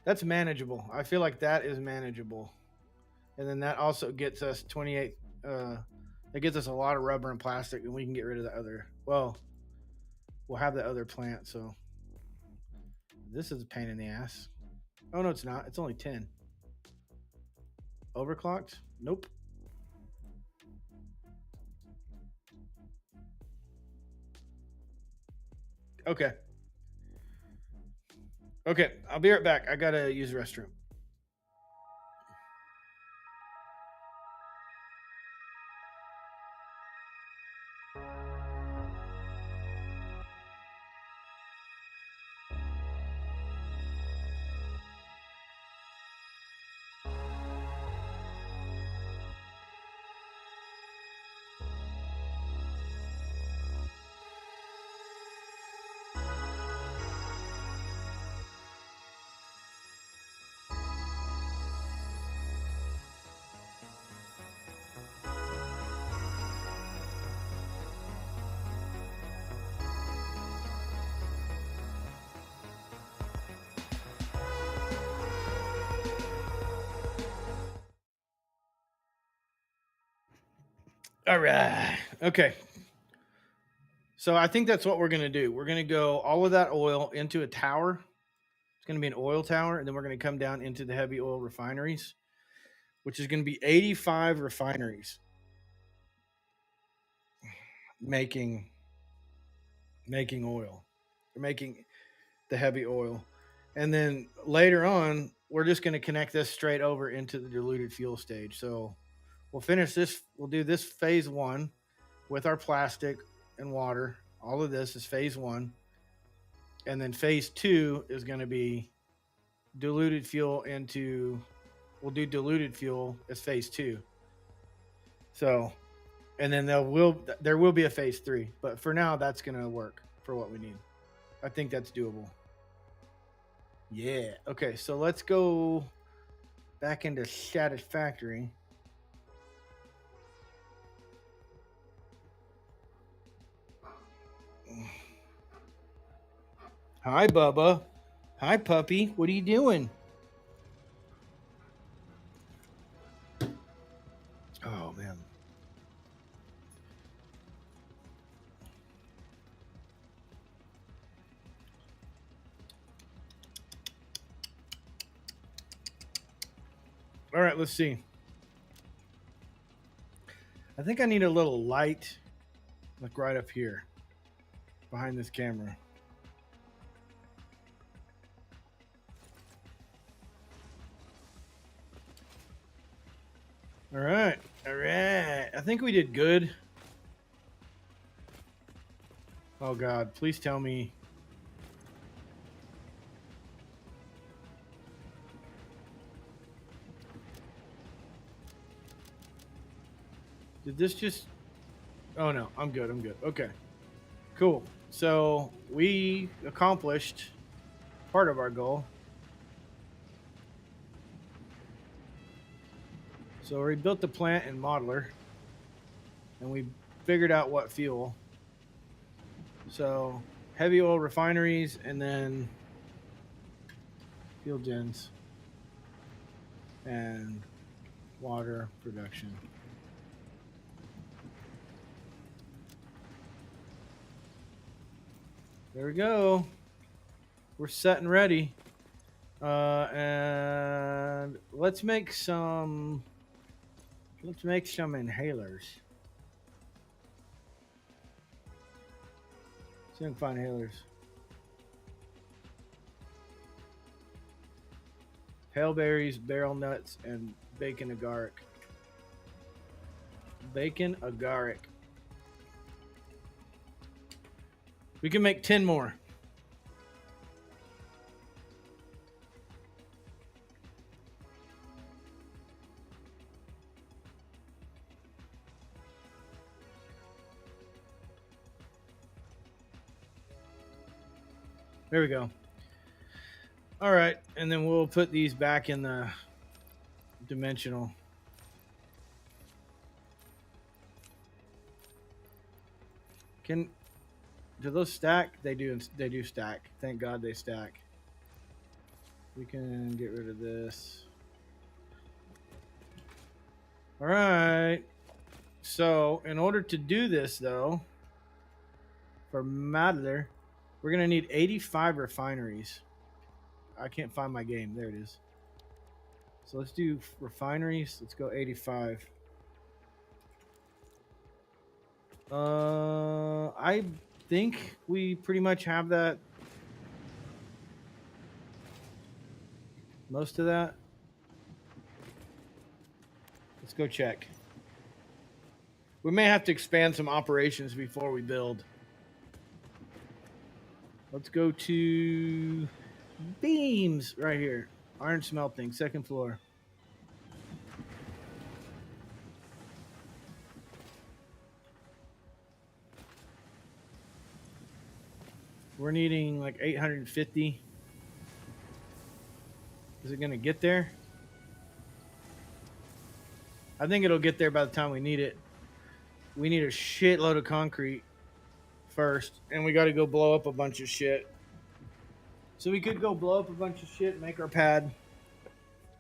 That's manageable. I feel like that is manageable. And then that also gets us 28. It gets us a lot of rubber and plastic, and we can get rid of the other. Well, we'll have the other plant. So this is a pain in the ass. Oh no, it's not. It's only 10. Overclocked? Nope. Okay. Okay, I'll be right back. I gotta use the restroom. All right. Okay. So I think that's what we're going to do. We're going to go all of that oil into a tower. It's going to be an oil tower. And then we're going to come down into the heavy oil refineries, which is going to be 85 refineries making oil, making the heavy oil. And then later on, we're just going to connect this straight over into the diluted fuel stage. So we'll finish this. We'll do this phase one with our plastic and water. All of this is phase one. And then phase two is going to be diluted fuel into, we'll do diluted fuel as phase two. So, and then there will be a phase three. But for now, that's going to work for what we need. I think that's doable. Yeah. Okay, so let's go back into Satisfactory. Hi, Bubba. Hi, puppy. What are you doing? Oh, man. All right, let's see. I think I need a little light, like right up here, behind this camera. All right. All right. I think we did good. Oh, God. Please tell me. Did this just... Oh, no. I'm good. I'm good. Okay. Cool. So we accomplished part of our goal. So we built the plant in Modeler, and we figured out what fuel. So heavy oil refineries, and then fuel gens and water production. There we go. We're set and ready. And let's make some inhalers. See if I can find inhalers. Hailberries, barrel nuts, and bacon agaric. Bacon agaric. We can make 10 more. There we go. All right, and then we'll put these back in the dimensional. Do those stack? They do stack. Thank God they stack. We can get rid of this. All right. So in order to do this, though, for Madler, we're going to need 85 refineries. I can't find my game. There it is. So let's do refineries. Let's go 85. I think we pretty much have that. Most of that. Let's go check. We may have to expand some operations before we build. Let's go to beams right here. Iron smelting, second floor. We're needing like 850. Is it going to get there? I think it'll get there by the time we need it. We need a shitload of concrete first, and we got to go blow up a bunch of shit. So we could go blow up a bunch of shit, make our pad,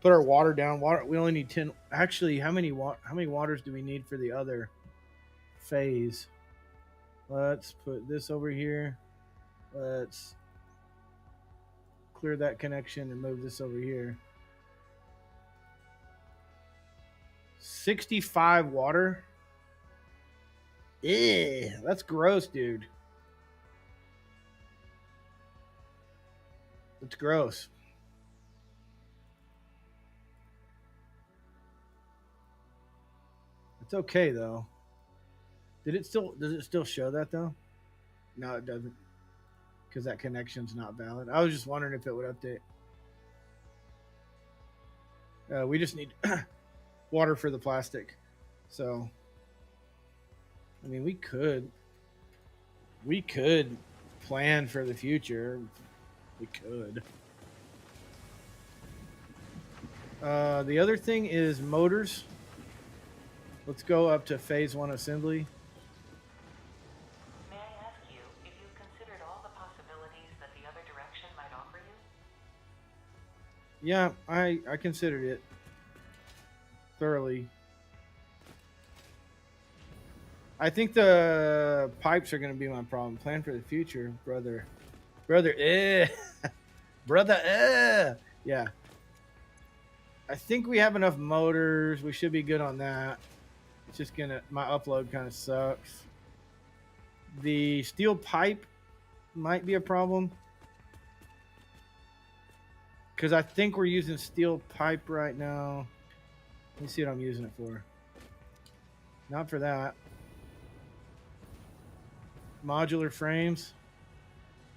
put our water down. We only need 10. Actually, how many waters do we need for the other? phase. Let's put this over here. Let's clear that connection and move this over here. 65 water. Ew, that's gross, dude. That's gross. It's okay though. Does it still show that though? No, it doesn't. Because that connection's not valid. I was just wondering if it would update. We just need water for the plastic. So, I mean, we could plan for the future. We could. The other thing is motors. Let's go up to phase 1 assembly. May I ask you if you've considered all the possibilities that the other direction might offer you? Yeah, I considered it thoroughly. I think the pipes are going to be my problem. Plan for the future, brother. Brother, brother, yeah. I think we have enough motors. We should be good on that. It's just my upload kind of sucks. The steel pipe might be a problem. Because I think we're using steel pipe right now. Let me see what I'm using it for. Not for that. Modular frames.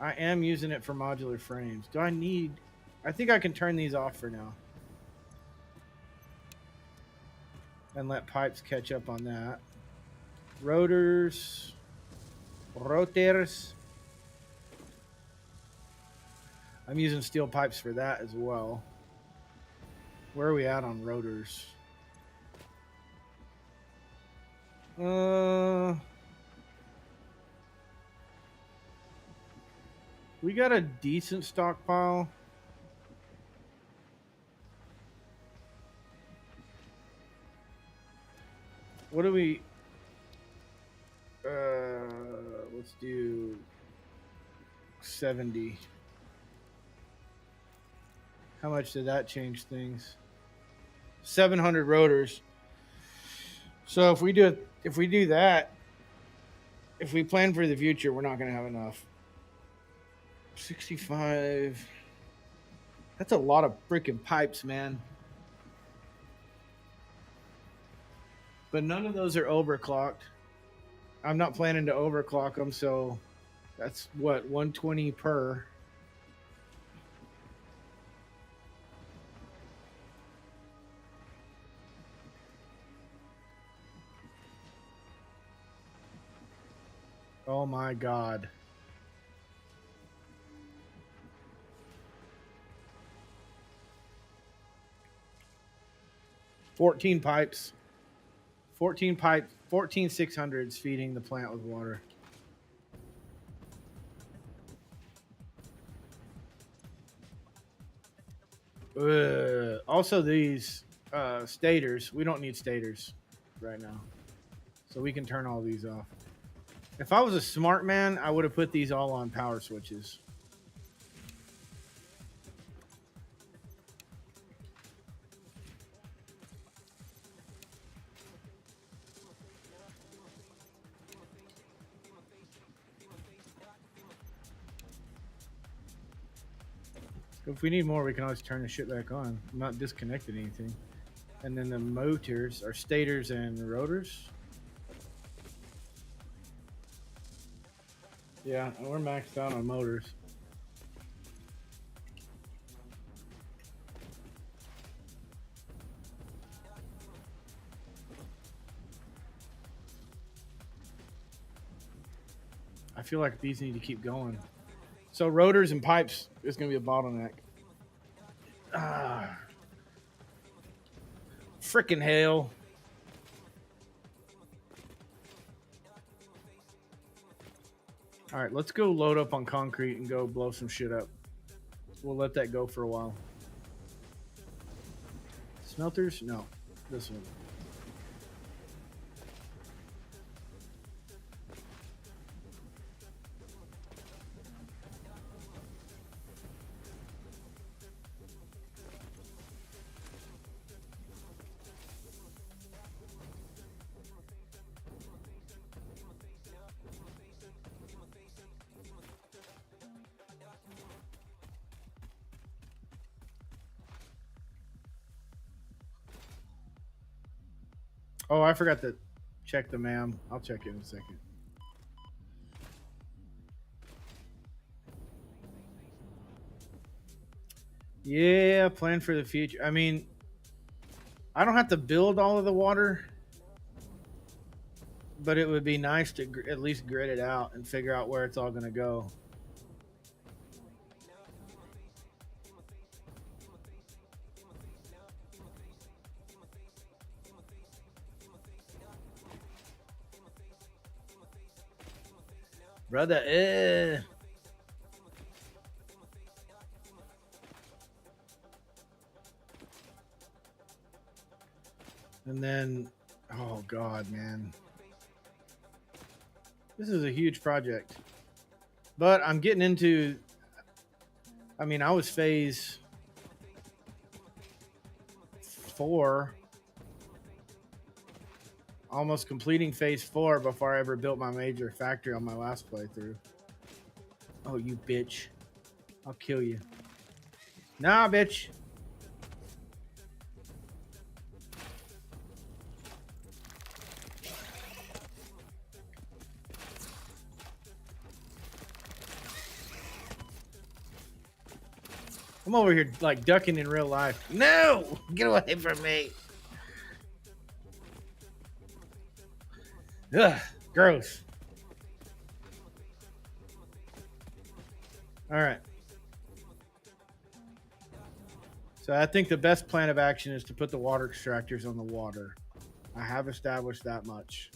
I am using it for modular frames. Do I need... I think I can turn these off for now. And let pipes catch up on that. Rotors. I'm using steel pipes for that as well. Where are we at on rotors? We got a decent stockpile. What do we... let's do 70. How much did that change things? 700 rotors. So if we do that, if we plan for the future, we're not going to have enough. 65. That's a lot of freaking pipes, man. But none of those are overclocked. I'm not planning to overclock them, so that's what, 120 per. Oh my God. $14 pipes. 14 600s feeding the plant with water. Also these stators, we don't need stators right now. So we can turn all these off. If I was a smart man, I would have put these all on power switches. If we need more, we can always turn the shit back on. I'm not disconnecting anything. And then the motors are stators and rotors. Yeah, and we're maxed out on motors. I feel like these need to keep going. So rotors and pipes is going to be a bottleneck. Frickin' hell. All right, let's go load up on concrete and go blow some shit up. We'll let that go for a while. Smelters? No, this one. Oh, I forgot to check the MAM. I'll check it in a second. Yeah, plan for the future. I mean, I don't have to build all of the water, but it would be nice to at least grid it out and figure out where it's all going to go. Brother, And then, oh God, man. This is a huge project. But I'm getting into, I mean, I was phase 4, almost completing phase 4 before I ever built my major factory on my last playthrough. Oh, you bitch. I'll kill you. Nah, bitch. I'm over here like ducking in real life. No! Get away from me. Ugh, gross. All right. So I think the best plan of action is to put the water extractors on the water. I have established that much.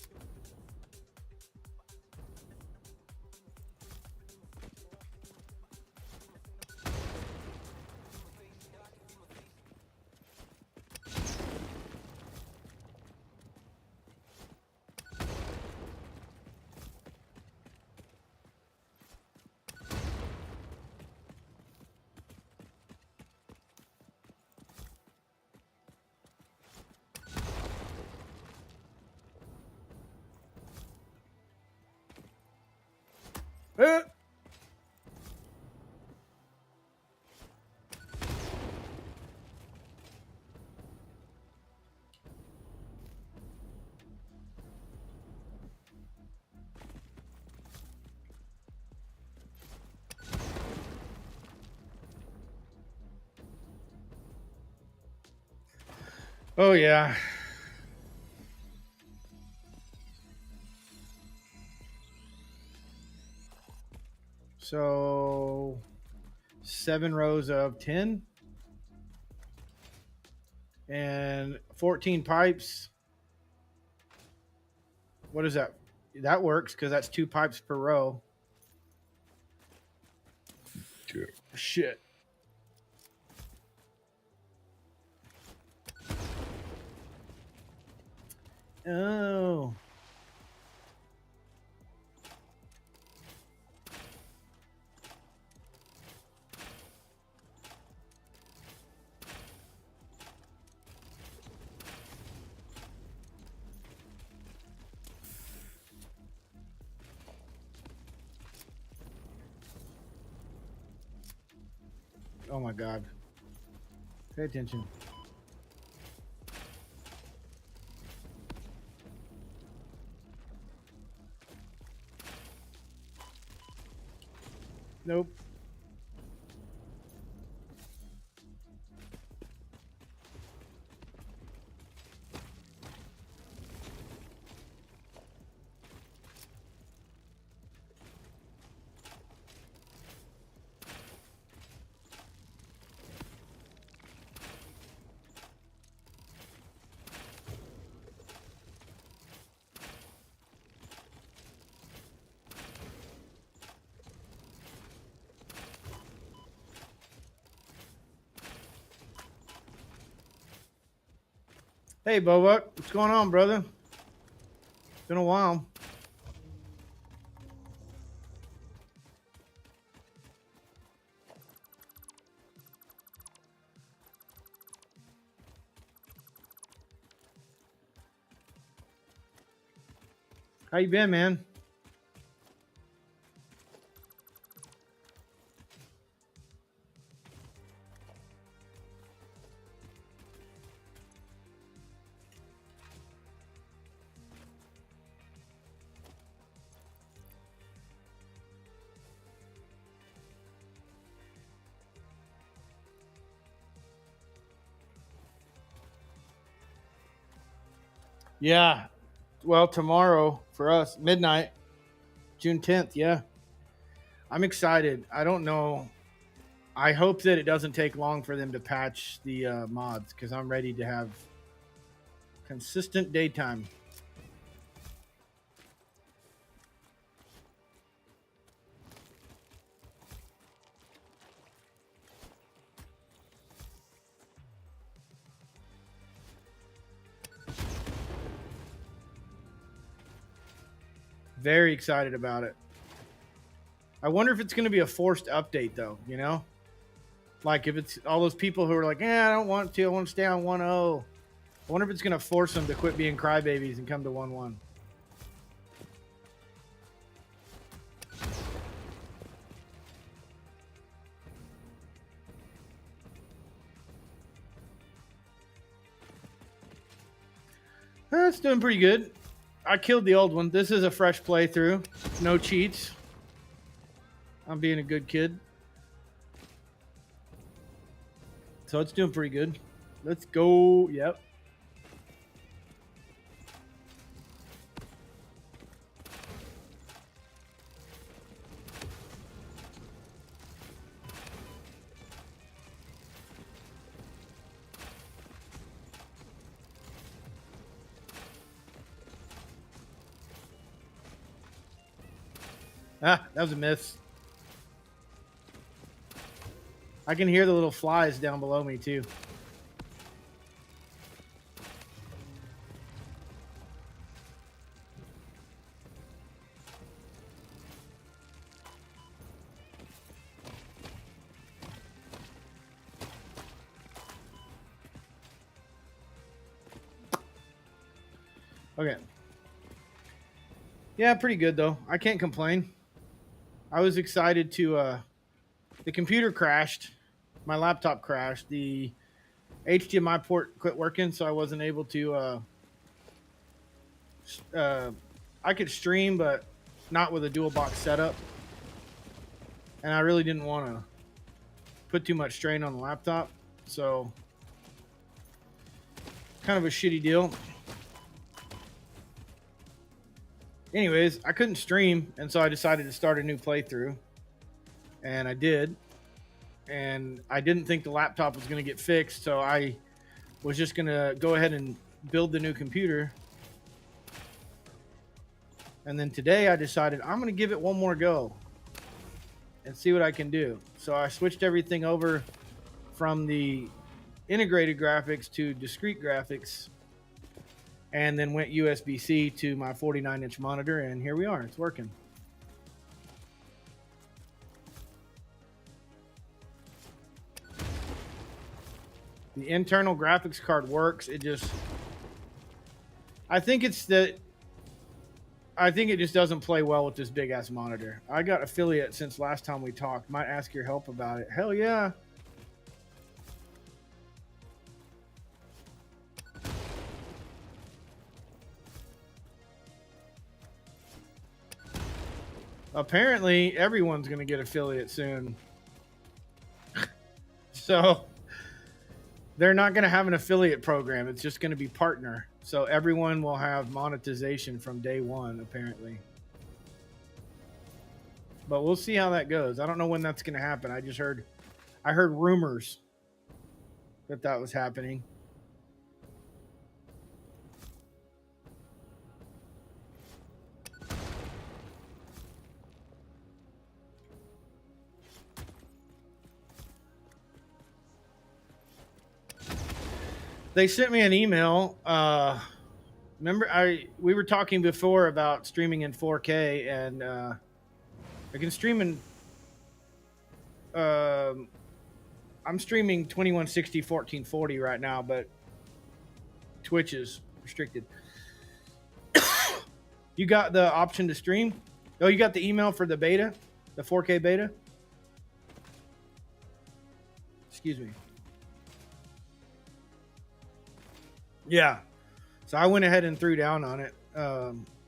Uh, Oh, yeah. So 7 rows of 10 and 14 pipes. What is that? That works because that's 2 pipes per row. Shit. Oh. Oh my God. Pay attention. Nope. Hey, Boba. What's going on, brother? It's been a while. How you been, man? Yeah. Well, tomorrow for us, midnight, June 10th. Yeah. I'm excited. I don't know. I hope that it doesn't take long for them to patch the mods because I'm ready to have consistent daytime. Very excited about it. I wonder if it's going to be a forced update, though, you know? Like, if it's all those people who are like, I don't want to. I want to stay on 1.0. I wonder if it's going to force them to quit being crybabies and come to 1.1. It's doing pretty good. I killed the old one. This is a fresh playthrough. No cheats. I'm being a good kid. So it's doing pretty good. Let's go. Yep. Ah, that was a miss. I can hear the little flies down below me, too. Okay. Yeah, pretty good, though. I can't complain. I was excited to... the computer crashed. My laptop crashed. The HDMI port quit working, so I wasn't able to... I could stream, but not with a dual box setup. And I really didn't want to put too much strain on the laptop. So, kind of a shitty deal. Anyways, I couldn't stream, and so I decided to start a new playthrough. And I did. And I didn't think the laptop was going to get fixed, so I was just going to go ahead and build the new computer. And then today I decided I'm going to give it one more go and see what I can do. So I switched everything over from the integrated graphics to discrete graphics, and then went USB-C to my 49-inch monitor, and here we are. It's working. The internal graphics card works. It just... I think it just doesn't play well with this big-ass monitor. I got affiliate since last time we talked. Might ask your help about it. Hell yeah. Apparently, everyone's going to get affiliate soon. So, they're not going to have an affiliate program. It's just going to be partner. So, everyone will have monetization from day one, apparently. But we'll see how that goes. I don't know when that's going to happen. I heard rumors that was happening. They sent me an email. Remember, we were talking before about streaming in 4K, and I can stream in. I'm streaming 2160 1440 right now, but Twitch is restricted. You got the option to stream? Oh, you got the email for the beta, the 4K beta? Excuse me. Yeah. So I went ahead and threw down on it.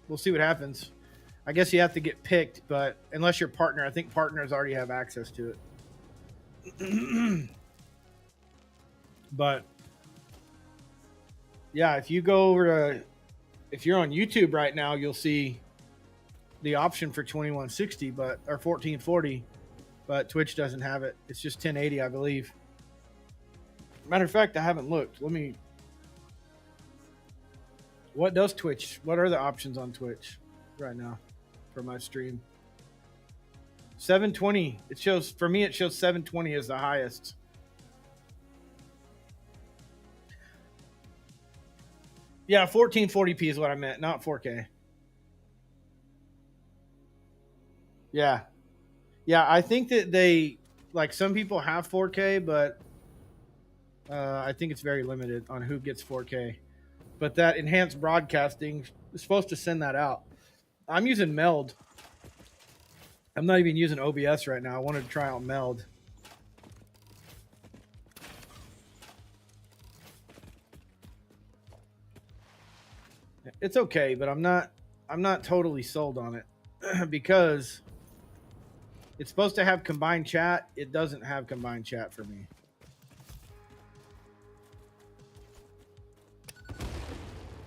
We'll see what happens. I guess you have to get picked, but unless you're partner, I think partners already have access to it. But yeah, if you go over to if you're on YouTube right now, you'll see the option for 2160, but or 1440, but Twitch doesn't have it. It's just 1080, I believe. Matter of fact, I haven't looked. Let me. What does Twitch? What are the options on Twitch right now for my stream? 720. It shows for me. It shows 720 as the highest. Yeah, 1440p is what I meant, not 4K. Yeah. Yeah, I think that they, like, some people have 4K, but I think it's very limited on who gets 4K. But that enhanced broadcasting is supposed to send that out. I'm using Meld. I'm not even using OBS right now. I wanted to try out Meld. It's okay, but I'm not totally sold on it because it's supposed to have combined chat. It doesn't have combined chat for me.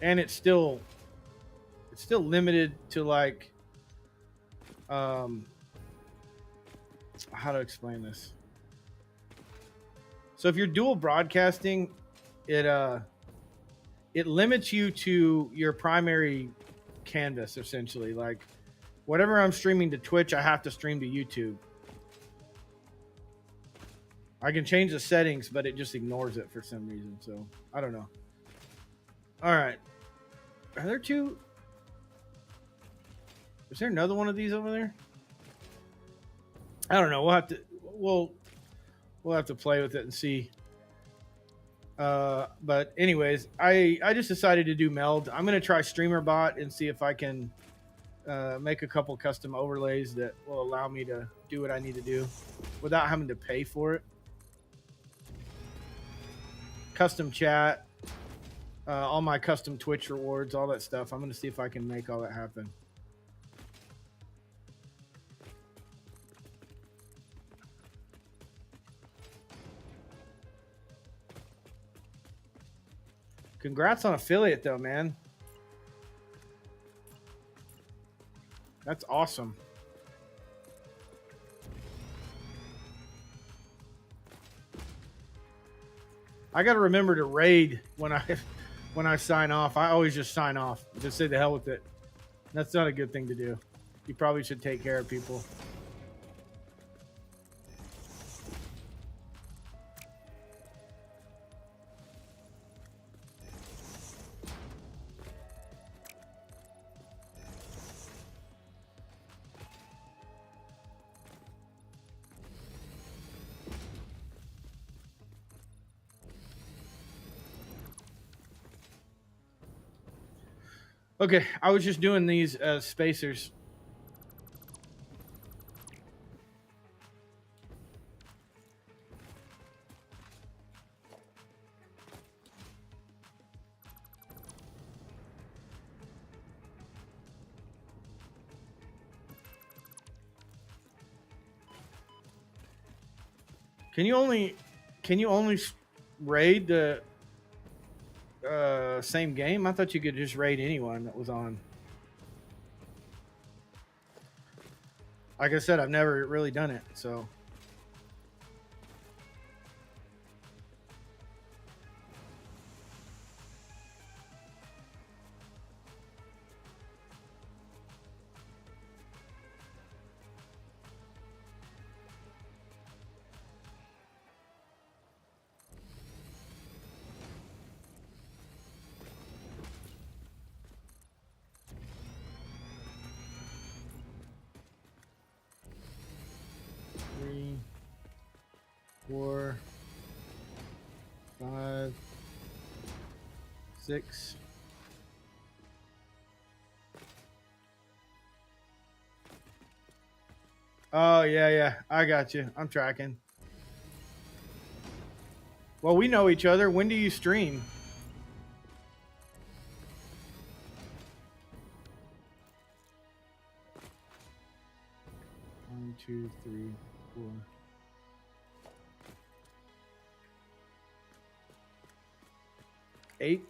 And it's still limited to, like, how to explain this. So if you're dual broadcasting, it limits you to your primary canvas, essentially. Like, whatever I'm streaming to Twitch, I have to stream to YouTube. I can change the settings, but it just ignores it for some reason. So I don't know. All right. Are there two? Is there another one of these over there? I don't know. We'll have to play with it and see. But anyways, I just decided to do Meld. I'm gonna try StreamerBot and see if I can make a couple custom overlays that will allow me to do what I need to do without having to pay for it. Custom chat, all my custom Twitch rewards, all that stuff. I'm gonna see if I can make all that happen. Congrats on affiliate, though, man. That's awesome. I got to remember to raid when I sign off. I always just sign off. Just say the hell with it. That's not a good thing to do. You probably should take care of people. Okay, I was just doing these as spacers. Can you only raid the same game? I thought you could just raid anyone that was on. Like I said, I've never really done it, so. Three, 4, 5, 6. Oh, yeah. I got you. I'm tracking. Well, we know each other. When do you stream? One, 2, 3, 4. 8.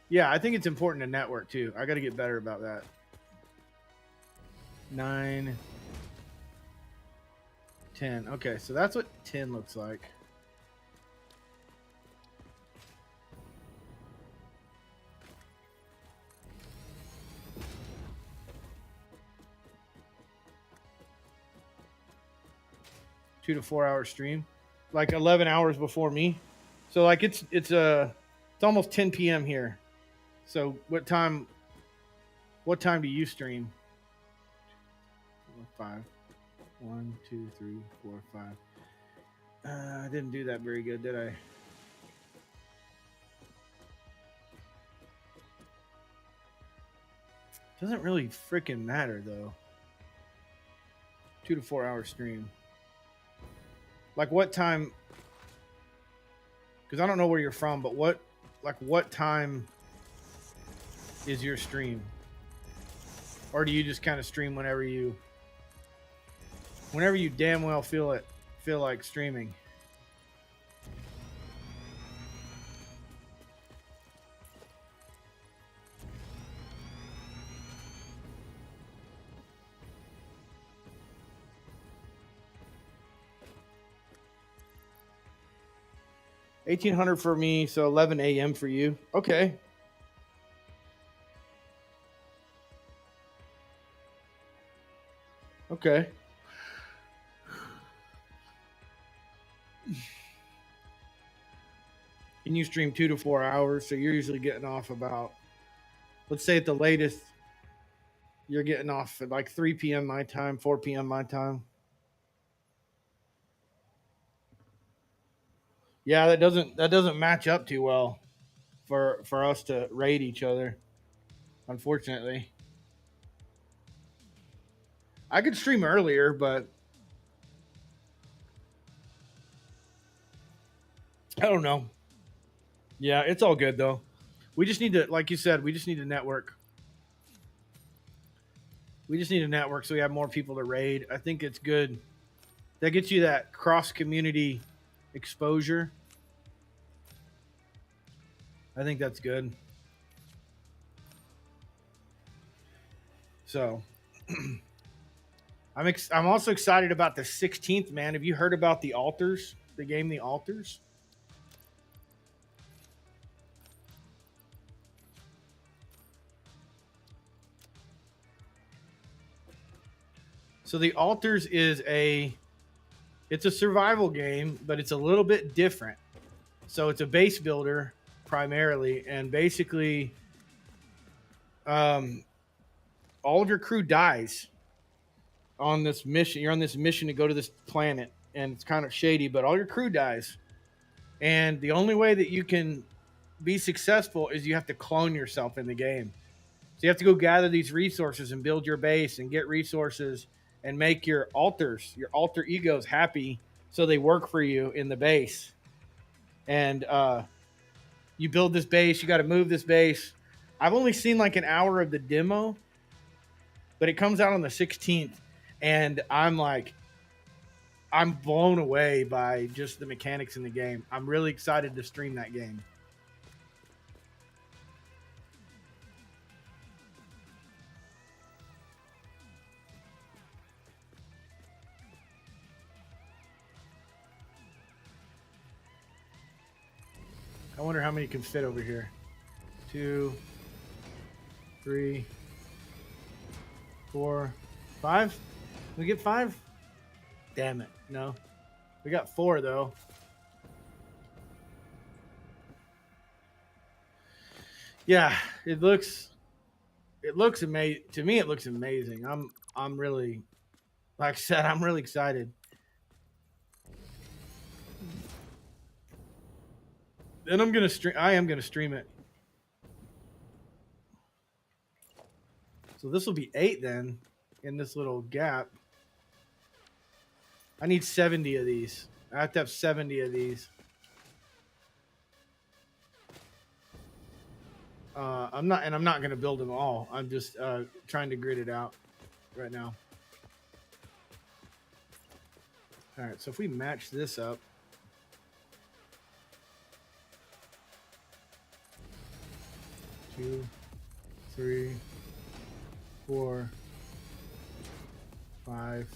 Yeah, I think it's important to network too. I got to get better about that. 9, 10. Okay, so that's what 10 looks like. Two to 4 hour stream, like 11 hours before me. So like it's almost 10 p.m. here. So what time do you stream? 5. 1, 2, 3, 4, 5. I didn't do that very good, did I? Doesn't really freaking matter though. 2 to 4 hour stream. Like what time? Because I don't know where you're from, but what time is your stream? Or do you just kind of stream whenever you damn well feel like streaming? $1,800 for me, so 11 a.m. for you. Okay. Okay. And you stream 2 to 4 hours, so you're usually getting off about, let's say at the latest, you're getting off at like 3 p.m. my time, 4 p.m. my time. Yeah, that doesn't match up too well for us to raid each other, unfortunately. I could stream earlier, but I don't know. Yeah, it's all good though. We just need to, like you said, we just need to network. We just need a network so we have more people to raid. I think it's good. That gets you that cross community exposure. I think that's good. So I'm also excited about the 16th, man. Have you heard about the altars? The game The Altars? So The Altars is it's a survival game, but it's a little bit different. So it's a base builder primarily, and basically all of your crew dies on this mission. You're on this mission to go to this planet, and it's kind of shady, but all your crew dies. And the only way that you can be successful is you have to clone yourself in the game. So you have to go gather these resources and build your base and get resources and make your altars, your alter egos happy so they work for you in the base. And you build this base, you got to move this base. I've only seen like an hour of the demo, but it comes out on the 16th. And I'm blown away by just the mechanics in the game. I'm really excited to stream that game. I wonder how many can fit over here. 2, 3, 4, 5. We get 5? Damn it. No. We got 4 though. Yeah, it looks amazing. To me it looks amazing. I'm really, like I said, I'm really excited. Then I am gonna stream it. So this will be 8 then in this little gap. I need 70 of these. I have to have 70 of these. I'm not going to build them all. I'm just trying to grid it out right now. All right, so if we match this up, 2, 3, 4, 5.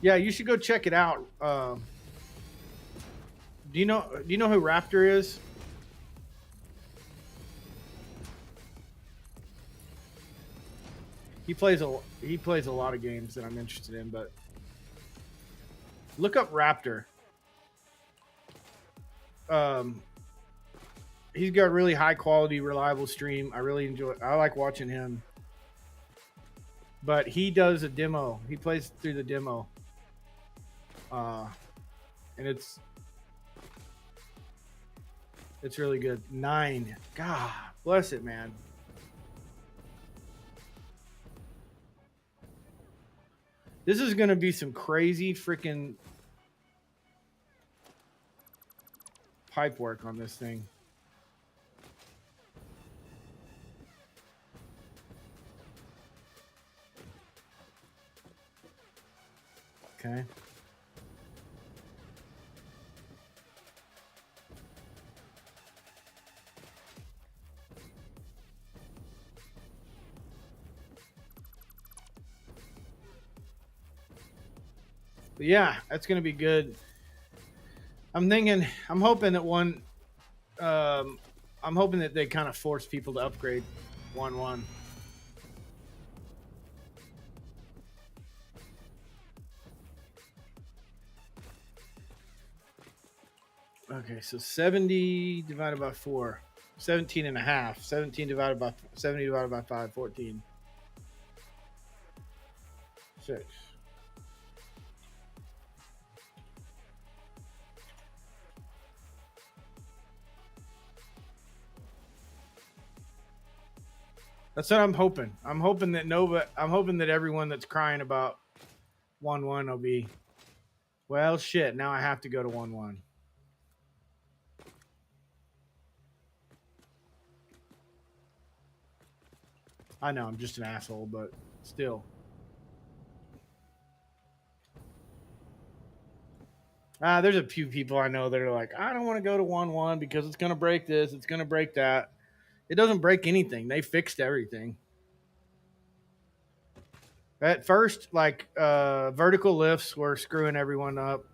Yeah, you should go check it out. Do you know who Raptor is? He plays a lot of games that I'm interested in, but look up Raptor. He's got a really high quality, reliable stream. I like watching him. But he does a demo. He plays through the demo. And it's really good. 9. God bless it, man. This is going to be some crazy freaking pipe work on this thing. Okay. But yeah, that's going to be good. I'm hoping that they kind of force people to upgrade 1-1. Okay, so 70 divided by 4. 17 and a half. 17 divided by 70 divided by 5, 14. 6. That's what I'm hoping. I'm hoping that everyone that's crying about 1-1 will be, well, shit, now I have to go to 1-1. I know I'm just an asshole, but still. There's a few people I know that are like, I don't want to go to 1-1 because it's going to break this, it's going to break that. It doesn't break anything. They fixed everything. At first, vertical lifts were screwing everyone up.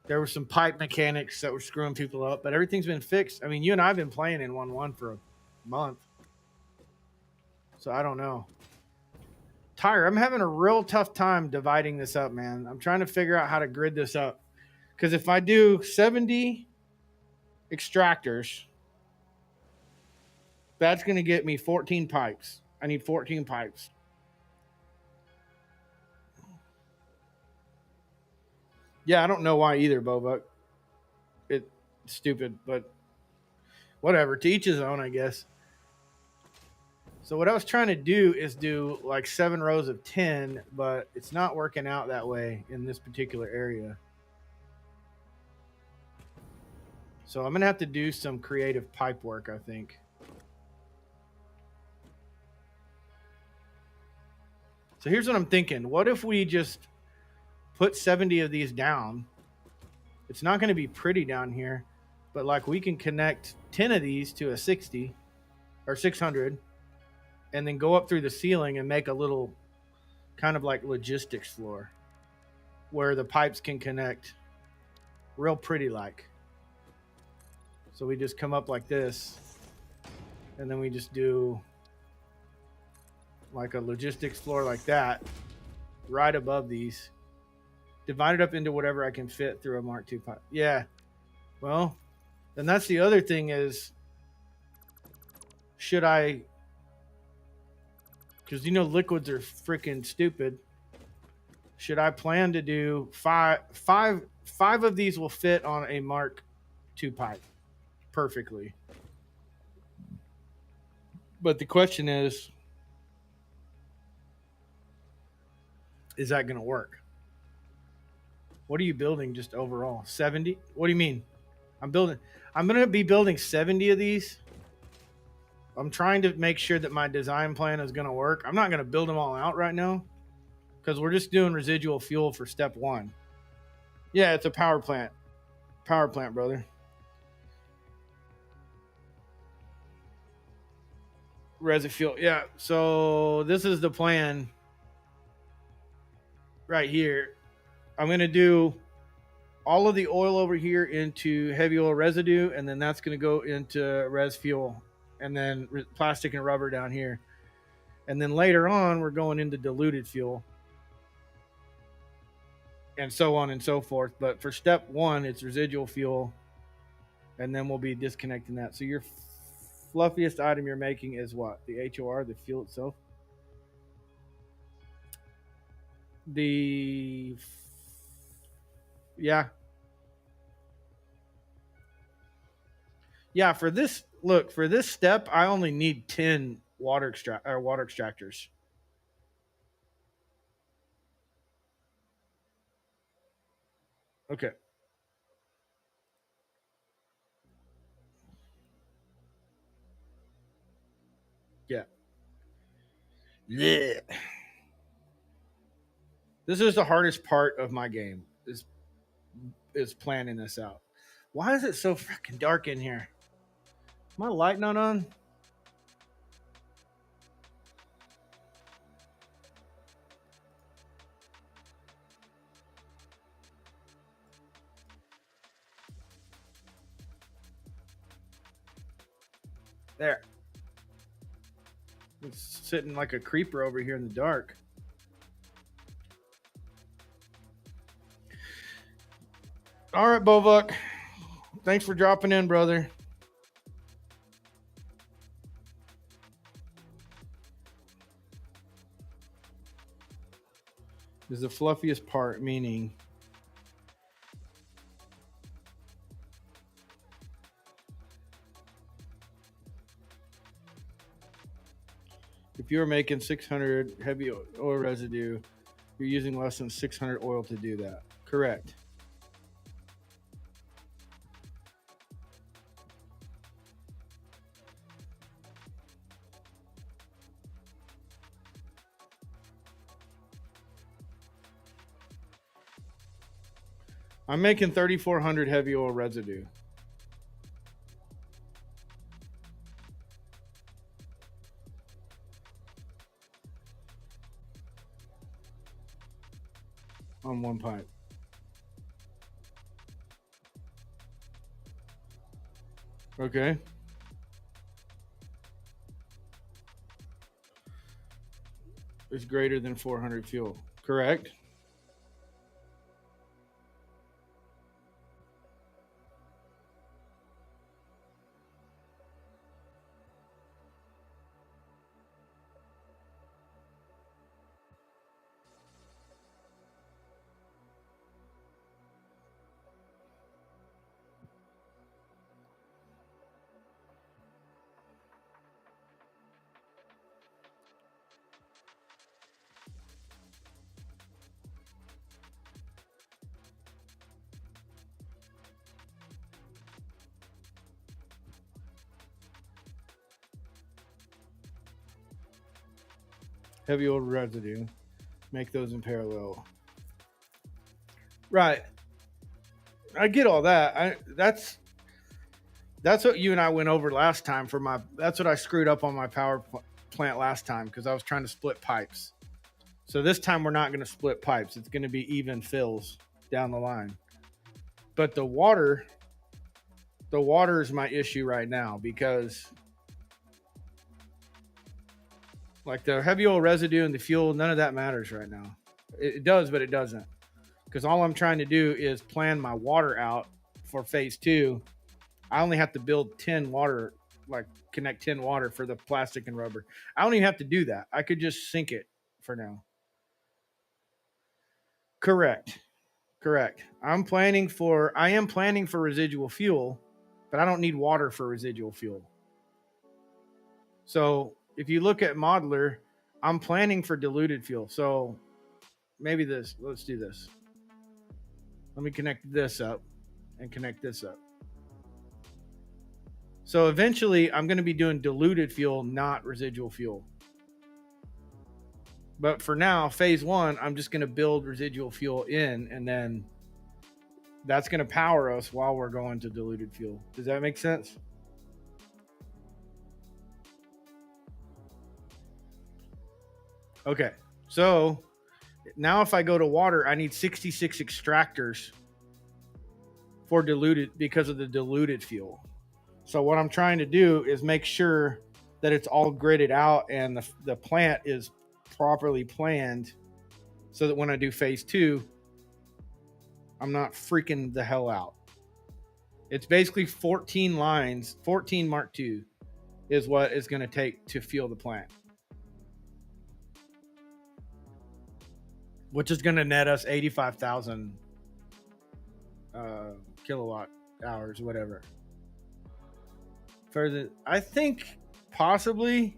There were some pipe mechanics that were screwing people up, but everything's been fixed. I mean, you and I have been playing in 1-1 for a month. So I don't know. Tyre, I'm having a real tough time dividing this up, man. I'm trying to figure out how to grid this up. Because if I do 70 extractors, that's going to get me 14 pipes. I need 14 pipes. Yeah, I don't know why either, Bobuck. It's stupid, but whatever. To each his own, I guess. So what I was trying to do is do like 7 rows of 10, but it's not working out that way in this particular area. So I'm going to have to do some creative pipe work, I think. So here's what I'm thinking. What if we just put 70 of these down? It's not going to be pretty down here, but like we can connect 10 of these to a 60 or 600 and then go up through the ceiling and make a little kind of like logistics floor where the pipes can connect real pretty like. So we just come up like this and then we just do like a logistics floor like that right above these. Divide it up into whatever I can fit through a Mark II pipe. Yeah. Well, then that's the other thing is, should I, because liquids are freaking stupid. Should I plan to do five of these will fit on a Mark II pipe perfectly. But the question is that going to work? What are you building just overall? 70? What do you mean? I'm going to be building 70 of these. I'm trying to make sure that my design plan is going to work. I'm not going to build them all out right now because we're just doing residual fuel for step 1. Yeah, it's a power plant. Power plant, brother. Resin fuel. Yeah. So this is the plan right here. I'm going to do all of the oil over here into heavy oil residue, and then that's going to go into res fuel, and then plastic and rubber down here. And then later on, we're going into diluted fuel, and so on and so forth. But for step one, it's residual fuel, and then we'll be disconnecting that. So your fluffiest item you're making is what? The HOR, the fuel itself? Yeah. Yeah, for this step, I only need 10 water extractors. Okay. Yeah. Yeah. This is the hardest part of my game is planning this out. Why is it so freaking dark in here? My light not on? There. It's sitting like a creeper over here in the dark. All right, Bovuk. Thanks for dropping in, brother. This is the fluffiest part, meaning if you're making 600 heavy oil residue, you're using less than 600 oil to do that. Correct. I'm making 3,400 heavy oil residue. On one pipe. Okay. It's greater than 400 fuel. Correct. Heavy oil residue. Make those in parallel. Right. I get all that. That's what you and I went over last time for my. That's what I screwed up on my power plant last time because I was trying to split pipes. So this time we're not going to split pipes. It's going to be even fills down the line. But the water is my issue right now because like the heavy oil residue and the fuel, none of that matters right now. It does, but it doesn't. Because all I'm trying to do is plan my water out for phase 2. I only have to build 10 water, like connect 10 water for the plastic and rubber. I don't even have to do that. I could just sink it for now. Correct. I am planning for residual fuel, but I don't need water for residual fuel. So if you look at modeler, I'm planning for diluted fuel. So maybe let's do this. Let me connect this up and connect this up. So eventually I'm going to be doing diluted fuel, not residual fuel. But for now, phase 1, I'm just going to build residual fuel in, and then that's going to power us while we're going to diluted fuel. Does that make sense? Okay. So now if I go to water, I need 66 extractors for diluted because of the diluted fuel. So what I'm trying to do is make sure that it's all gridded out and the plant is properly planned so that when I do phase 2, I'm not freaking the hell out. It's basically 14 lines, 14 Mark II is what it's going to take to fuel the plant, which is going to net us 85,000 kilowatt hours, whatever. Further, I think possibly,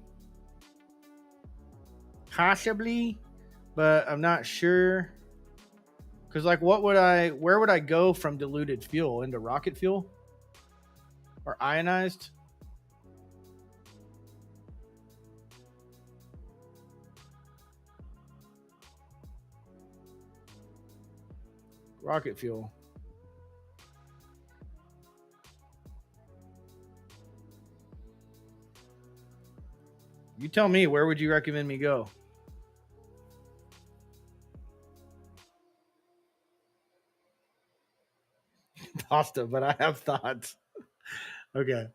but I'm not sure. Because like, where would I go from diluted fuel into rocket fuel or ionized? Rocket fuel. You tell me, where would you recommend me go? Pasta, but I have thoughts. Okay.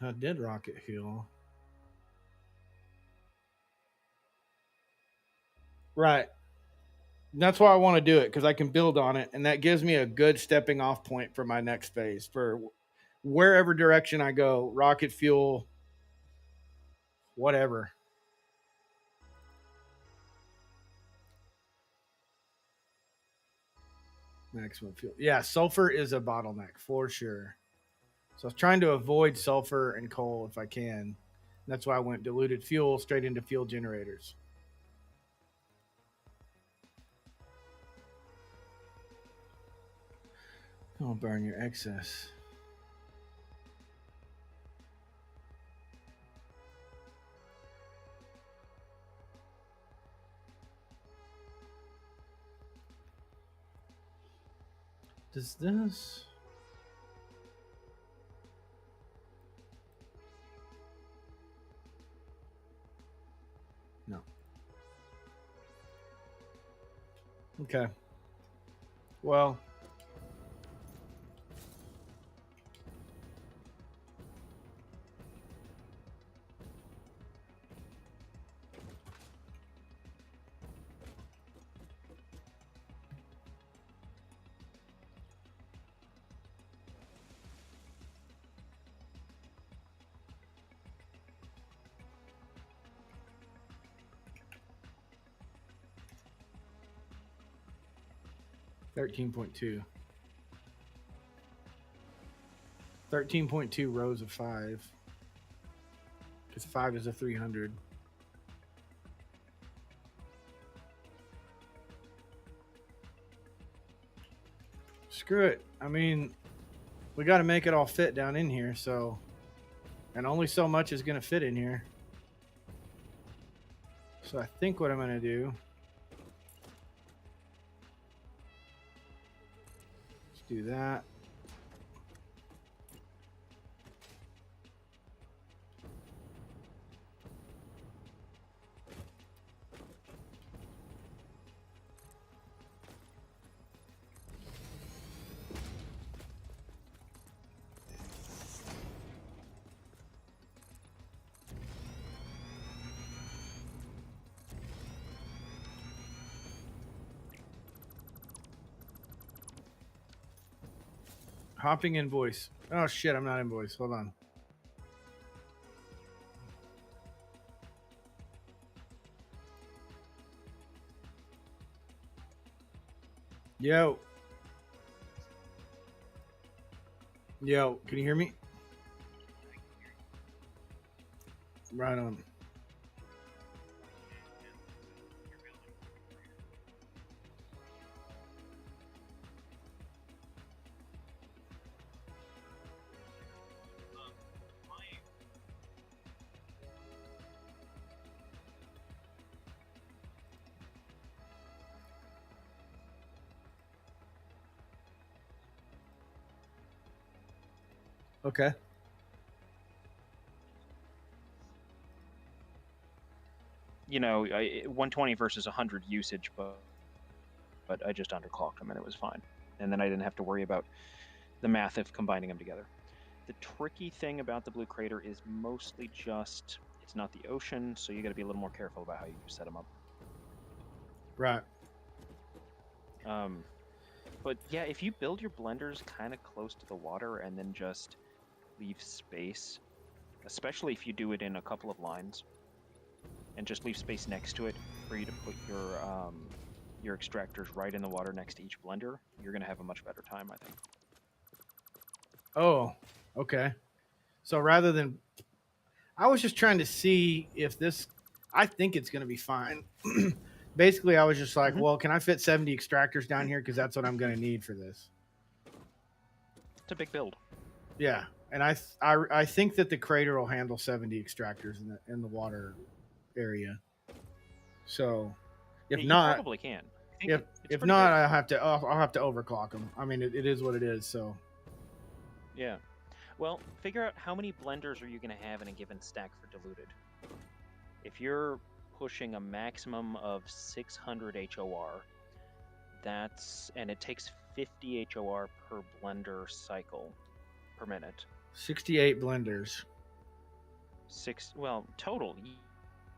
I did rocket fuel. Right. That's why I want to do it, because I can build on it, and that gives me a good stepping off point for my next phase for wherever direction I go. Rocket fuel, whatever. Maximum fuel. Yeah, sulfur is a bottleneck for sure. So I was trying to avoid sulfur and coal if I can. That's why I went diluted fuel straight into fuel generators. Don't burn your excess. Does this... No. Okay. Well... $13.2. 13.2 rows of 5. Because 5 is a 300. Screw it. I mean, we got to make it all fit down in here, so... And only so much is going to fit in here. So I think what I'm going to do... Let's do that. Hopping invoice. Oh shit, I'm not invoice. Hold on. Yo. Yo, can you hear me? Right on. Okay. 120 versus 100 usage, but I just underclocked them and it was fine. And then I didn't have to worry about the math of combining them together. The tricky thing about the Blue Crater is mostly just it's not the ocean, so you got to be a little more careful about how you set them up. Right. But yeah, if you build your blenders kind of close to the water and then just leave space, especially if you do it in a couple of lines, and just leave space next to it for you to put your extractors right in the water next to each blender, you're going to have a much better time, I think. Oh, okay. So rather than, I was just trying to see if this, I think it's going to be fine. Basically, I was just like, well, can I fit 70 extractors down here? Because that's what I'm going to need for this. It's a big build. Yeah, and I think that the crater will handle 70 extractors in the water area. So, if you not, probably can. If not, I'll have to overclock them. I mean, it is what it is. So, yeah. Well, figure out how many blenders are you going to have in a given stack for diluted. If you're pushing a maximum of 600 HOR, and it takes 50 HOR per blender cycle per minute. 68 blenders. Total.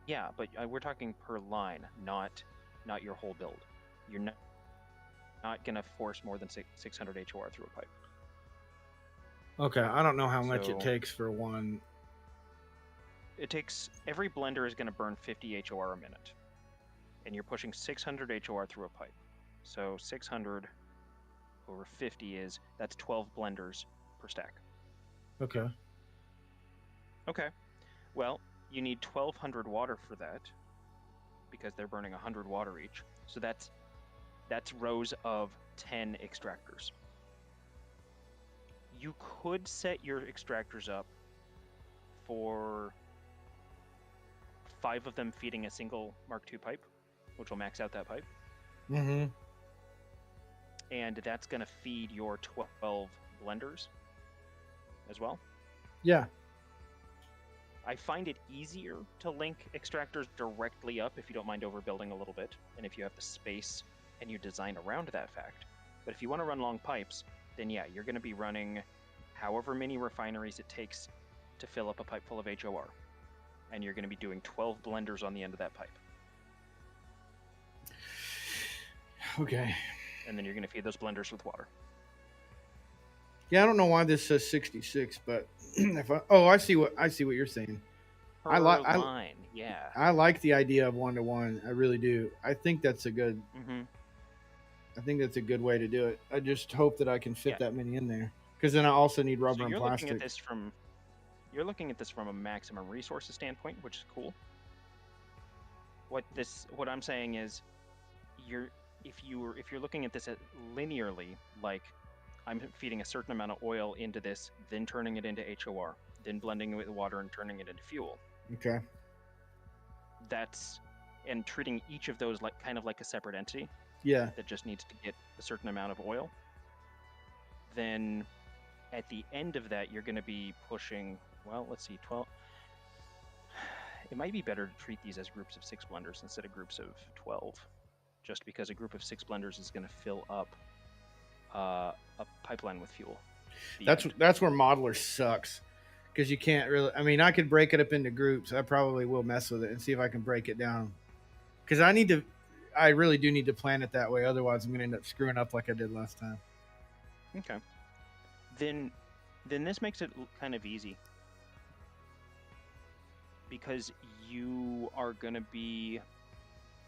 Yeah, but we're talking per line, not your whole build. You're not going to force more than 600 HOR through a pipe. Okay, I don't know how much it takes for one. Every blender is going to burn 50 HOR a minute, and you're pushing 600 HOR through a pipe. So 600 over 50 that's 12 blenders per stack. Okay. Okay. Well, you need 1,200 water for that, because they're burning 100 water each. So that's rows of 10 extractors. You could set your extractors up for 5 of them feeding a single Mark II pipe, which will max out that pipe. Mm-hmm. And that's going to feed your 12 blenders as well. Yeah. I find it easier to link extractors directly up if you don't mind overbuilding a little bit, and if you have the space and you design around that fact. But if you want to run long pipes, then yeah, you're going to be running however many refineries it takes to fill up a pipe full of HOR. And you're going to be doing 12 blenders on the end of that pipe. Okay. And then you're going to feed those blenders with water. Yeah, I don't know why this says 66, but I see what you're saying. I like the idea of 1-to-1. I really do. I think that's a good. Mm-hmm. I think that's a good way to do it. I just hope that I can fit that many in there, because then I also need rubber and plastic. You're looking at this from a maximum resources standpoint, which is cool. What I'm saying is, if you're looking at this linearly, like I'm feeding a certain amount of oil into this, then turning it into HOR, then blending it with water and turning it into fuel. Okay. And treating each of those kind of like a separate entity. Yeah. That just needs to get a certain amount of oil. Then at the end of that, you're going to be pushing, 12. It might be better to treat these as groups of 6 blenders instead of groups of 12, just because a group of 6 blenders is going to fill up a pipeline with fuel. That's where modeler sucks, because you can't really. I mean, I could break it up into groups. I probably will mess with it and see if I can break it down, because I really do need to plan it that way. Otherwise, I'm going to end up screwing up like I did last time. Okay. Then this makes it kind of easy, because you are going to be,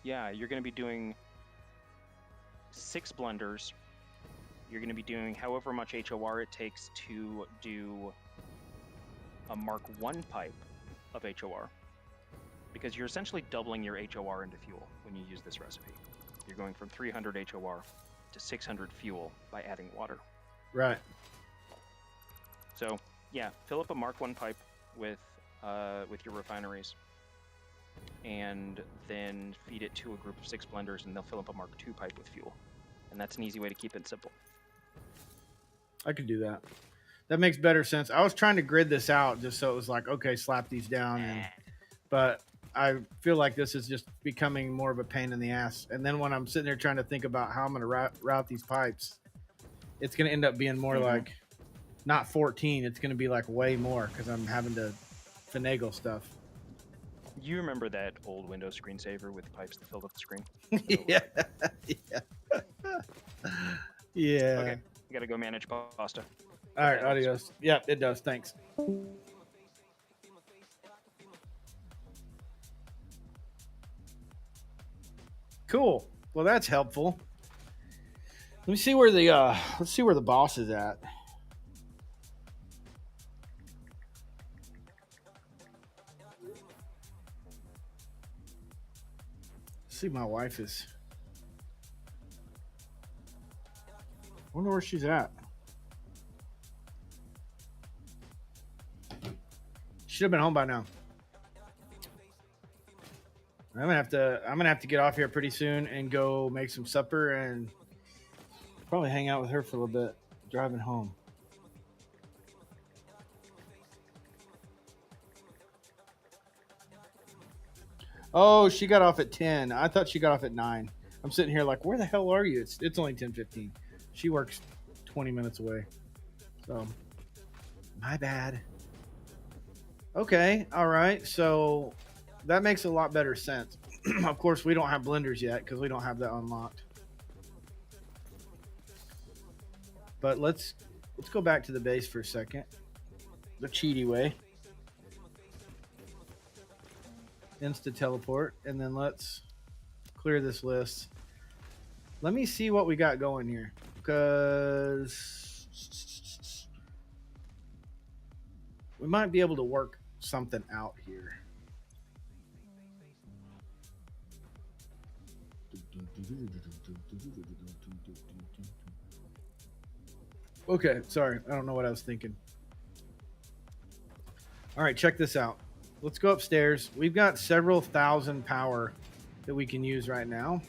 you're going to be doing 6 blenders. You're going to be doing however much HOR it takes to do a Mark I pipe of HOR, because you're essentially doubling your HOR into fuel when you use this recipe. You're going from 300 HOR to 600 fuel by adding water. Right. So, yeah, fill up a Mark I pipe with your refineries, and then feed it to a group of 6 blenders, and they'll fill up a Mark II pipe with fuel. And that's an easy way to keep it simple. I could do that. That makes better sense. I was trying to grid this out just so it was like, okay, slap these down. But I feel like this is just becoming more of a pain in the ass. And then when I'm sitting there trying to think about how I'm going to route these pipes, it's going to end up being more like not 14. It's going to be like way more because I'm having to finagle stuff. You remember that old Windows screensaver with pipes that filled up the screen? Yeah. Yeah. Yeah. Okay, I gotta go manage pasta. All right, adios. Yep, it does. Thanks. Cool. Well, that's helpful. Let me see where the let's see where the boss is at. Let's see, my wife is. Wonder where she's at. Should have been home by now. I'm gonna have to get off here pretty soon and go make some supper and probably hang out with her for a little bit driving home. Oh, she got off at 10. I thought she got off at 9. I'm sitting here like, where the hell are you? It's only 10:15. She works 20 minutes away. So, my bad. Okay, all right. So, that makes a lot better sense. Of course, we don't have blenders yet because we don't have that unlocked. But let's go back to the base for a second. The cheaty way. Insta teleport, and then let's clear this list. Let me see what we got going here, because we might be able to work something out here. Okay, sorry, I don't know what I was thinking. All right, check this out. Let's go upstairs. We've got several thousand power that we can use right now.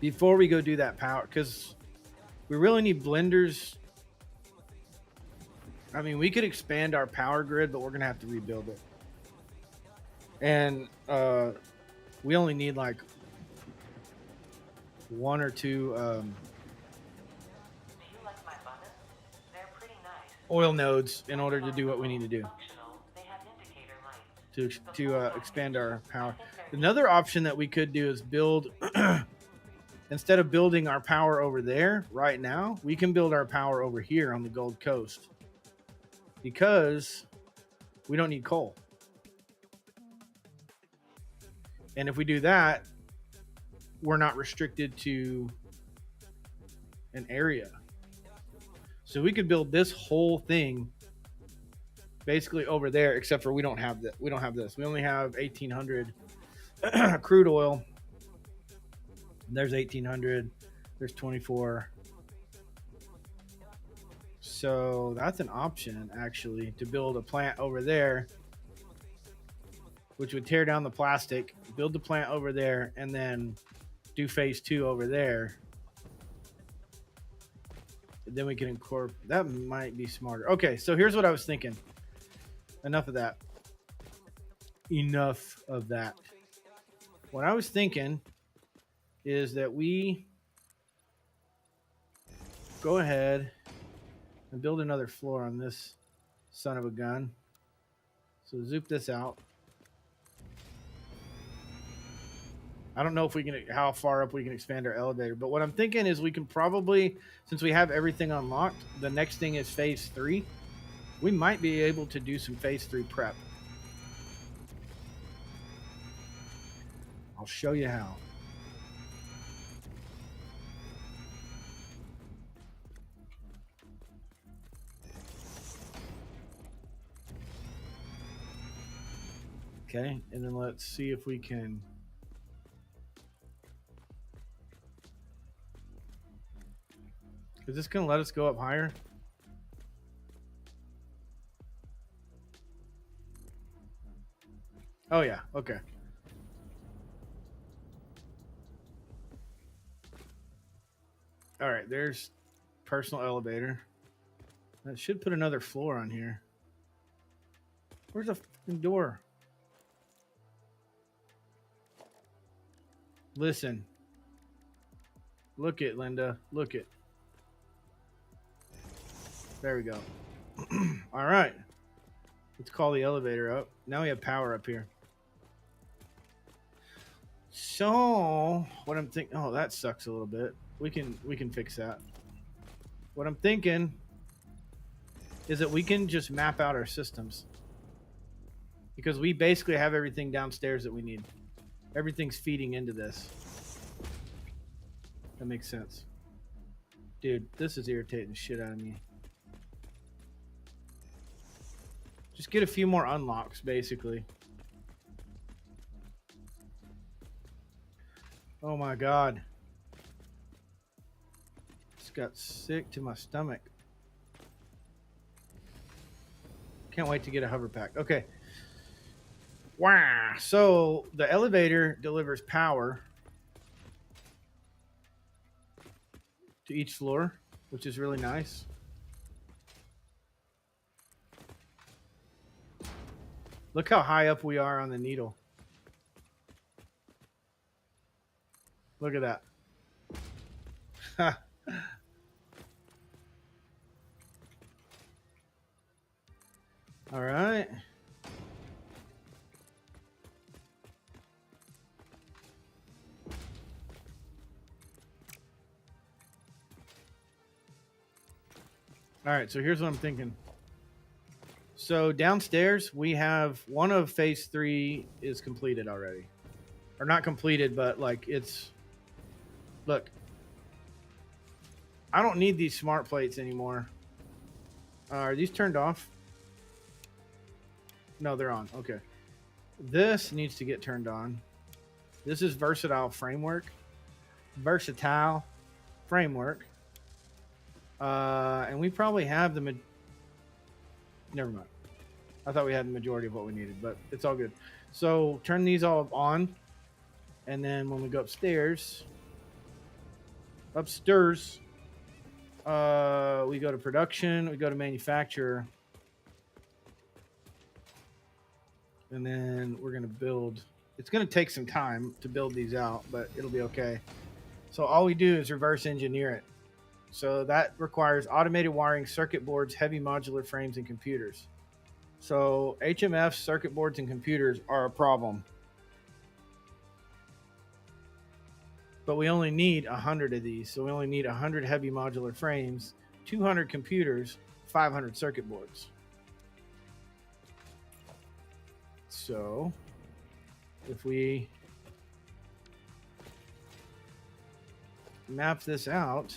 Before we go do that power, because we really need blenders. I mean, we could expand our power grid, but we're going to have to rebuild it. And we only need like 1 or 2 oil nodes in order to do what we need to do to expand our power. Another option that we could do is build instead of building our power over there right now, we can build our power over here on the Gold Coast because we don't need coal. And if we do that, we're not restricted to an area. So we could build this whole thing basically over there, except for we don't have that. We don't have this. We only have 1,800 crude oil. There's 1,800. There's 24. So that's an option, actually, to build a plant over there, which would tear down the plastic, build the plant over there, and then do phase 2 over there. Then we can incorporate. That might be smarter. Okay, so here's what I was thinking. Enough of that. Enough of that. What I was thinking is that we go ahead and build another floor on this son of a gun. So zoop this out. I don't know if we can, how far up we can expand our elevator, but what I'm thinking is we can probably, since we have everything unlocked, the next thing is phase 3. We might be able to do some phase 3 prep. I'll show you how. Okay, and then let's see if we can. Is this going to let us go up higher? Oh, yeah. Okay. All right. There's personal elevator. That should put another floor on here. Where's the fucking door? Listen. Look it, Linda. Look it. There we go. All right. Let's call the elevator up. Now we have power up here. So what I'm thinking, oh, that sucks a little bit. We can fix that. What I'm thinking is that we can just map out our systems, because we basically have everything downstairs that we need. Everything's feeding into this. That makes sense. Dude, this is irritating the shit out of me. Just get a few more unlocks, basically. Oh my god. Just got sick to my stomach. Can't wait to get a hover pack. Okay. Wow. So the elevator delivers power to each floor, which is really nice. Look how high up we are on the needle. Look at that. All right. All right, so here's what I'm thinking. So downstairs, we have one of phase 3 is completed already. Or not completed, but like it's... Look. I don't need these smart plates anymore. Are these turned off? No, they're on. Okay. This needs to get turned on. This is versatile framework. Versatile framework. And we probably have the... Never mind. I thought we had the majority of what we needed, but it's all good. So turn these all on. And then when we go upstairs, we go to production, we go to manufacturer. And then we're going to build. It's going to take some time to build these out, but it'll be okay. So all we do is reverse engineer it. So that requires automated wiring, circuit boards, heavy modular frames, and computers. So HMF, circuit boards, and computers are a problem. But we only need 100 of these. So we only need 100 heavy modular frames, 200 computers, 500 circuit boards. So if we map this out,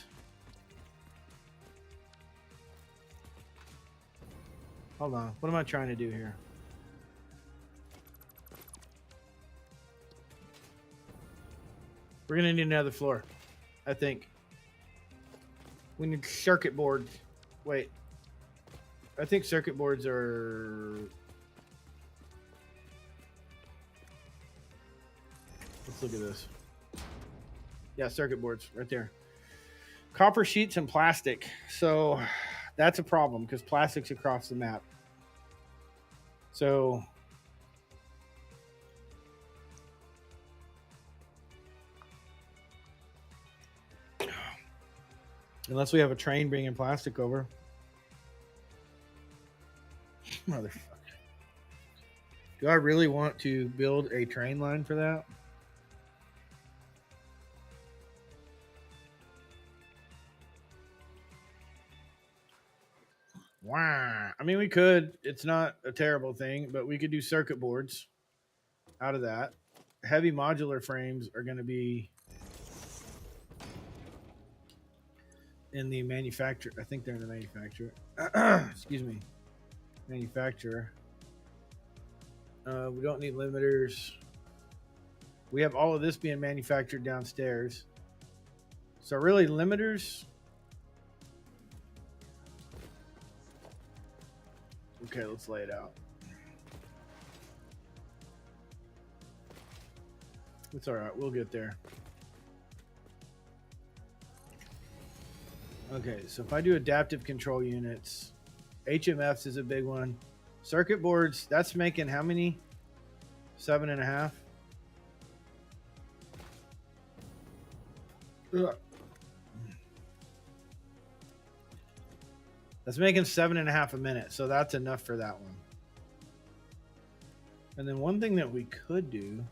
hold on, what am I trying to do here? We're gonna need another floor, I think. We need circuit boards. Wait, I think circuit boards are... Let's look at this. Yeah, circuit boards right there. Copper sheets and plastic. So that's a problem because plastic's across the map. So unless we have a train bringing plastic over. Motherfucker. Do I really want to build a train line for that? Wow. I mean, we could. It's not a terrible thing, but we could do circuit boards out of that. Heavy modular frames are going to be in the manufacturer. I think they're in the manufacturer. Excuse me. Manufacturer. We don't need limiters. We have all of this being manufactured downstairs. So really limiters. Okay, let's lay it out. It's all right. We'll get there. Okay, so if I do adaptive control units, HMFs is a big one. Circuit boards, that's making how many? 7.5. Ugh. That's making 7.5 a minute, so that's enough for that one. And then one thing that we could do.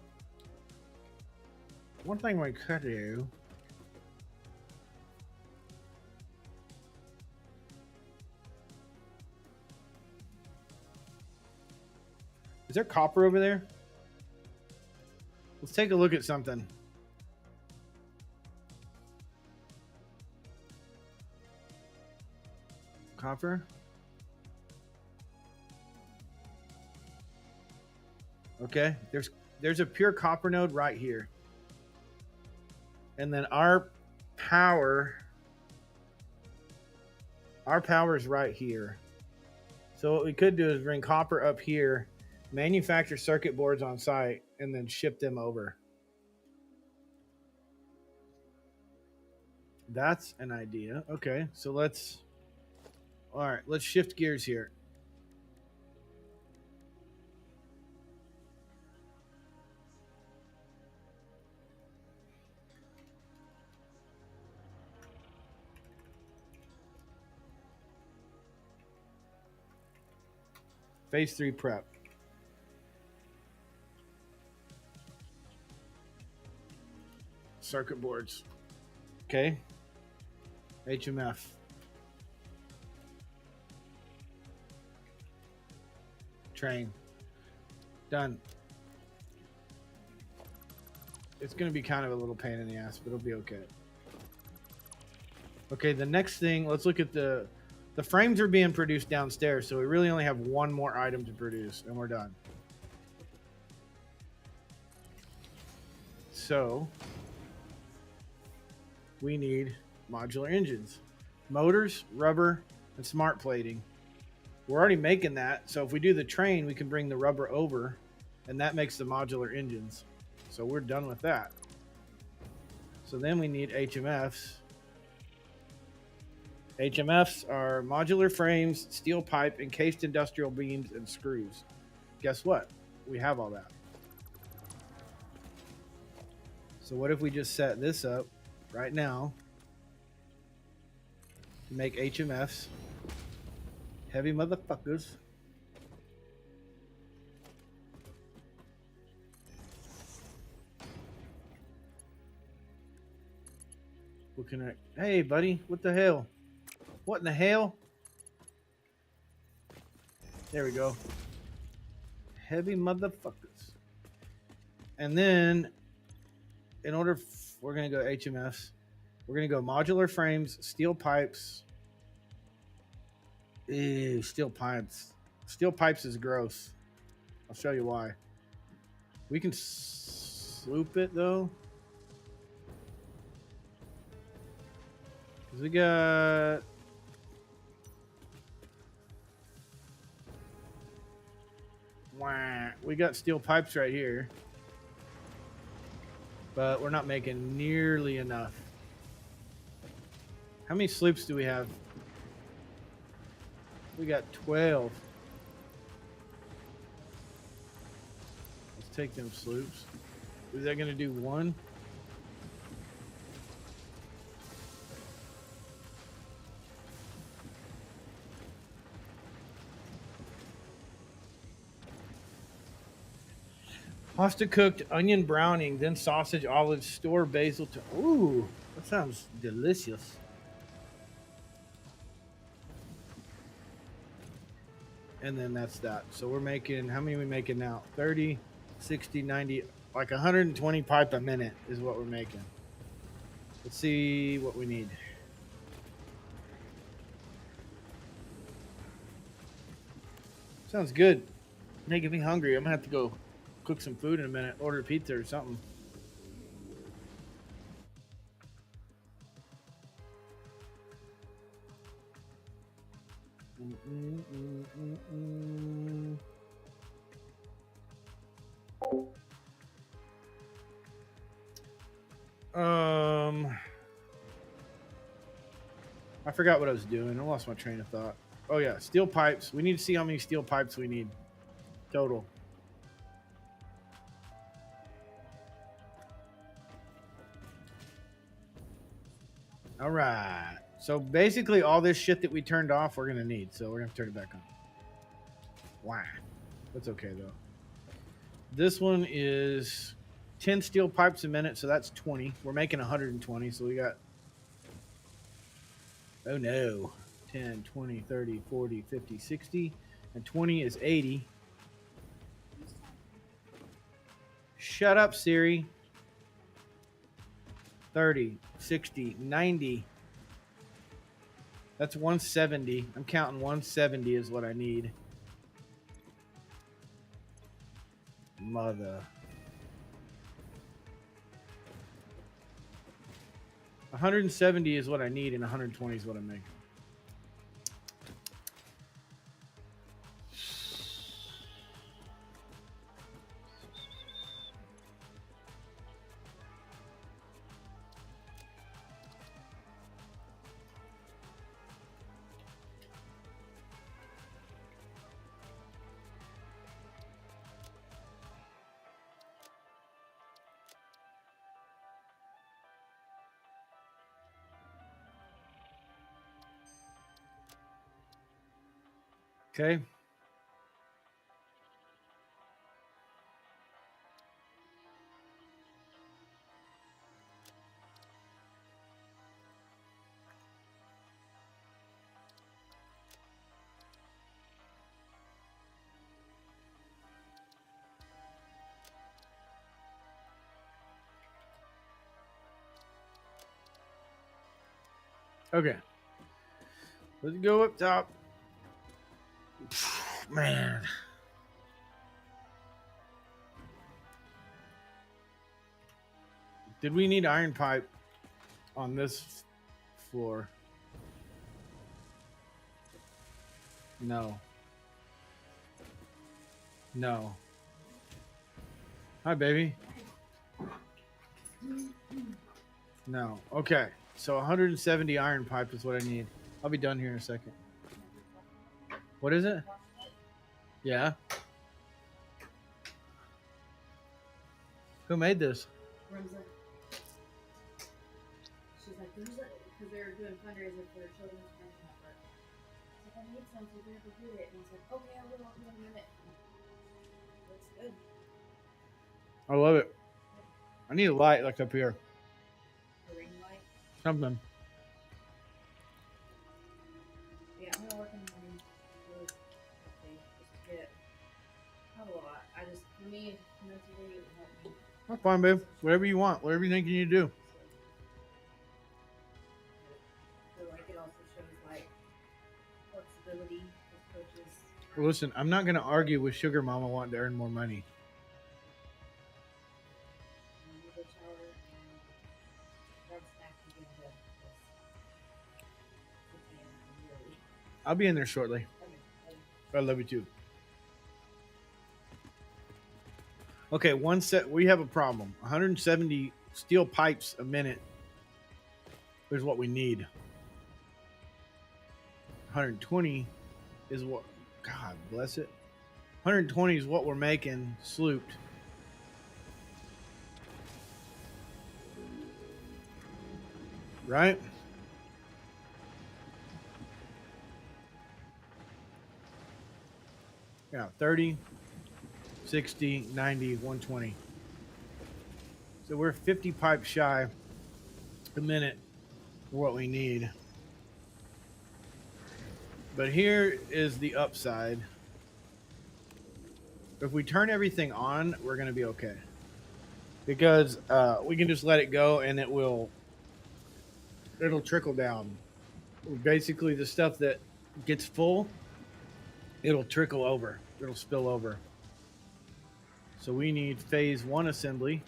Is there copper over there? Let's take a look at something. Copper? Okay, there's a pure copper node right here. And then our power is right here. So what we could do is bring copper up here, manufacture circuit boards on site, and then ship them over. That's an idea. Okay, so let's shift gears here. Phase 3 prep. Circuit boards. Okay. HMF. Train. Done. It's going to be kind of a little pain in the ass, but it'll be okay. Okay, the next thing, let's look at the frames are being produced downstairs, so we really only have one more item to produce, and we're done. So, we need modular engines. Motors, rubber, and smart plating. We're already making that, so if we do the train, we can bring the rubber over, and that makes the modular engines. So we're done with that. So then we need HMFs. HMFs are modular frames, steel pipe, encased industrial beams, and screws. Guess what? We have all that. So what if we just set this up right now to make HMFs? Heavy motherfuckers. We'll connect. Hey, buddy, what the hell? What in the hell? There we go. Heavy motherfuckers. And then, in order, we're going to go HMFs. We're going to go modular frames, steel pipes. Ew, steel pipes. Steel pipes is gross. I'll show you why. We can sloop it, though. Because we got... We got steel pipes right here, but we're not making nearly enough. How many sloops do we have? We got 12. Let's take them sloops. Is that going to do one? Pasta cooked, onion browning, then sausage, olives, store basil. Ooh, that sounds delicious. And then that's that. So we're making, how many are we making now? 30, 60, 90, like 120 pipe a minute is what we're making. Let's see what we need. Sounds good. Making me hungry. I'm gonna have to go cook some food in a minute. Order pizza or something. I forgot what I was doing. I lost my train of thought. Oh yeah, steel pipes. We need to see how many steel pipes we need total. All right. So basically, all this shit that we turned off, we're gonna need. So we're gonna turn it back on. Wow. That's okay though. This one is 10 steel pipes a minute, so that's 20. We're making 120, so we got. Oh no. 10, 20, 30, 40, 50, 60, and 20 is 80. Shut up, Siri. 30, 60, 90. That's 170. I'm counting 170 is what I need. Mother. 170 is what I need, and 120 is what I'm making. Okay. Okay. Let's go up top. Man. Did we need iron pipe on this floor? No. No. Hi, baby. No. Okay. So 170 iron pipe is what I need. I'll be done here in a second. What is it? Yeah. Who made this? Ramza. She's like, there's a, because they're doing fundraiser for Children's Mental Network. She's like, I need some, so you're going to go get it. And I was like, okay, I will, I'll be in a minute. Looks good. I love it. I need a light like up here. A ring light. Something. Yeah, I'm going to work in the morning. Really, okay, just to get, not a lot. I just, for me, mentally, it would help me. That's fine, babe. Whatever you want. Whatever you think you need to do. So, like, it also shows, like, flexibility with coaches. Listen, I'm not going to argue with Sugar Mama wanting to earn more money. The shower and grab snack and get in bed. Really. I'll be in there shortly. Okay. I love you too. Okay, one set. We have a problem. 170 steel pipes a minute is what we need. 120 is what. God bless it. 120 is what we're making slooped. Right? Yeah, 30, 60, 90, 120. So we're 50 pipes shy a minute for what we need. But here is the upside. If we turn everything on, we're going to be okay. Because we can just let it go and it'll trickle down. Basically, the stuff that gets full, it'll trickle over. It'll spill over. So we need phase 1 assembly.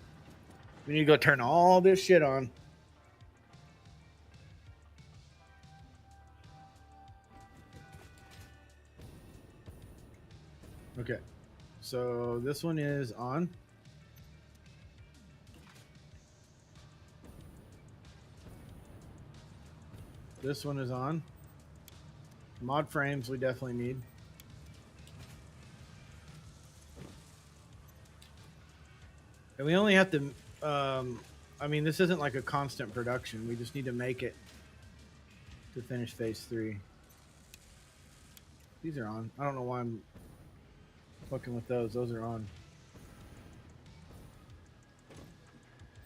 We need to go turn all this shit on. Okay. So this one is on. This one is on. Mod frames we definitely need. And we only have to, I mean, this isn't like a constant production. We just need to make it to finish phase 3. These are on. I don't know why I'm fucking with those. Those are on.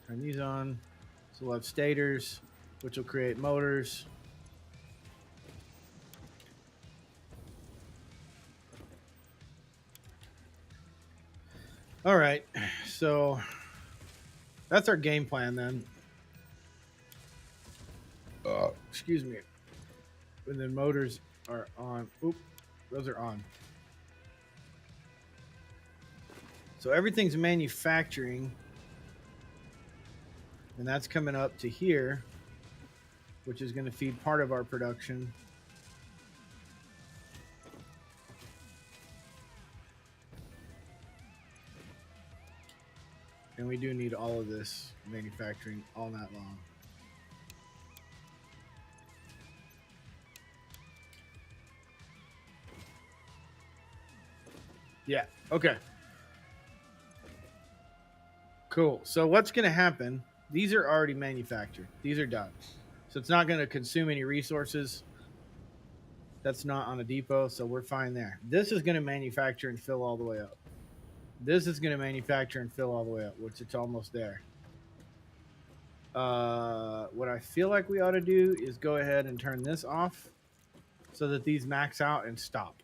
Turn these on. So we'll have stators, which will create motors. All right, so that's our game plan then. Excuse me. And then motors are on. Oop, those are on. So everything's manufacturing, and that's coming up to here, which is going to feed part of our production. And we do need all of this manufacturing all night long. Yeah, okay. Cool. So what's going to happen, these are already manufactured. These are done. So it's not going to consume any resources. That's not on a depot, so we're fine there. This is going to manufacture and fill all the way up. This is going to manufacture and fill all the way up, which it's almost there. What I feel like we ought to do is go ahead and turn this off so that these max out and stop.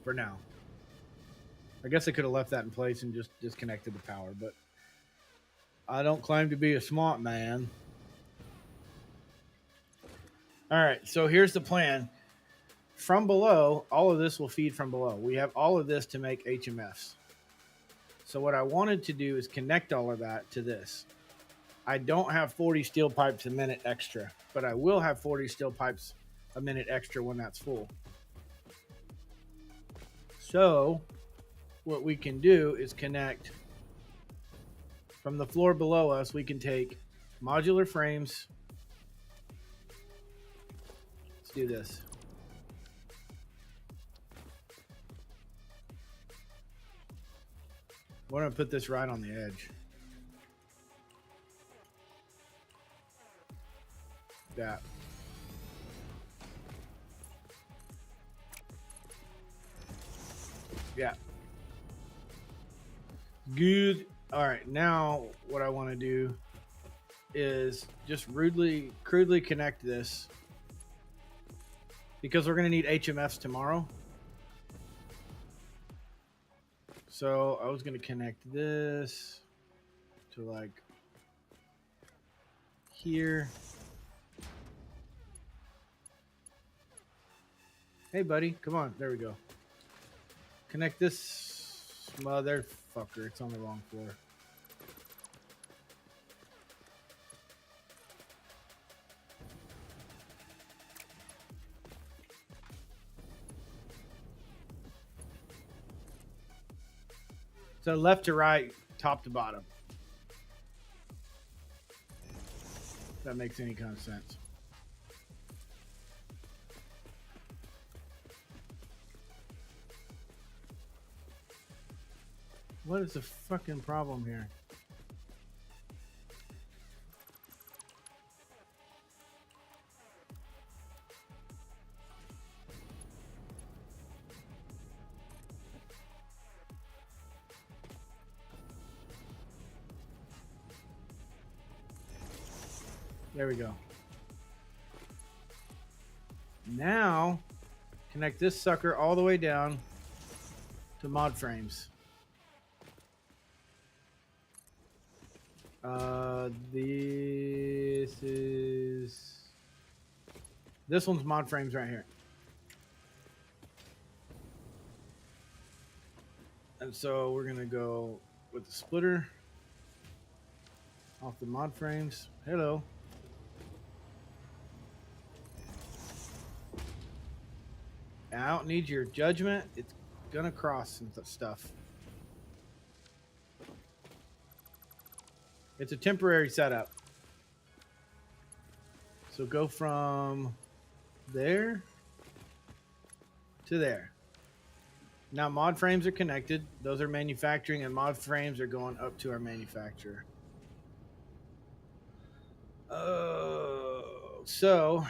For now. I guess I could have left that in place and just disconnected the power, but I don't claim to be a smart man. All right, so here's the plan. From below, all of this will feed from below. We have all of this to make HMFs. So what I wanted to do is connect all of that to this. I don't have 40 steel pipes a minute extra, but I will have 40 steel pipes a minute extra when that's full. So what we can do is connect from the floor below us. We can take modular frames. Let's do this. We're going to put this right on the edge. That. Yeah. Good. All right. Now what I want to do is just crudely connect this, because we're going to need HMFs tomorrow. So I was going to connect this to like here. Hey, buddy. Come on. There we go. Connect this motherfucker. It's on the wrong floor. So left to right, top to bottom. If that makes any kind of sense. What is the fucking problem here? There we go. Now, connect this sucker all the way down to mod frames. This one's mod frames right here. And so we're gonna go with the splitter off the mod frames. Hello. I don't need your judgment. It's gonna cross some stuff. It's a temporary setup. So go from there to there. Now mod frames are connected. Those are manufacturing, and mod frames are going up to our manufacturer. So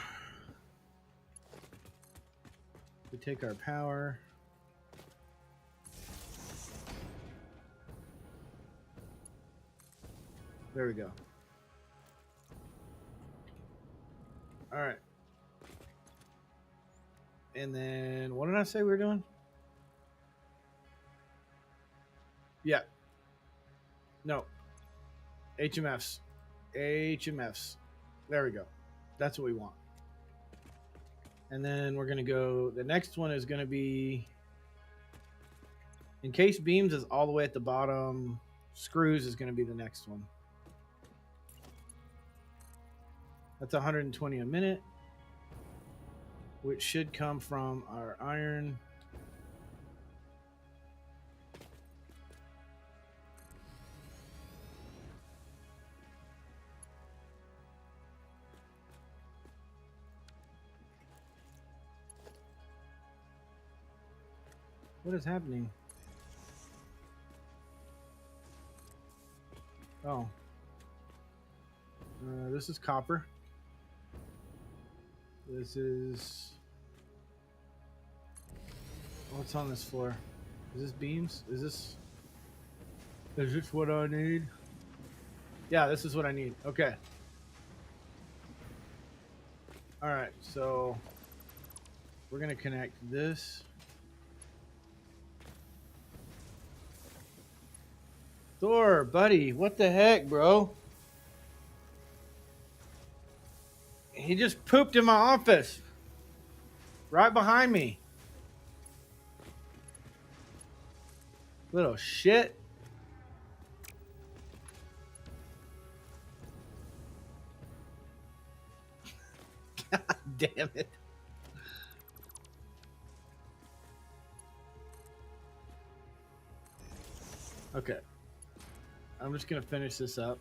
we take our power. There we go. All right. And then what did I say we were doing? Yeah. No. HMFs. HMFs. There we go. That's what we want. And then we're going to go, the next one is going to be encased beams is all the way at the bottom. Screws is going to be the next one. That's 120 a minute, which should come from our iron. What is happening? Oh. This is copper. This is... What's on this floor? Is this beams? Is this what I need? Yeah, this is what I need. Okay. Alright, so we're going to connect this. Thor, buddy, what the heck, bro? He just pooped in my office. Right behind me. Little shit. God damn it. Okay. I'm just going to finish this up.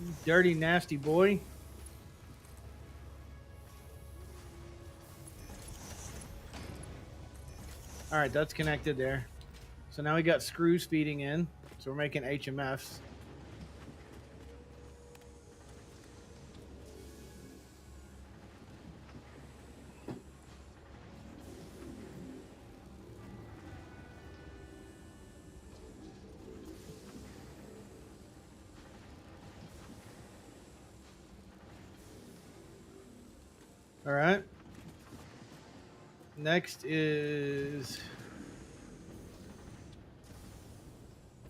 You dirty, nasty boy. All right, that's connected there. So now we got screws feeding in. So we're making HMFs. All right. Next is,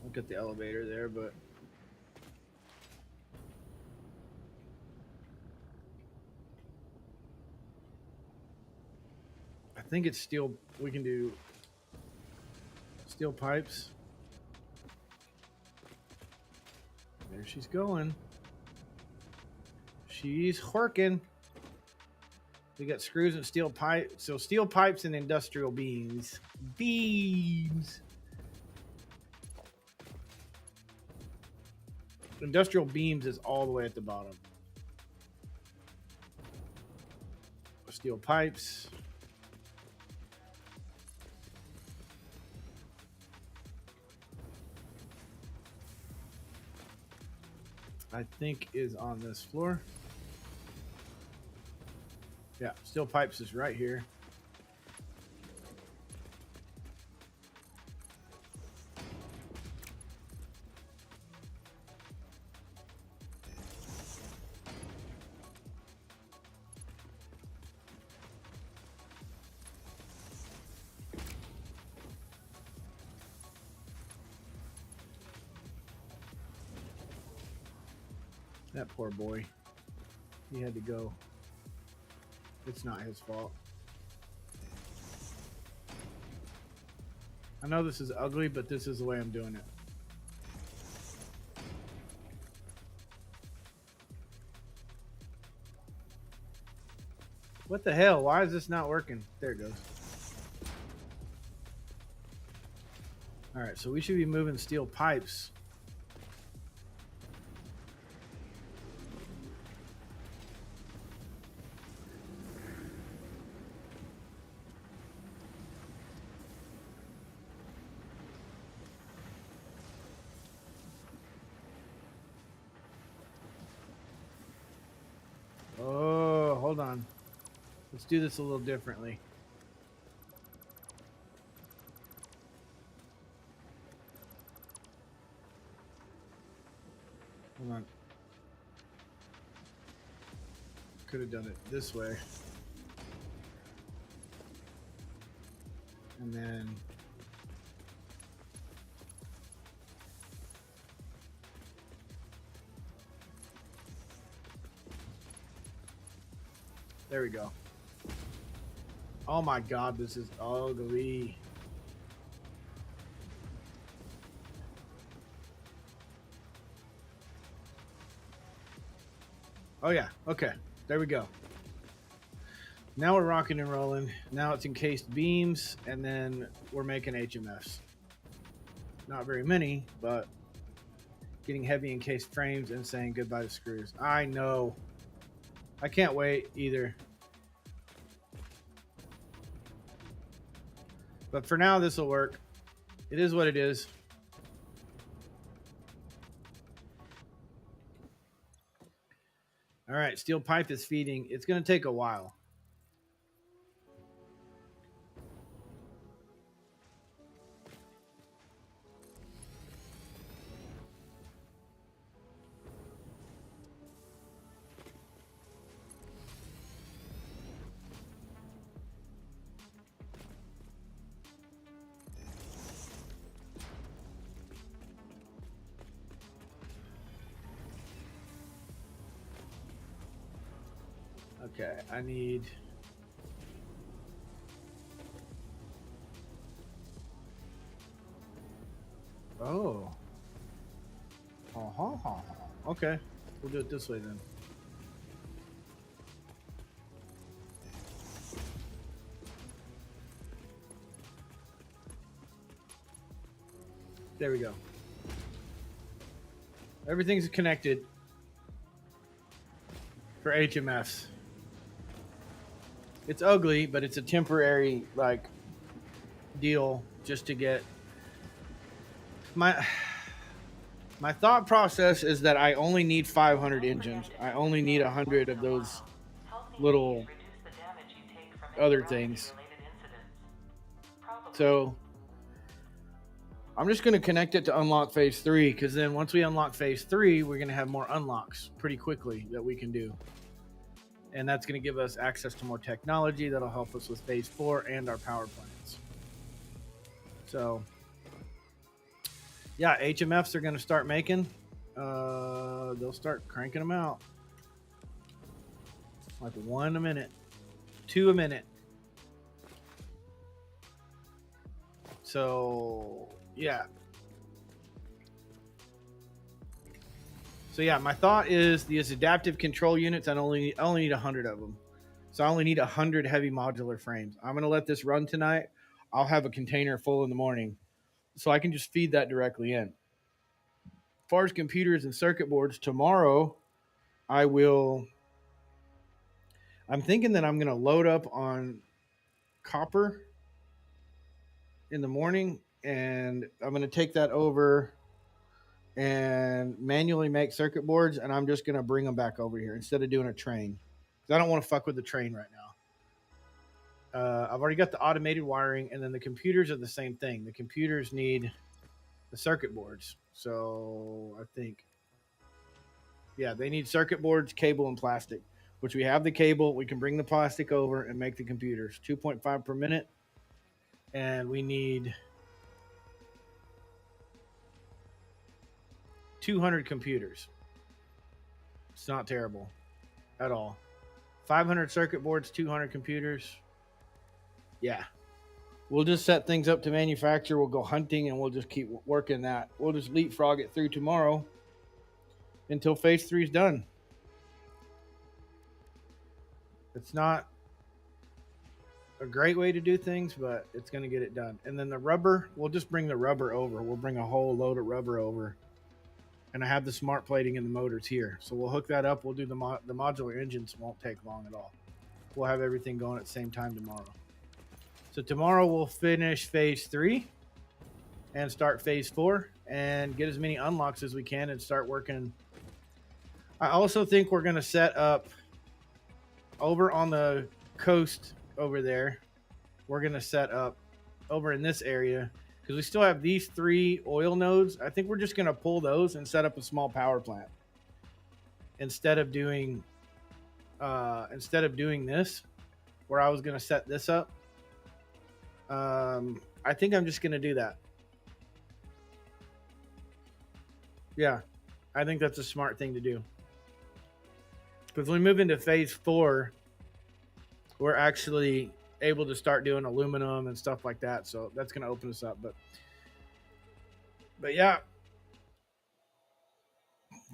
look at the elevator there, but I think it's steel. We can do steel pipes. There she's going. She's working. We got screws and steel pipe. So steel pipes and industrial beams. Beams. Industrial beams is all the way at the bottom. Steel pipes. I think is on this floor. Yeah, steel pipes is right here. That poor boy. He had to go. It's not his fault. I know this is ugly, but this is the way I'm doing it. What the hell? Why is this not working? There it goes. All right, so we should be moving steel pipes. Oh, hold on. Let's do this a little differently. Hold on. Could have done it this way. And then there we go. Oh my God, this is ugly. Oh yeah, okay. There we go. Now we're rocking and rolling. Now it's encased beams, and then we're making HMFs. Not very many, but getting heavy encased frames and saying goodbye to screws. I know. I can't wait either. But for now, this will work. It is what it is. All right, steel pipe is feeding. It's going to take a while. Okay, I need... Oh. Okay, we'll do it this way then. There we go. Everything's connected for HMFs. It's ugly, but it's a temporary like deal just to get my thought process is that I only need 500 engines. I only need 100 of those little other things. So I'm just going to connect it to unlock phase 3, because then once we unlock phase 3, we're going to have more unlocks pretty quickly that we can do. And that's going to give us access to more technology that'll help us with phase 4 and our power plants. So yeah, HMFs are going to start making. They'll start cranking them out. Like 1 a minute, 2 a minute. So yeah. So yeah, my thought is these adaptive control units, I only need 100 of them. So I only need 100 heavy modular frames. I'm going to let this run tonight. I'll have a container full in the morning, so I can just feed that directly in. As far as computers and circuit boards, tomorrow I'm thinking that I'm going to load up on copper in the morning, and I'm going to take that over and manually make circuit boards, and I'm just going to bring them back over here instead of doing a train, because I don't want to fuck with the train right now. I've already got the automated wiring, and then the computers are the same thing. The computers need the circuit boards. So I think, yeah, they need circuit boards, cable, and plastic, which we have the cable. We can bring the plastic over and make the computers. 2.5 per minute. And we need 200 computers. It's not terrible at all. 500 circuit boards, 200 computers. Yeah. We'll just set things up to manufacture. We'll go hunting, and we'll just keep working that. We'll just leapfrog it through tomorrow until phase 3 is done. It's not a great way to do things, but it's going to get it done. And then the rubber, we'll just bring the rubber over. We'll bring a whole load of rubber over. And I have the smart plating in the motors here. So we'll hook that up. We'll do the modular engines. Won't take long at all. We'll have everything going at the same time tomorrow. So tomorrow we'll finish phase 3 and start phase 4 and get as many unlocks as we can and start working. I also think we're going to set up over on the coast over there. We're going to set up over in this area because we still have these 3 oil nodes. I think we're just going to pull those and set up a small power plant instead of doing this, where I was going to set this up. I think I'm just going to do that. Yeah, I think that's a smart thing to do. Because when we move into phase 4, we're actually able to start doing aluminum and stuff like that. So that's going to open us up. But yeah.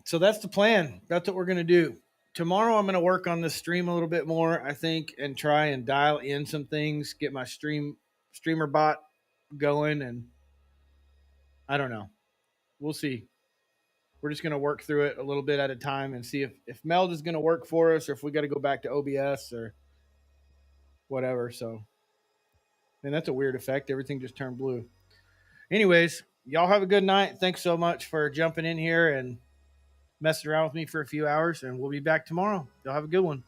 So that's the plan. That's what we're going to do. Tomorrow I'm going to work on this stream a little bit more, I think, and try and dial in some things, get my streamer bot going, and I don't know. We'll see. We're just going to work through it a little bit at a time and see if Meld is going to work for us or if we got to go back to OBS or whatever. So, and that's a weird effect. Everything just turned blue. Anyways, y'all have a good night. Thanks so much for jumping in here and messing around with me for a few hours, and we'll be back tomorrow. Y'all have a good one.